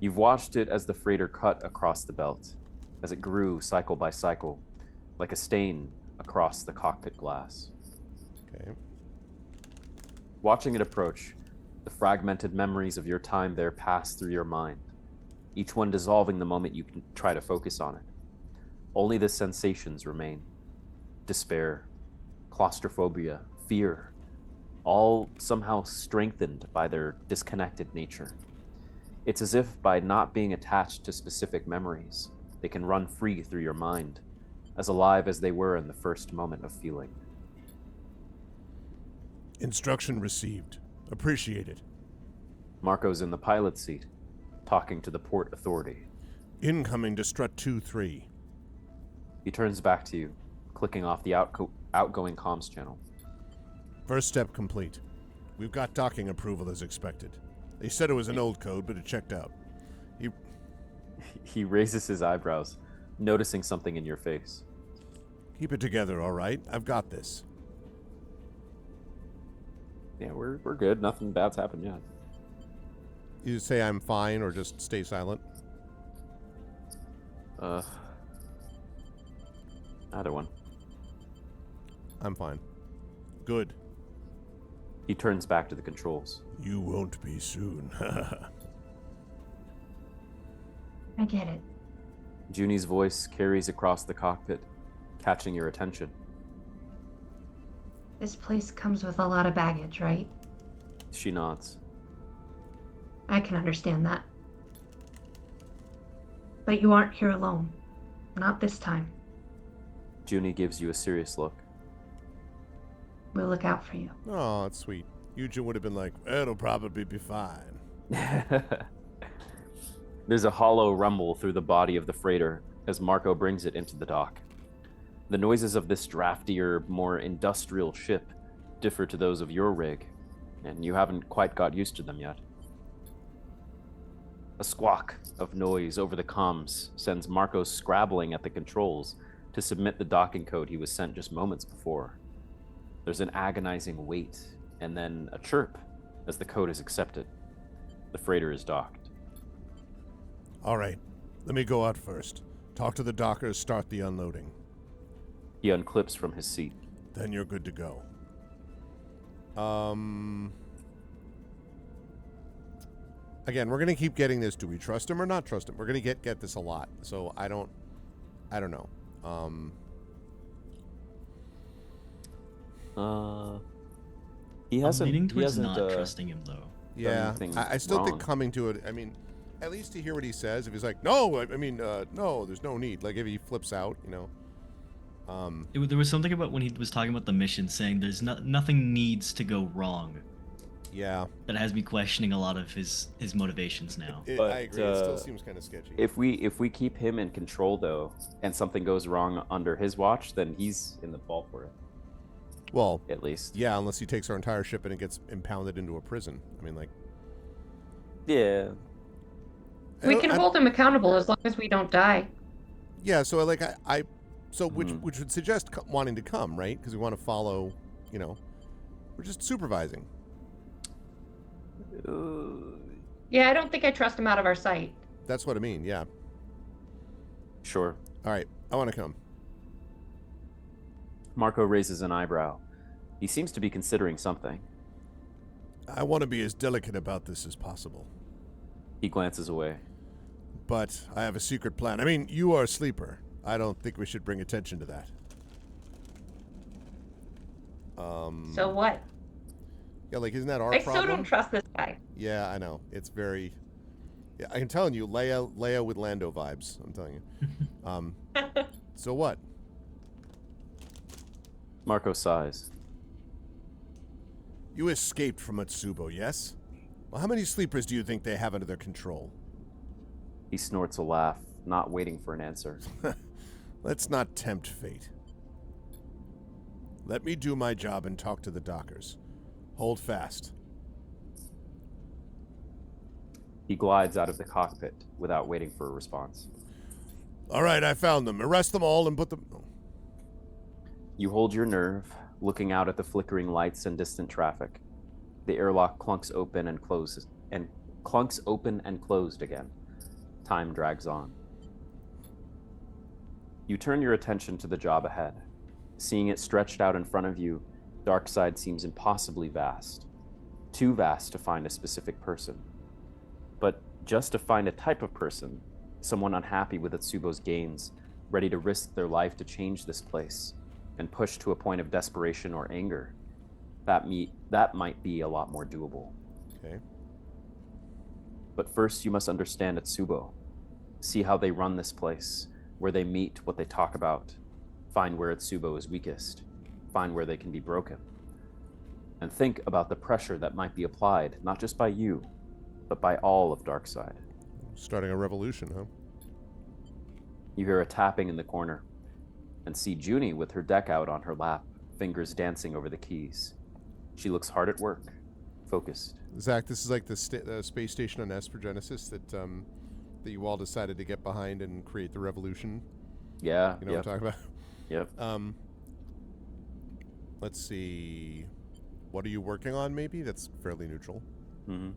You've watched it as the freighter cut across the belt, as it grew cycle by cycle, like a stain across the cockpit glass. Okay. Watching it approach, the fragmented memories of your time there pass through your mind, each one dissolving the moment you can try to focus on it. Only the sensations remain. Despair, claustrophobia, fear, all somehow strengthened by their disconnected nature. It's as if by not being attached to specific memories, they can run free through your mind, as alive as they were in the first moment of feeling. Instruction received. Appreciated. Marco's in the pilot's seat, talking to the port authority. Incoming to strut 2-3. He turns back to you, clicking off the outgoing comms channel. First step complete. We've got docking approval as expected. They said it was an old code, but it checked out. He raises his eyebrows, noticing something in your face. Keep it together, all right? I've got this. Yeah, we're good. Nothing bad's happened yet. You say I'm fine or just stay silent? Either one. I'm fine. Good. He turns back to the controls. You won't be soon. I get it. Junie's voice carries across the cockpit, catching your attention. This place comes with a lot of baggage, right? She nods. I can understand that. But you aren't here alone. Not this time. Junie gives you a serious look. We'll look out for you. Oh, that's sweet. Yujin would have been like, it'll probably be fine. There's a hollow rumble through the body of the freighter as Marco brings it into the dock. The noises of this draftier, more industrial ship differ to those of your rig, and you haven't quite got used to them yet. A squawk of noise over the comms sends Marco scrabbling at the controls to submit the docking code he was sent just moments before. There's an agonizing wait, and then a chirp as the code is accepted. The freighter is docked. All right. Let me go out first. Talk to the dockers, start the unloading. He unclips from his seat. Then you're good to go. Again, we're gonna keep getting this. Do we trust him or not trust him? We're gonna get this a lot. So I don't know. He I'm leaning leaning towards not trusting him, though. Yeah, anything I still think wrong. coming to it. I mean, at least to hear what he says. If he's like, no, no, there's no need. Like if he flips out, you know. There was something about when he was talking about the mission, saying there's nothing needs to go wrong. Yeah, That has me questioning a lot of his motivations now. But, I agree. It still seems kind of sketchy. If we keep him in control though, and something goes wrong under his watch, then he's in the fall for it. Well, At least. yeah, unless he takes our entire ship and it gets impounded into a prison. I mean, like, Yeah. We can hold him accountable as long as we don't die. Yeah, so like which would suggest wanting to come, right? Because we want to follow, you know, we're just supervising. Yeah, I don't think I trust him out of our sight. That's what I mean. Yeah. Sure. All right, I want to come. Marco raises an eyebrow. He seems to be considering something. I want to be as delicate about this as possible, He glances away. but I have a secret plan. I mean, you are a sleeper. I don't think we should bring attention to that. So what? Yeah, like, isn't that our I problem? still don't trust this guy. Yeah, I know. It's very. Yeah, I'm telling you, Leia with Lando vibes. I'm telling you. So what? Marco sighs. You escaped from Atsubo, yes? Well, how many sleepers do you think they have under their control? He snorts a laugh, not waiting for an answer. Let's not tempt fate. Let me do my job and talk to the dockers. Hold fast. He glides out of the cockpit without waiting for a response. All right, I found them. Arrest them all and put them... You hold your nerve, looking out at the flickering lights and distant traffic. The airlock clunks open and closes, and clunks open and closed again. Time drags on. You turn your attention to the job ahead. Seeing it stretched out in front of you, Darkside seems impossibly vast. Too vast to find a specific person. But just to find a type of person, someone unhappy with Atsubo's gains, ready to risk their life to change this place, and push to a point of desperation or anger, that might be a lot more doable. Okay. But first you must understand Atsubo. See how they run this place, where they meet, what they talk about. Find where Atsubo is weakest. Find where they can be broken. And think about the pressure that might be applied, not just by you, but by all of Darkside. Starting a revolution, huh? You hear a tapping in the corner, and see Junie with her deck out on her lap, fingers dancing over the keys. She looks hard at work, focused. Zach, this is like the space station on Esper Genesis that you all decided to get behind and create the revolution. Yeah. You know what I'm talking about? Yep. Let's see. What are you working on, maybe? That's fairly neutral. Mm-hmm.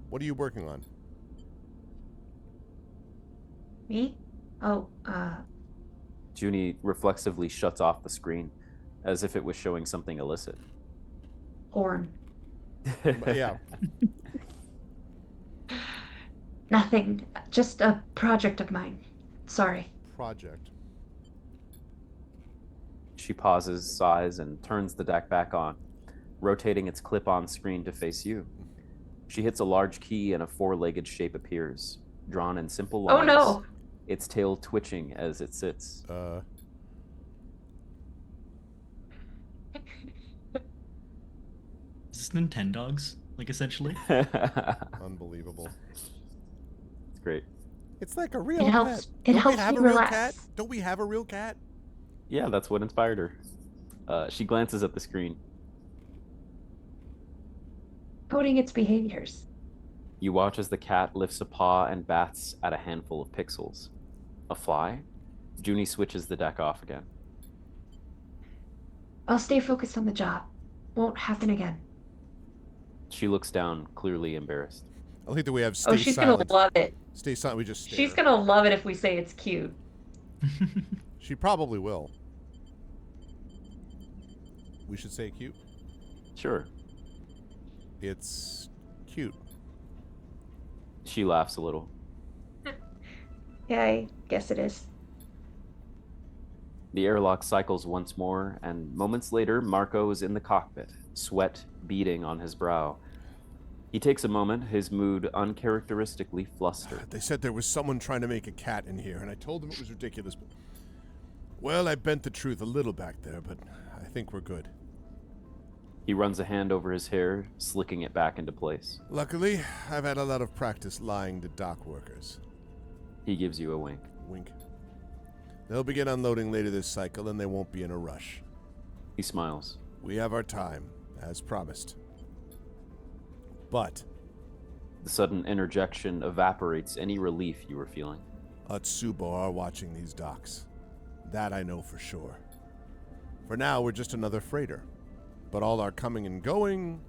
What are you working on? Me? Oh, Junie reflexively shuts off the screen as if it was showing something illicit. porn. Yeah. Nothing. Just a project of mine. Sorry. Project. She pauses, sighs, and turns the deck back on, rotating its clip-on screen to face you. She hits a large key and a four-legged shape appears, drawn in simple lines. Oh no! Its tail twitching as it sits. Is this Nintendogs? Like, essentially? Unbelievable. It's great. It's like a real It helps. cat. It Don't helps we have me a real relax. cat? Don't we have a real cat? Yeah, that's what inspired her. She glances at the screen. Coding its behaviors. You watch as the cat lifts a paw and bats at a handful of pixels. A fly? Junie switches the deck off again. I'll stay focused on the job. Won't happen again. She looks down, clearly embarrassed. I think that we have stay Oh, she's silent. gonna love it. Stay silent. We just stare. She's gonna love it if we say it's cute. She probably will. We should say cute. Sure. It's cute. She laughs a little. Yeah, I guess it is. The airlock cycles once more, and moments later, Marco is in the cockpit, sweat beading on his brow. He takes a moment, his mood uncharacteristically flustered. They said there was someone trying to make a cat in here, and I told them it was ridiculous. But well, I bent the truth a little back there, but I think we're good. He runs a hand over his hair, slicking it back into place. Luckily, I've had a lot of practice lying to dock workers. He gives you a wink. Wink. They'll begin unloading later this cycle, and they won't be in a rush. He smiles. We have our time, as promised. But The sudden interjection evaporates any relief you were feeling. Utsubo are watching these docks. That I know for sure. For now, we're just another freighter. But all our coming and going,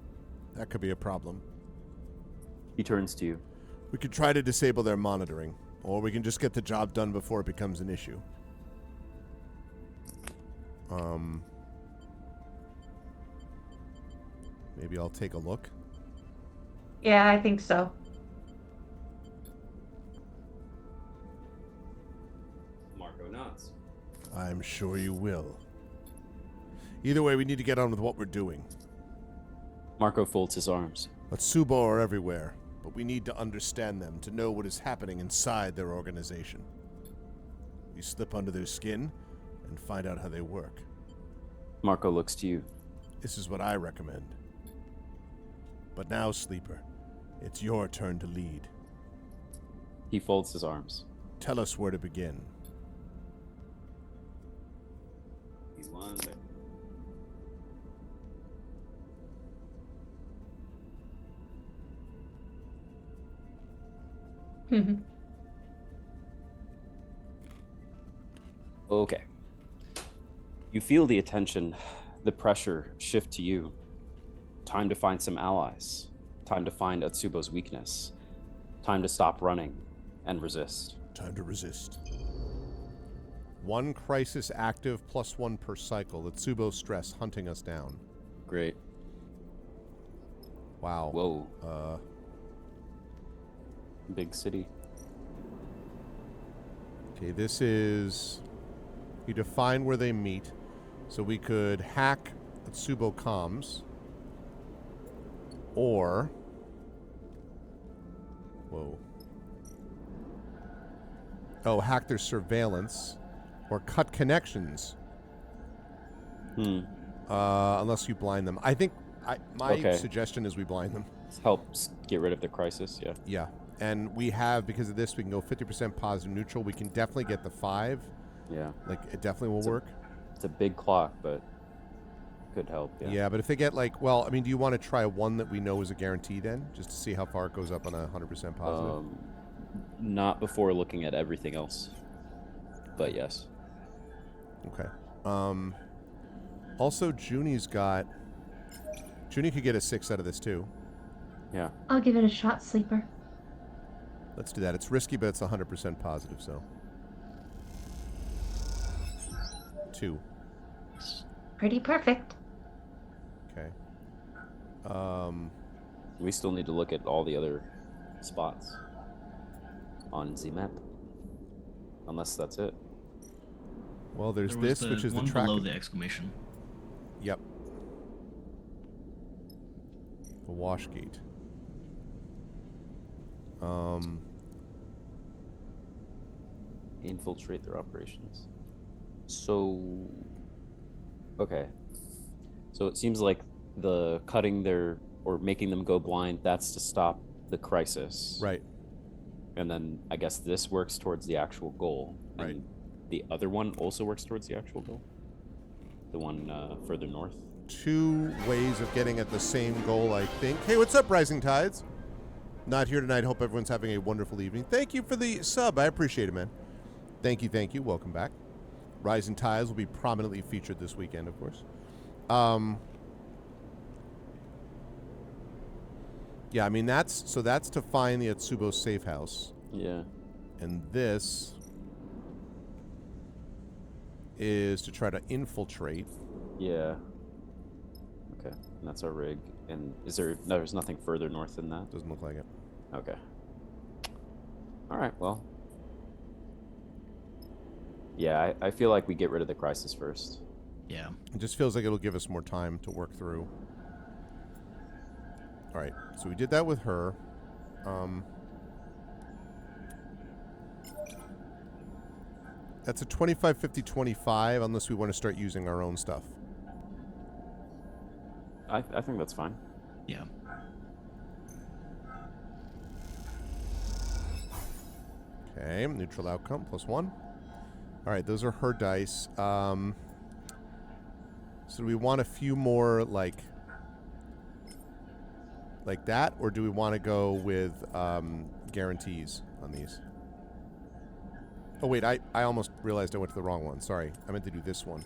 that could be a problem. He turns to you. We could try to disable their monitoring, or we can just get the job done before it becomes an issue. Maybe I'll take a look. Yeah, I think so. Marco nods. I'm sure you will. Either way, we need to get on with what we're doing. Marco folds his arms. Utsubo are everywhere, but we need to understand them to know what is happening inside their organization. We slip under their skin and find out how they work. Marco looks to you. This is what I recommend. But now, Sleeper, it's your turn to lead. He folds his arms. Tell us where to begin. He's one second. Okay. You feel the attention, the pressure shift to you. Time to find some allies. Time to find Utsubo's weakness. Time to stop running and resist. Time to resist. 1 crisis active plus 1 per cycle. Utsubo stress hunting us down. Great. Wow. Whoa. Big city. Okay, this is... You define where they meet. So we could hack Utsubo comms. Or... Whoa. Oh, hack their surveillance. Or cut connections. Unless you blind them. I think... my suggestion is we blind them. This helps get rid of the crisis, yeah. Yeah. And we have, because of this, we can go 50% positive neutral. We can definitely get the 5. Yeah. Like, it definitely will work. It's a big clock, but... could help. Yeah. Yeah, but if they get like, well, I mean, do you want to try one that we know is a guarantee then, just to see how far it goes up on a 100% positive? Not before looking at everything else. But yes. Okay. Also, Junie's got. Junie could get a 6 out of this too. Yeah. I'll give it a shot, sleeper. Let's do that. It's risky, but it's 100% positive, so. 2. Pretty perfect. Okay. We still need to look at all the other spots on the map. Unless that's it. Well, there's There was this, which is the one track. below the exclamation. Yep. The wash gate. Infiltrate their operations. So, okay. So it seems like the cutting their or making them go blind, that's to stop the crisis. Right. And then I guess this works towards the actual goal. Right. And the other one also works towards the actual goal. The one further north. 2 ways of getting at the same goal, I think. Hey, what's up, Rising Tides? Not here tonight. Hope everyone's having a wonderful evening. Thank you for the sub. I appreciate it, man. Thank you, thank you. Welcome back. Rising Tides will be prominently featured this weekend, of course. Yeah, I mean, that's to find the Atsubo safe house. Yeah. And this is to try to infiltrate. Yeah. Okay. And that's our rig. And is there... No, there's nothing further north than that? Doesn't look like it. Okay. All right, well. Yeah, I feel like we get rid of the crisis first. Yeah. It just feels like it'll give us more time to work through. All right, so we did that with her. That's a 25, 50, 25, unless we want to start using our own stuff. I think that's fine. Yeah. Okay, neutral outcome, +1. All right, those are her dice. So do we want a few more, like that, or do we want to go with guarantees on these? Oh, wait, I almost realized I went to the wrong one. Sorry, I meant to do this one.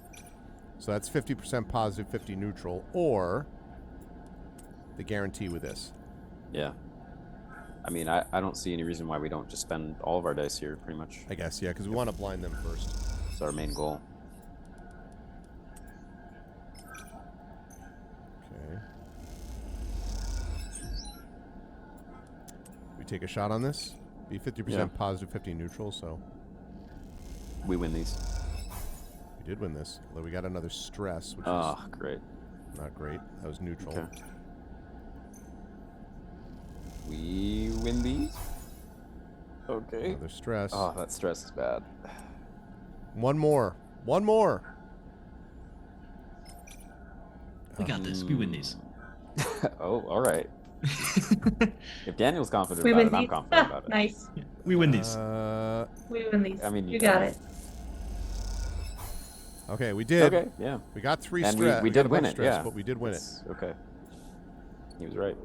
So that's 50% positive, 50 neutral, or the guarantee with this. Yeah. I mean, I don't see any reason why we don't just spend all of our dice here, pretty much. I guess, yeah, because we want to blind them first. It's our main goal. Okay. We take a shot on this? Be 50% Yeah. positive, 50 neutral, so We win these. we did win this. Although we got another stress, which Oh, great. is not great. That was neutral. Okay. We win these? Okay. Another stress. Oh, that stress is bad. One more. One more. We got this. We win these. Oh, all right. If Daniel's confident We about win it, I'm these. confident about it. Nice. We win these. We win these. I mean, you got can. it. Okay, we did. Okay, yeah. We got 3 And stress. we got did a win bunch it, stress, yeah. but we did win it. It's okay. He was right.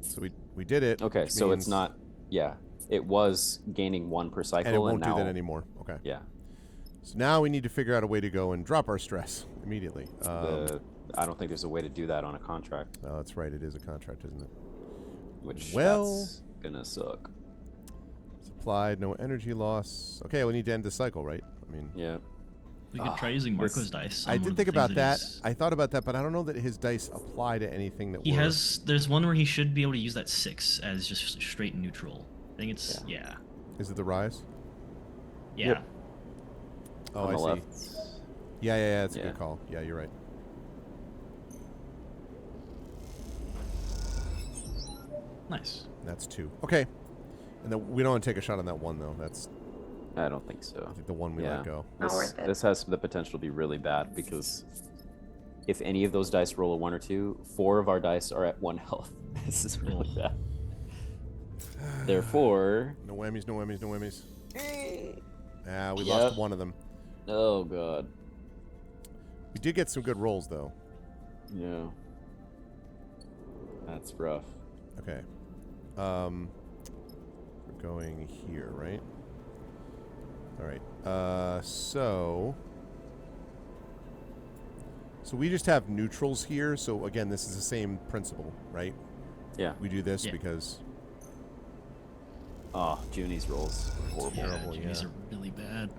So we did it. Okay, which so it's means- not... Yeah. It was gaining 1 per cycle, And it won't now... do that anymore. Okay. Yeah. So now we need to figure out a way to go and drop our stress immediately. I don't think there's a way to do that on a contract, Oh, that's right. It is a contract, isn't it? which Well- that's gonna suck. Supplied, no energy loss. Okay, we need to end the cycle, right? I mean, Yeah. We could Ah, try using this- Marco's dice. I on one did of think the about things that. he's- I thought about that, but I don't know that his dice apply to anything that He we're... has. There's one where he should be able to use that 6 as just straight neutral. I think it's yeah. Is it the rise? Yeah. Yep. Oh, On I the see. left. Yeah, that's a Yeah. good call. Yeah, you're right. Nice. That's 2. Okay. And then we don't want to take a shot on that one, though. That's, I don't think so. I think, the one we Yeah. let go. Not This, worth it. this has the potential to be really bad because if any of those dice roll a 1 or 2, 4 of our dice are at 1 health. This is really bad. Therefore, No whammies, no whammies, no whammies. We Yep. lost one of them. oh god. We did get some good rolls, though. Yeah. That's rough. Okay. We're going here, right? All right. So we just have neutrals here. So again, this is the same principle, right? Yeah. We do this Yeah. because Oh, Junie's rolls are horrible. Yeah, Terrible, Junie's yeah. are really bad.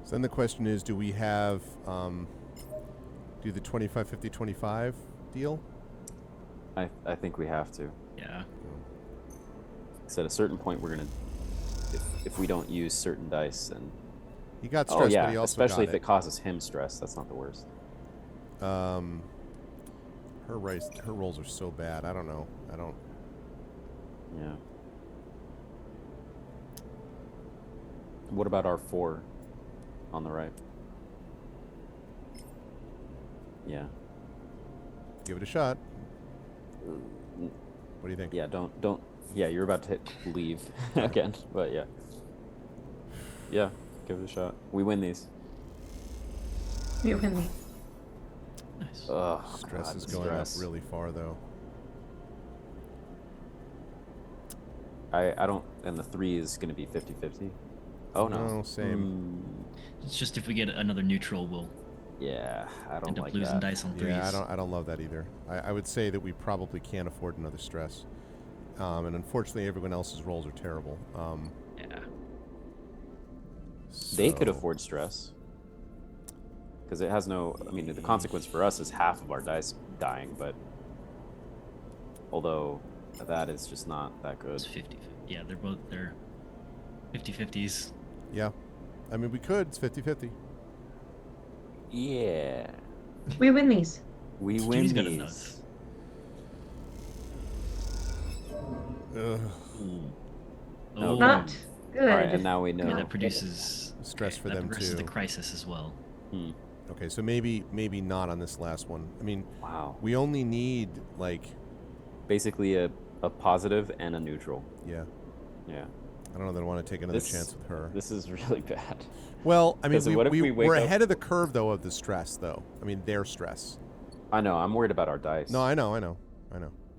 So then the question is, do we have do the 25, 50, 25 deal? I think we have to. Yeah. Because at a certain point, we're gonna, if we don't use certain dice, then He got stressed, oh yeah, but he also especially got if it causes him stress, that's not the worst. Her rolls are so bad. I don't know. Yeah. What about our 4 on the right? Yeah. Give it a shot. Mm, What do you think? Yeah, don't. Yeah, you're about to hit leave again, but yeah. Yeah, give it a shot. We win these. You win me. Nice. Ugh, Stress God, is going stress. up really far, though. I don't, and the 3 is going to be 50-50. Oh no. No, same. It's just if we get another neutral, we'll Yeah, I don't end up like losing that. dice on threes. Yeah, I don't love that either. I would say that we probably can't afford another stress. And unfortunately, everyone else's rolls are terrible. Yeah. They could so- afford stress. Because it has no, I mean, the consequence for us is half of our dice dying, but although that is just not that good. It's 50. Yeah, they're 50-50s. Yeah. I mean, we could. It's 50-50. Yeah. We win these. We win Junie's got a these. nuts. Ugh. Oh, Not good. All right, and now we know. okay, that produces Stress for that them, progresses too. the crisis as well. Hmm. Okay, so maybe not on this last one. I mean, Wow. we only need, like, Basically a positive and a neutral. yeah. Yeah. I don't know that I want to take another This- chance with her. This is really bad. Well, I mean, 'Cause what if we wake we're up- ahead of the curve, though, of the stress, though. I mean, their stress. I know. I'm worried about our dice. No, I know.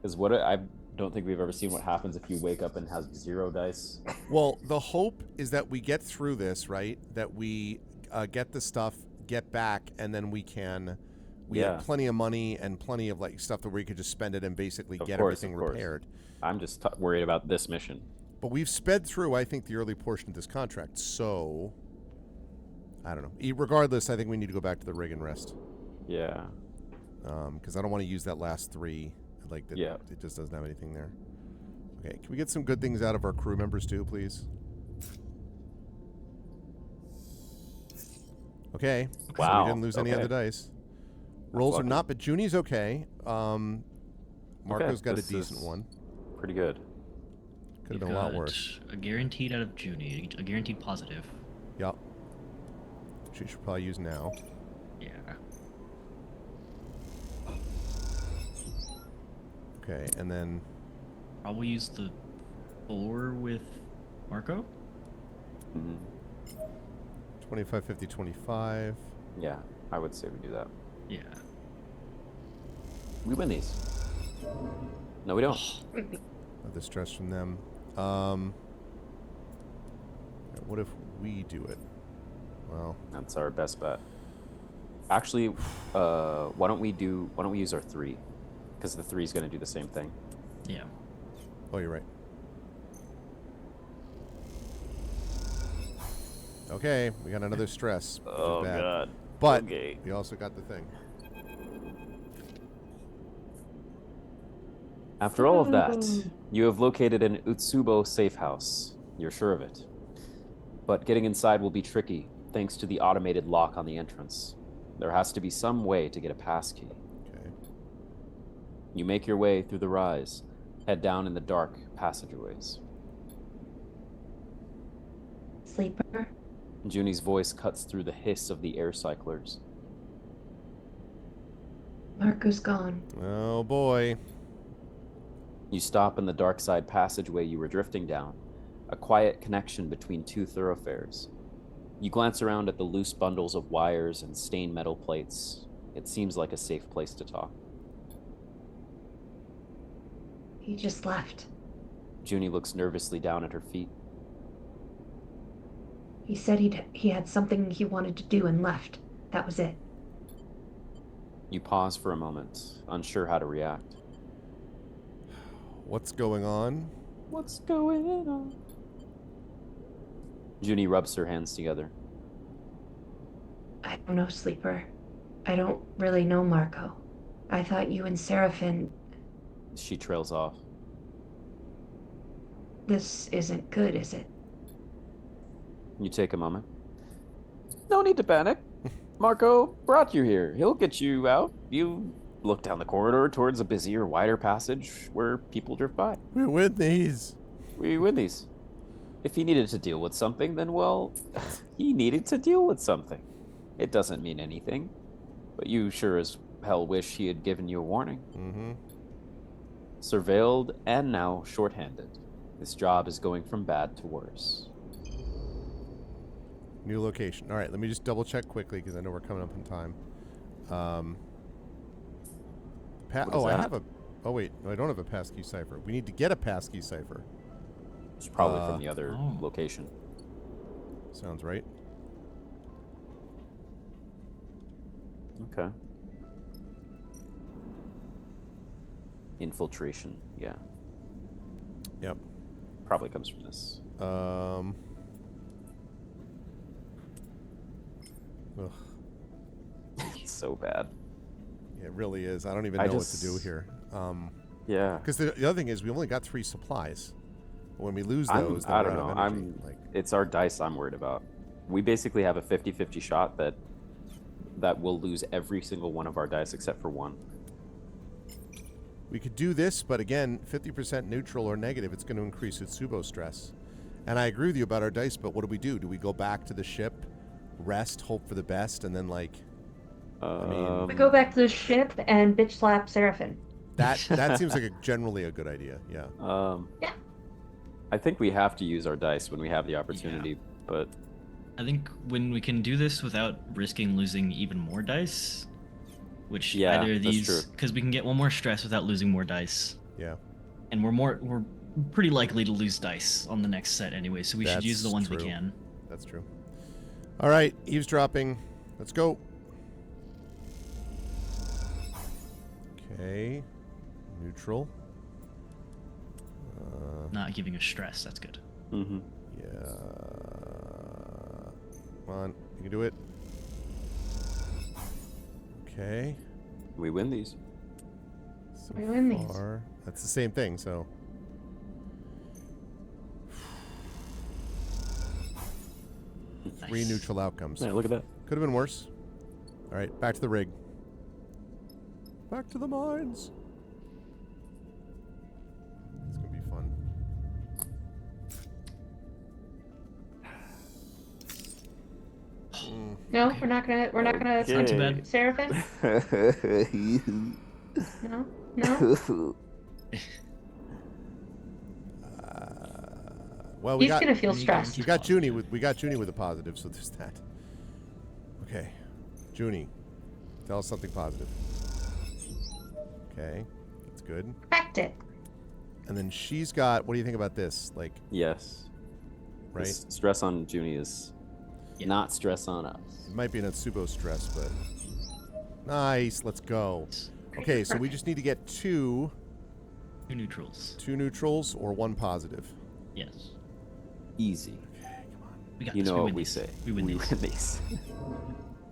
Because what I don't think we've ever seen what happens if you wake up and has 0 dice. Well, the hope is that we get through this, right? That we get the stuff, get back, and then we have Yeah. plenty of money and plenty of like stuff that we could just spend it and basically Of get course, everything of course. repaired. I'm just worried about this mission. But we've sped through, I think, the early portion of this contract. So, I don't know. Regardless, I think we need to go back to the rig and rest. Yeah. Because I don't want to use that last 3. Like, that, Yeah. it just doesn't have anything there. Okay, can we get some good things out of our crew members too, please? Okay. So Wow, we didn't lose any okay. other dice. Rolls are lucky. not, but Junie's okay. Marco's got a this decent is one. Pretty good. Could have We've been a lot got worse. A guaranteed out of Junie, a guaranteed positive. Yup. She should probably use now. Yeah. Okay, and then Probably use the 4 with Marco. Hmm. 25, 50, 25. Yeah, I would say we do that. Yeah. We win these. No, we don't. Not the stress from them. What if we do it? Well, That's our best bet. Actually, why don't we use our 3? Because the 3 is going to do the same thing. Yeah. oh, you're right. Okay, we got another stress. which is Oh bad. god. But Okay. we also got the thing. After all of that, Ooh. you have located an Utsubo safe house. You're sure of it. But getting inside will be tricky, thanks to the automated lock on the entrance. There has to be some way to get a passkey. Okay. You make your way through the rise, head down in the dark passageways. Sleeper. Junie's voice cuts through the hiss of the air cyclers. Marco's gone. Oh boy. You stop in the dark side passageway you were drifting down, a quiet connection between two thoroughfares. You glance around at the loose bundles of wires and stained metal plates. It seems like a safe place to talk. He just left. Junie looks nervously down at her feet. He said he had something he wanted to do and left. That was it. You pause for a moment, unsure how to react. What's going on? What's going on? Junie rubs her hands together. I don't know, Sleeper. I don't really know Marco. I thought you and Seraphin... She trails off. This isn't good, is it? You take a moment. No need to panic. Marco brought you here. He'll get you out. You look down the corridor towards a busier, wider passage where people drift by. We win these. We win these. If he needed to deal with something, then, well, he needed to deal with something. It doesn't mean anything. But you sure as hell wish he had given you a warning. Mm-hmm. Surveilled and now shorthanded. This job is going from bad to worse. New location. All right, let me just double check quickly because I know we're coming up on time. What is I that? have a... Oh, wait. No, I don't have a passkey cipher. We need to get a passkey cipher. It's probably from the other Oh. location. Sounds right. Okay. Infiltration, yeah. Yep. Probably comes from this. Ugh. It's so bad. Yeah, it really is. I don't even know what to do here. Yeah. Because the other thing is we only got 3 supplies. When we lose those, then I we're don't out know. of energy. It's our dice I'm worried about. We basically have a 50-50 shot that will lose every single one of our dice except for one. We could do this, but again, 50% neutral or negative, it's going to increase its Subo stress. And I agree with you about our dice, but what do we do? Do we go back to the ship, rest, hope for the best, and then like... We go back to the ship and bitch slap Seraphin. That seems like generally a good idea, yeah. Yeah. I think we have to use our dice when we have the opportunity, but... I think when we can do this without risking losing even more dice, which Yeah, either of that's these, true. because we can get one more stress without losing more dice, Yeah. and we're pretty likely to lose dice on the next set anyway, so we should use the That's ones we true. can. That's true. All right, eavesdropping. Let's go. Okay. Neutral. Not giving us stress. That's good. Mm-hmm. Yeah. Come on, you can do it. Okay. We win these. So We win these. far, that's the same thing, so. Three Nice. neutral outcomes. Yeah, look at that. Could have been worse. All right, back to the rig. Back to the mines. It's gonna be fun. No, we're not gonna Okay. Not too bad. Seraphin? No? No? Well, we He's got gonna feel stressed. we got Junie with a positive, so there's that. Okay, Junie, tell us something positive. Okay, that's good. Cracked it. And then she's got. What do you think about this? Like, Yes. right? This stress on Junie is Yeah. not stress on us. It might be an Atsubo stress, but nice. Let's go. Okay, so we just need to get two Two neutrals. neutrals or one positive. Yes. Easy. We got You this. know we what win we these. say. We win these. these.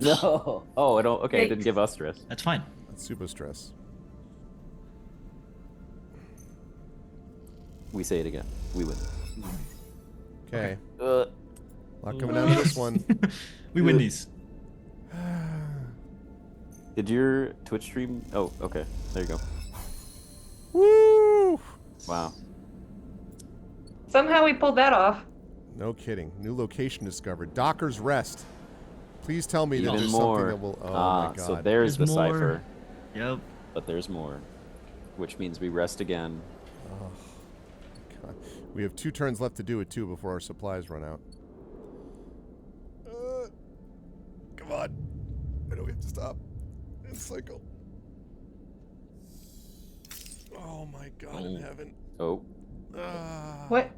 No. Oh, I don't. Okay, it Wait. didn't give us stress. That's fine. Atsubo stress. We say it again. We win. Okay. Uh, Lot coming out of this one. We win these. did your Twitch stream? Oh, okay. There you go. Woo! Wow. Somehow we pulled that off. No kidding. New location discovered. Docker's Rest. Please tell me that Even there's more. something that will. Oh Ah, my god. so there's the There's more. cipher, Yep. but there's more, which means we rest again. Oh, God. We have 2 turns left to do it, too, before our supplies run out. Come on. I know we have to stop and cycle. Oh, my God in heaven. Oh. What?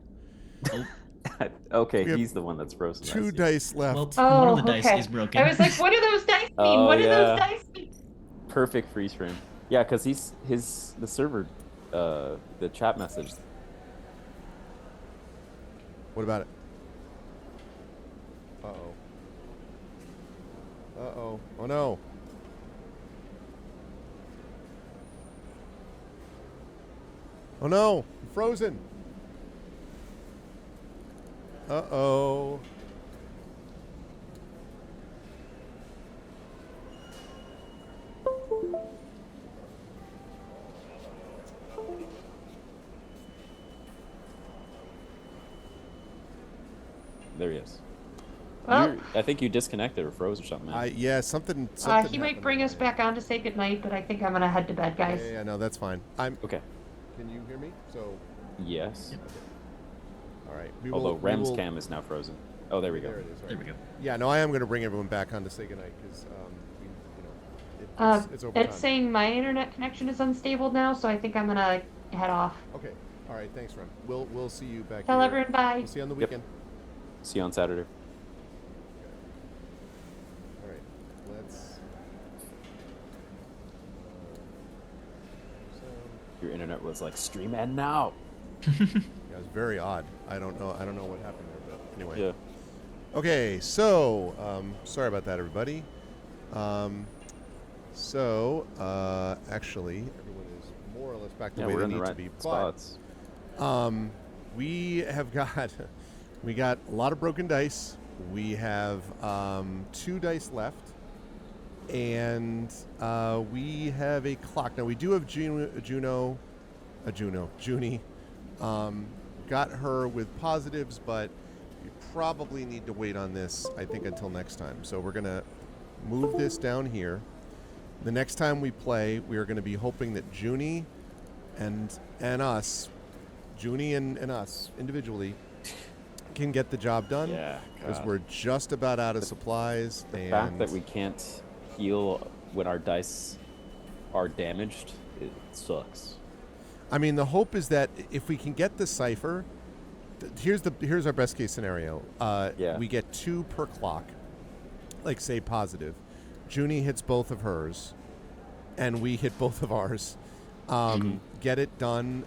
Okay, We have he's the one that's frozen. I 2 see. dice left. Well, Oh, one of the dice okay. is broken. I was like, what do those dice mean? Oh, What do those yeah. dice mean? Perfect freeze frame. Yeah, because the server, the chat message. What about it? Uh-oh. Uh-oh. Oh, no. Oh, no. I'm frozen. Uh-oh. There he is. Well, I think you disconnected or froze or something. Man. Yeah, something he happened might bring us back on to say goodnight, but I think I'm gonna head to bed, guys. Yeah, no, that's fine. Okay. Can you hear me? So, Yes. Yep. all right. Although Rem's cam is now frozen. Oh, there we go. There it is. Right. There we go. Yeah, no, I am going to bring everyone back on to say goodnight because, it's over It's time. saying my internet connection is unstable now, so I think I'm gonna head off. Okay. All right. Thanks, Rem. We'll see you back Tell here. everyone bye. We'll see you on the Yep. weekend. See you on Saturday. All right. Let's. Your internet was like stream end now. Yeah, it was very odd. I don't know what happened there, but anyway. Yeah. Okay, so sorry about that, everybody. Actually, everyone is more or less back the Yeah, way we're they in the need to right be. spots. We have got we got a lot of broken dice. We have 2 dice left, and we have a clock. Now we do have Junie. Got her with positives, but you probably need to wait on this, I think, until next time. So we're gonna move this down here. The next time we play, we are going to be hoping that Junie and us, Junie and us individually, can get the job done. Yeah. Because God. we're just about out of supplies. The fact that we can't heal when our dice are damaged, it sucks. I mean, the hope is that if we can get the cipher, here's our best case scenario. Yeah. We get 2 per clock, like say positive. Junie hits both of hers, and we hit both of ours. Get it done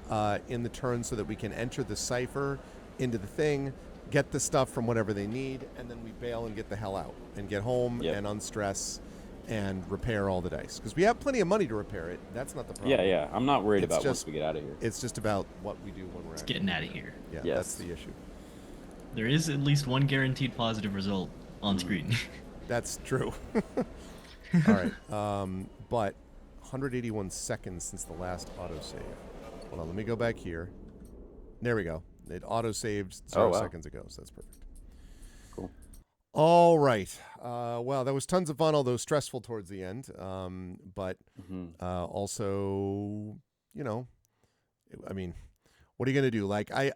in the turn so that we can enter the cipher into the thing, get the stuff from whatever they need, and then we bail and get the hell out and get home and unstress and repair all the dice. Because we have plenty of money to repair it. That's not the problem. Yeah. I'm not worried It's about just- once we get out of here. It's just about what we do when we're It's actually getting out of here. Yeah, Yes. that's the issue. There is at least one guaranteed positive result on screen. That's true. All right. But 181 seconds since the last autosave. Hold on, let me go back here. There we go. It autosaved 0 wow. seconds ago, so that's perfect. Cool. All right. Well, that was tons of fun, although stressful towards the end. But also, I mean, what are you going to do? Like, I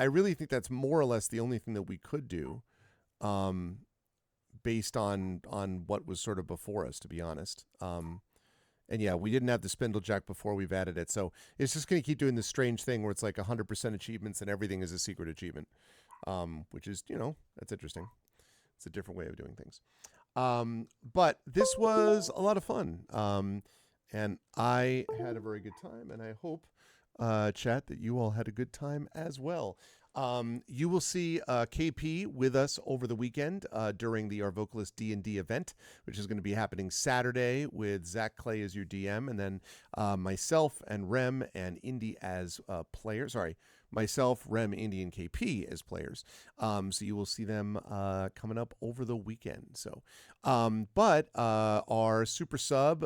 really think that's more or less the only thing that we could do, based on what was sort of before us, to be honest. And yeah, we didn't have the Spindlejack before we've added it. So it's just going to keep doing this strange thing where it's like 100% achievements and everything is a secret achievement, which is, that's interesting. It's a different way of doing things. But this was a lot of fun. And I had a very good time, and I hope, chat, that you all had a good time as well. You will see KP with us over the weekend during the Arvocalist D&D event, which is going to be happening Saturday with Zach Clay as your DM, and then myself and Rem and Indy as players. Sorry, myself, Rem, Indy, and KP as players. So you will see them coming up over the weekend. So, but our super sub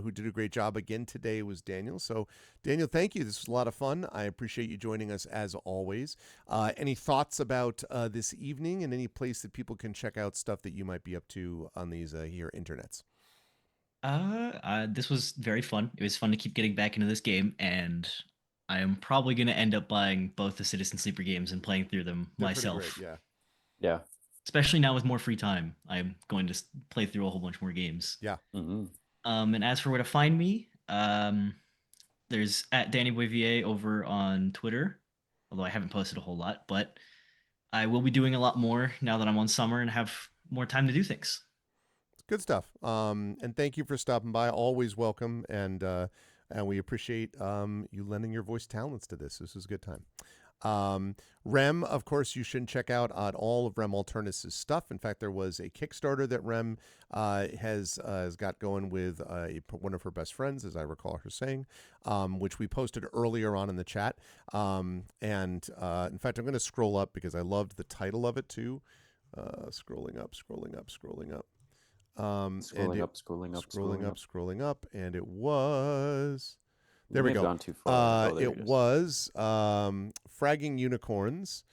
who did a great job again today was Daniel. So Daniel, thank you. This was a lot of fun. I appreciate you joining us as always. Any thoughts about this evening and any place that people can check out stuff that you might be up to on these here internets? This was very fun. It was fun to keep getting back into this game, and I am probably going to end up buying both the Citizen Sleeper games and playing through them They're myself. pretty great, Yeah. Especially now with more free time, I'm going to play through a whole bunch more games. yeah. Mm-hmm. And as for where to find me, there's at Danny Boy VA over on Twitter, although I haven't posted a whole lot, but I will be doing a lot more now that I'm on summer and have more time to do things. Good stuff. And thank you for stopping by. Always welcome, and we appreciate you lending your voice talents to this. This was a good time. Rem, of course, you should check out on all of Rem Alterna's stuff. In fact, there was a Kickstarter that Rem has got going with one of her best friends, as I recall her saying, which we posted earlier on in the chat. In fact, I'm going to scroll up because I loved the title of it too. Scrolling up. Scrolling up, and it was. There we go. Gone too far. It was Fragging Unicorns,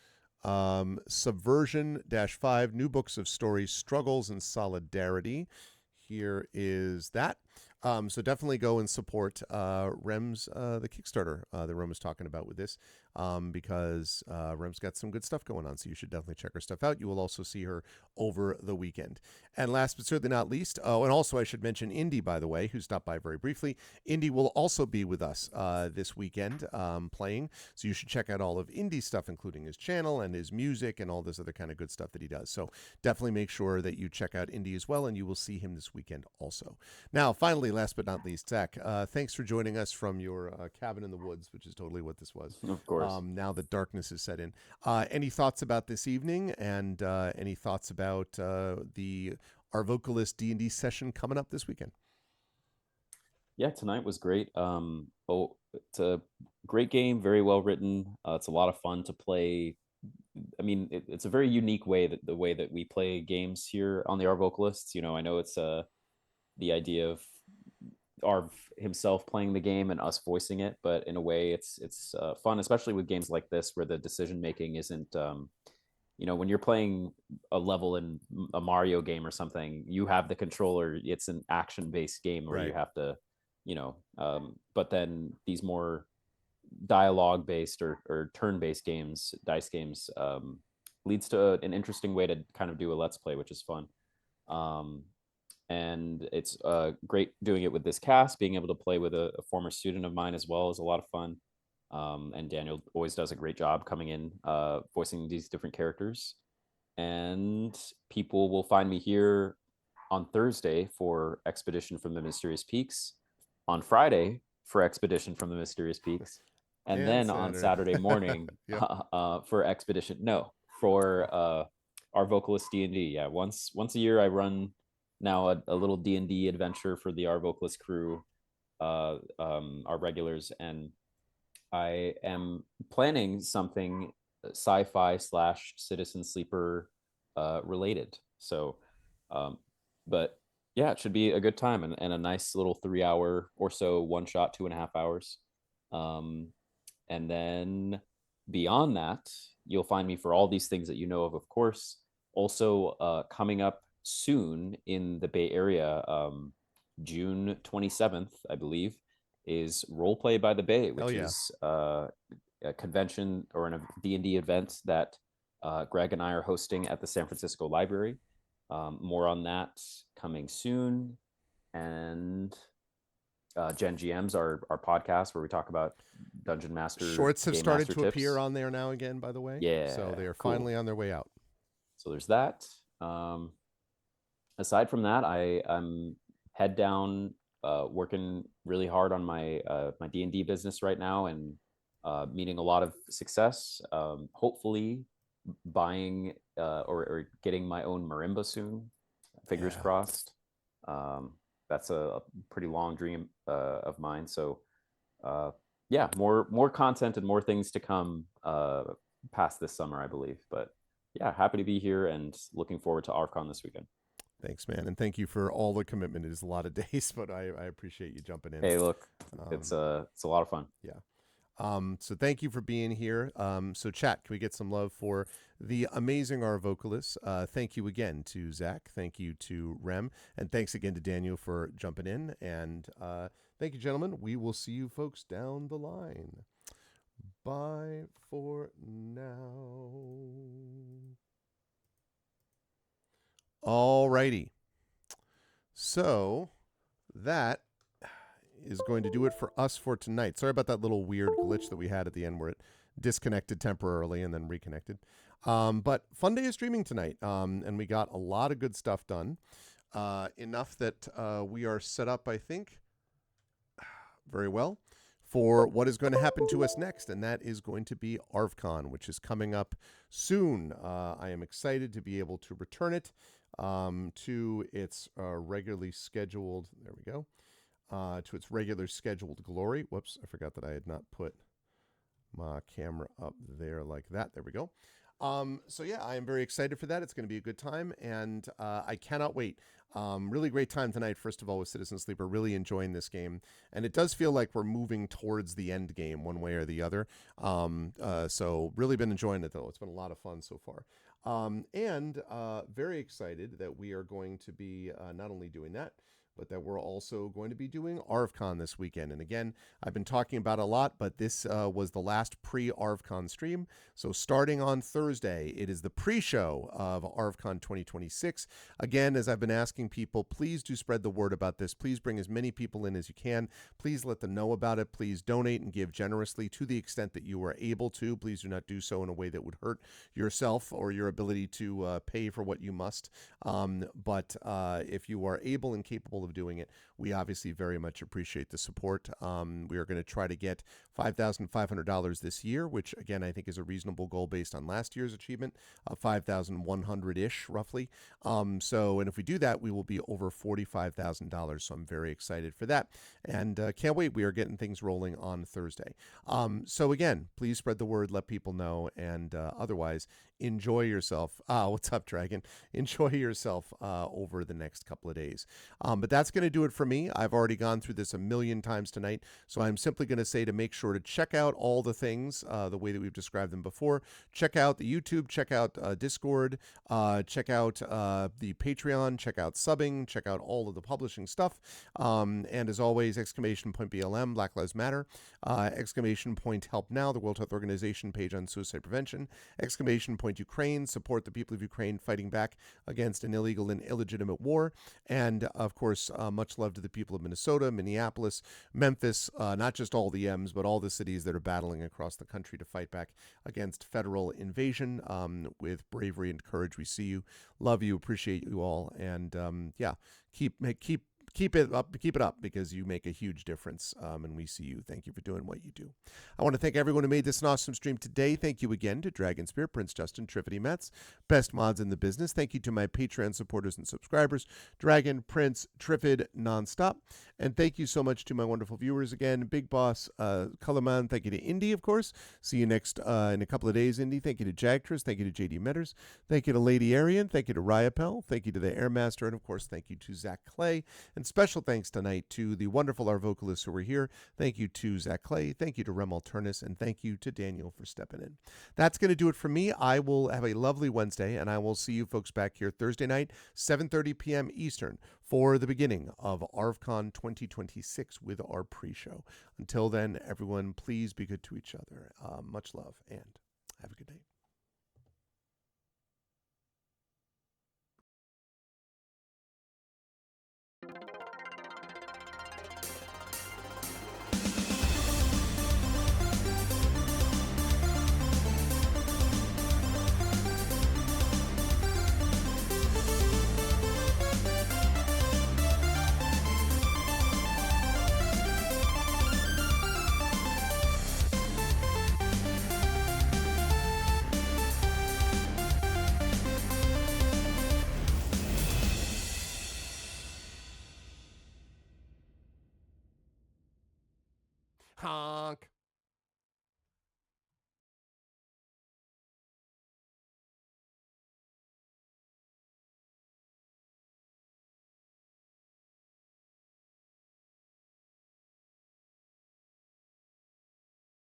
Subversion -5, New Books of Stories, Struggles and Solidarity. Here is that. So definitely go and support Rem's the Kickstarter that Rem was talking about with this, because Rem's got some good stuff going on. So you should definitely check her stuff out. You will also see her over the weekend. And last but certainly not least, and also I should mention Indy, by the way, who stopped by very briefly. Indy will also be with us this weekend playing. So you should check out all of Indy's stuff, including his channel and his music and all this other kind of good stuff that he does. So definitely make sure that you check out Indy as well, and you will see him this weekend also. Now, finally, last but not least, Zach, thanks for joining us from your cabin in the woods, which is totally what this was. Of course. Now that darkness is set in. Any thoughts about this evening, and any thoughts about the Arvocalist D&D session coming up this weekend? Yeah, tonight was great. It's a great game, very well written. It's a lot of fun to play. I mean, it's a very unique way the way that we play games here on the Arvocalists. You know, I know it's the idea of Arv himself playing the game and us voicing it, but in a way it's fun, especially with games like this where the decision making isn't when you're playing a level in a Mario game or something, you have the controller. It's an action based game where Right. you have to but then these more dialogue based or turn based games, dice games, leads to an interesting way to kind of do a let's play, which is fun. And it's great doing it with this cast. Being able to play with a former student of mine as well is a lot of fun. And Daniel always does a great job coming in, voicing these different characters. And people will find me here on Thursday for Expedition from the Mysterious Peaks, on Friday for Expedition from the Mysterious Peaks, and then on Saturday morning for our Vocalist D&D. Yeah, once a year I run now a little D&D adventure for the Arvocalist crew, our regulars, and I am planning something sci-fi / Citizen Sleeper related. So, but yeah, it should be a good time and a nice little 3-hour or so one shot, 2.5 hours. And then beyond that, you'll find me for all these things that you know of course. Also, coming up soon in the Bay Area, June 27th, I believe, is Roleplay by the Bay, which is a convention or a D&D event that Greg and I are hosting at the San Francisco Library. More on that coming soon. And Gen GMs, our podcast where we talk about Dungeon Master shorts have started to tips. appear on there now again, by the way. Yeah, so they are cool. finally on their way out. So there's that. Aside from that, I'm head down, working really hard on my my D&D business right now, and meeting a lot of success. Hopefully buying or getting my own marimba soon. Fingers crossed. That's a pretty long dream of mine. So more content and more things to come past this summer, I believe. But yeah, happy to be here and looking forward to ArvCon this weekend. Thanks, man, and thank you for all the commitment. It is a lot of days, but I appreciate you jumping in. Hey, look, it's a lot of fun. Yeah. So thank you for being here. So chat, can we get some love for the amazing Arvocalists? Thank you again to Zach. Thank you to Rem, and thanks again to Daniel for jumping in. And thank you, gentlemen. We will see you folks down the line. Bye for now. All righty. So that is going to do it for us for tonight. Sorry about that little weird glitch that we had at the end where it disconnected temporarily and then reconnected. But fun day of streaming tonight, and we got a lot of good stuff done. Enough that we are set up, I think, very well for what is going to happen to us next, and that is going to be ArvCon, which is coming up soon. I am excited to be able to return it to its regularly scheduled, there we go, to its regular scheduled glory. Whoops, I forgot that I had not put my camera up there like that. There we go. So yeah, I am very excited for that. It's going to be a good time, and I cannot wait. Really great time tonight, first of all, with Citizen Sleeper. Really enjoying this game, and it does feel like we're moving towards the end game one way or the other. So really been enjoying it, though. It's been a lot of fun so far. And very excited that we are going to be not only doing that, but that we're also going to be doing ArvCon this weekend. And again, I've been talking about it a lot, but this was the last pre-ArvCon stream. So starting on Thursday, it is the pre-show of ArvCon 2026. Again, as I've been asking people, please do spread the word about this. Please bring as many people in as you can. Please let them know about it. Please donate and give generously to the extent that you are able to. Please do not do so in a way that would hurt yourself or your ability to pay for what you must. But if you are able and capable of doing it, we obviously very much appreciate the support. We are going to try to get $5,500 this year, which again I think is a reasonable goal based on last year's achievement of 5,100-ish roughly. And if we do that, we will be over $45,000. So I'm very excited for that, and can't wait. We are getting things rolling on Thursday. So again, please spread the word, let people know, and otherwise enjoy yourself. What's up, Dragon? Enjoy yourself over the next couple of days. But that's going to do it for me. I've already gone through this a million times tonight, so I'm simply going to say to make sure to check out all the things the way that we've described them before. Check out the YouTube, check out Discord, check out the Patreon, check out subbing, check out all of the publishing stuff. And as always, !BLM, Black Lives Matter, !Help Now, the World Health Organization page on suicide prevention, !Ukraine, support the people of Ukraine fighting back against an illegal and illegitimate war, and of course, much love to the people of Minnesota, Minneapolis, Memphis, not just all the M's, but all the cities that are battling across the country to fight back against federal invasion with bravery and courage. We see you, love you, appreciate you all, and yeah, keep it up because you make a huge difference, and we see you. Thank you for doing what you do. I want to thank everyone who made this an awesome stream today. Thank you again to Dragon Spear, Prince Justin, Triffity Metz, best mods in the business. Thank you to my Patreon supporters and subscribers, Dragon, Prince, Triffid, Nonstop. And thank you so much to my wonderful viewers again, Big Boss, Colorman. Thank you to Indy, of course. See you next in a couple of days, Indy. Thank you to Jagtris. Thank you to JD Metters. Thank you to Lady Arian. Thank you to Ryapel. Thank you to the Airmaster. And of course, thank you to Zach Clay. And special thanks tonight to the wonderful Arvocalists who were here. Thank you to Zach Clay. Thank you to Rem Alternus. And thank you to Daniel for stepping in. That's going to do it for me. I will have a lovely Wednesday, and I will see you folks back here Thursday night, 7:30 p.m. Eastern, for the beginning of ArvCon 2026 with our pre-show. Until then, everyone, please be good to each other. Much love, and have a good night.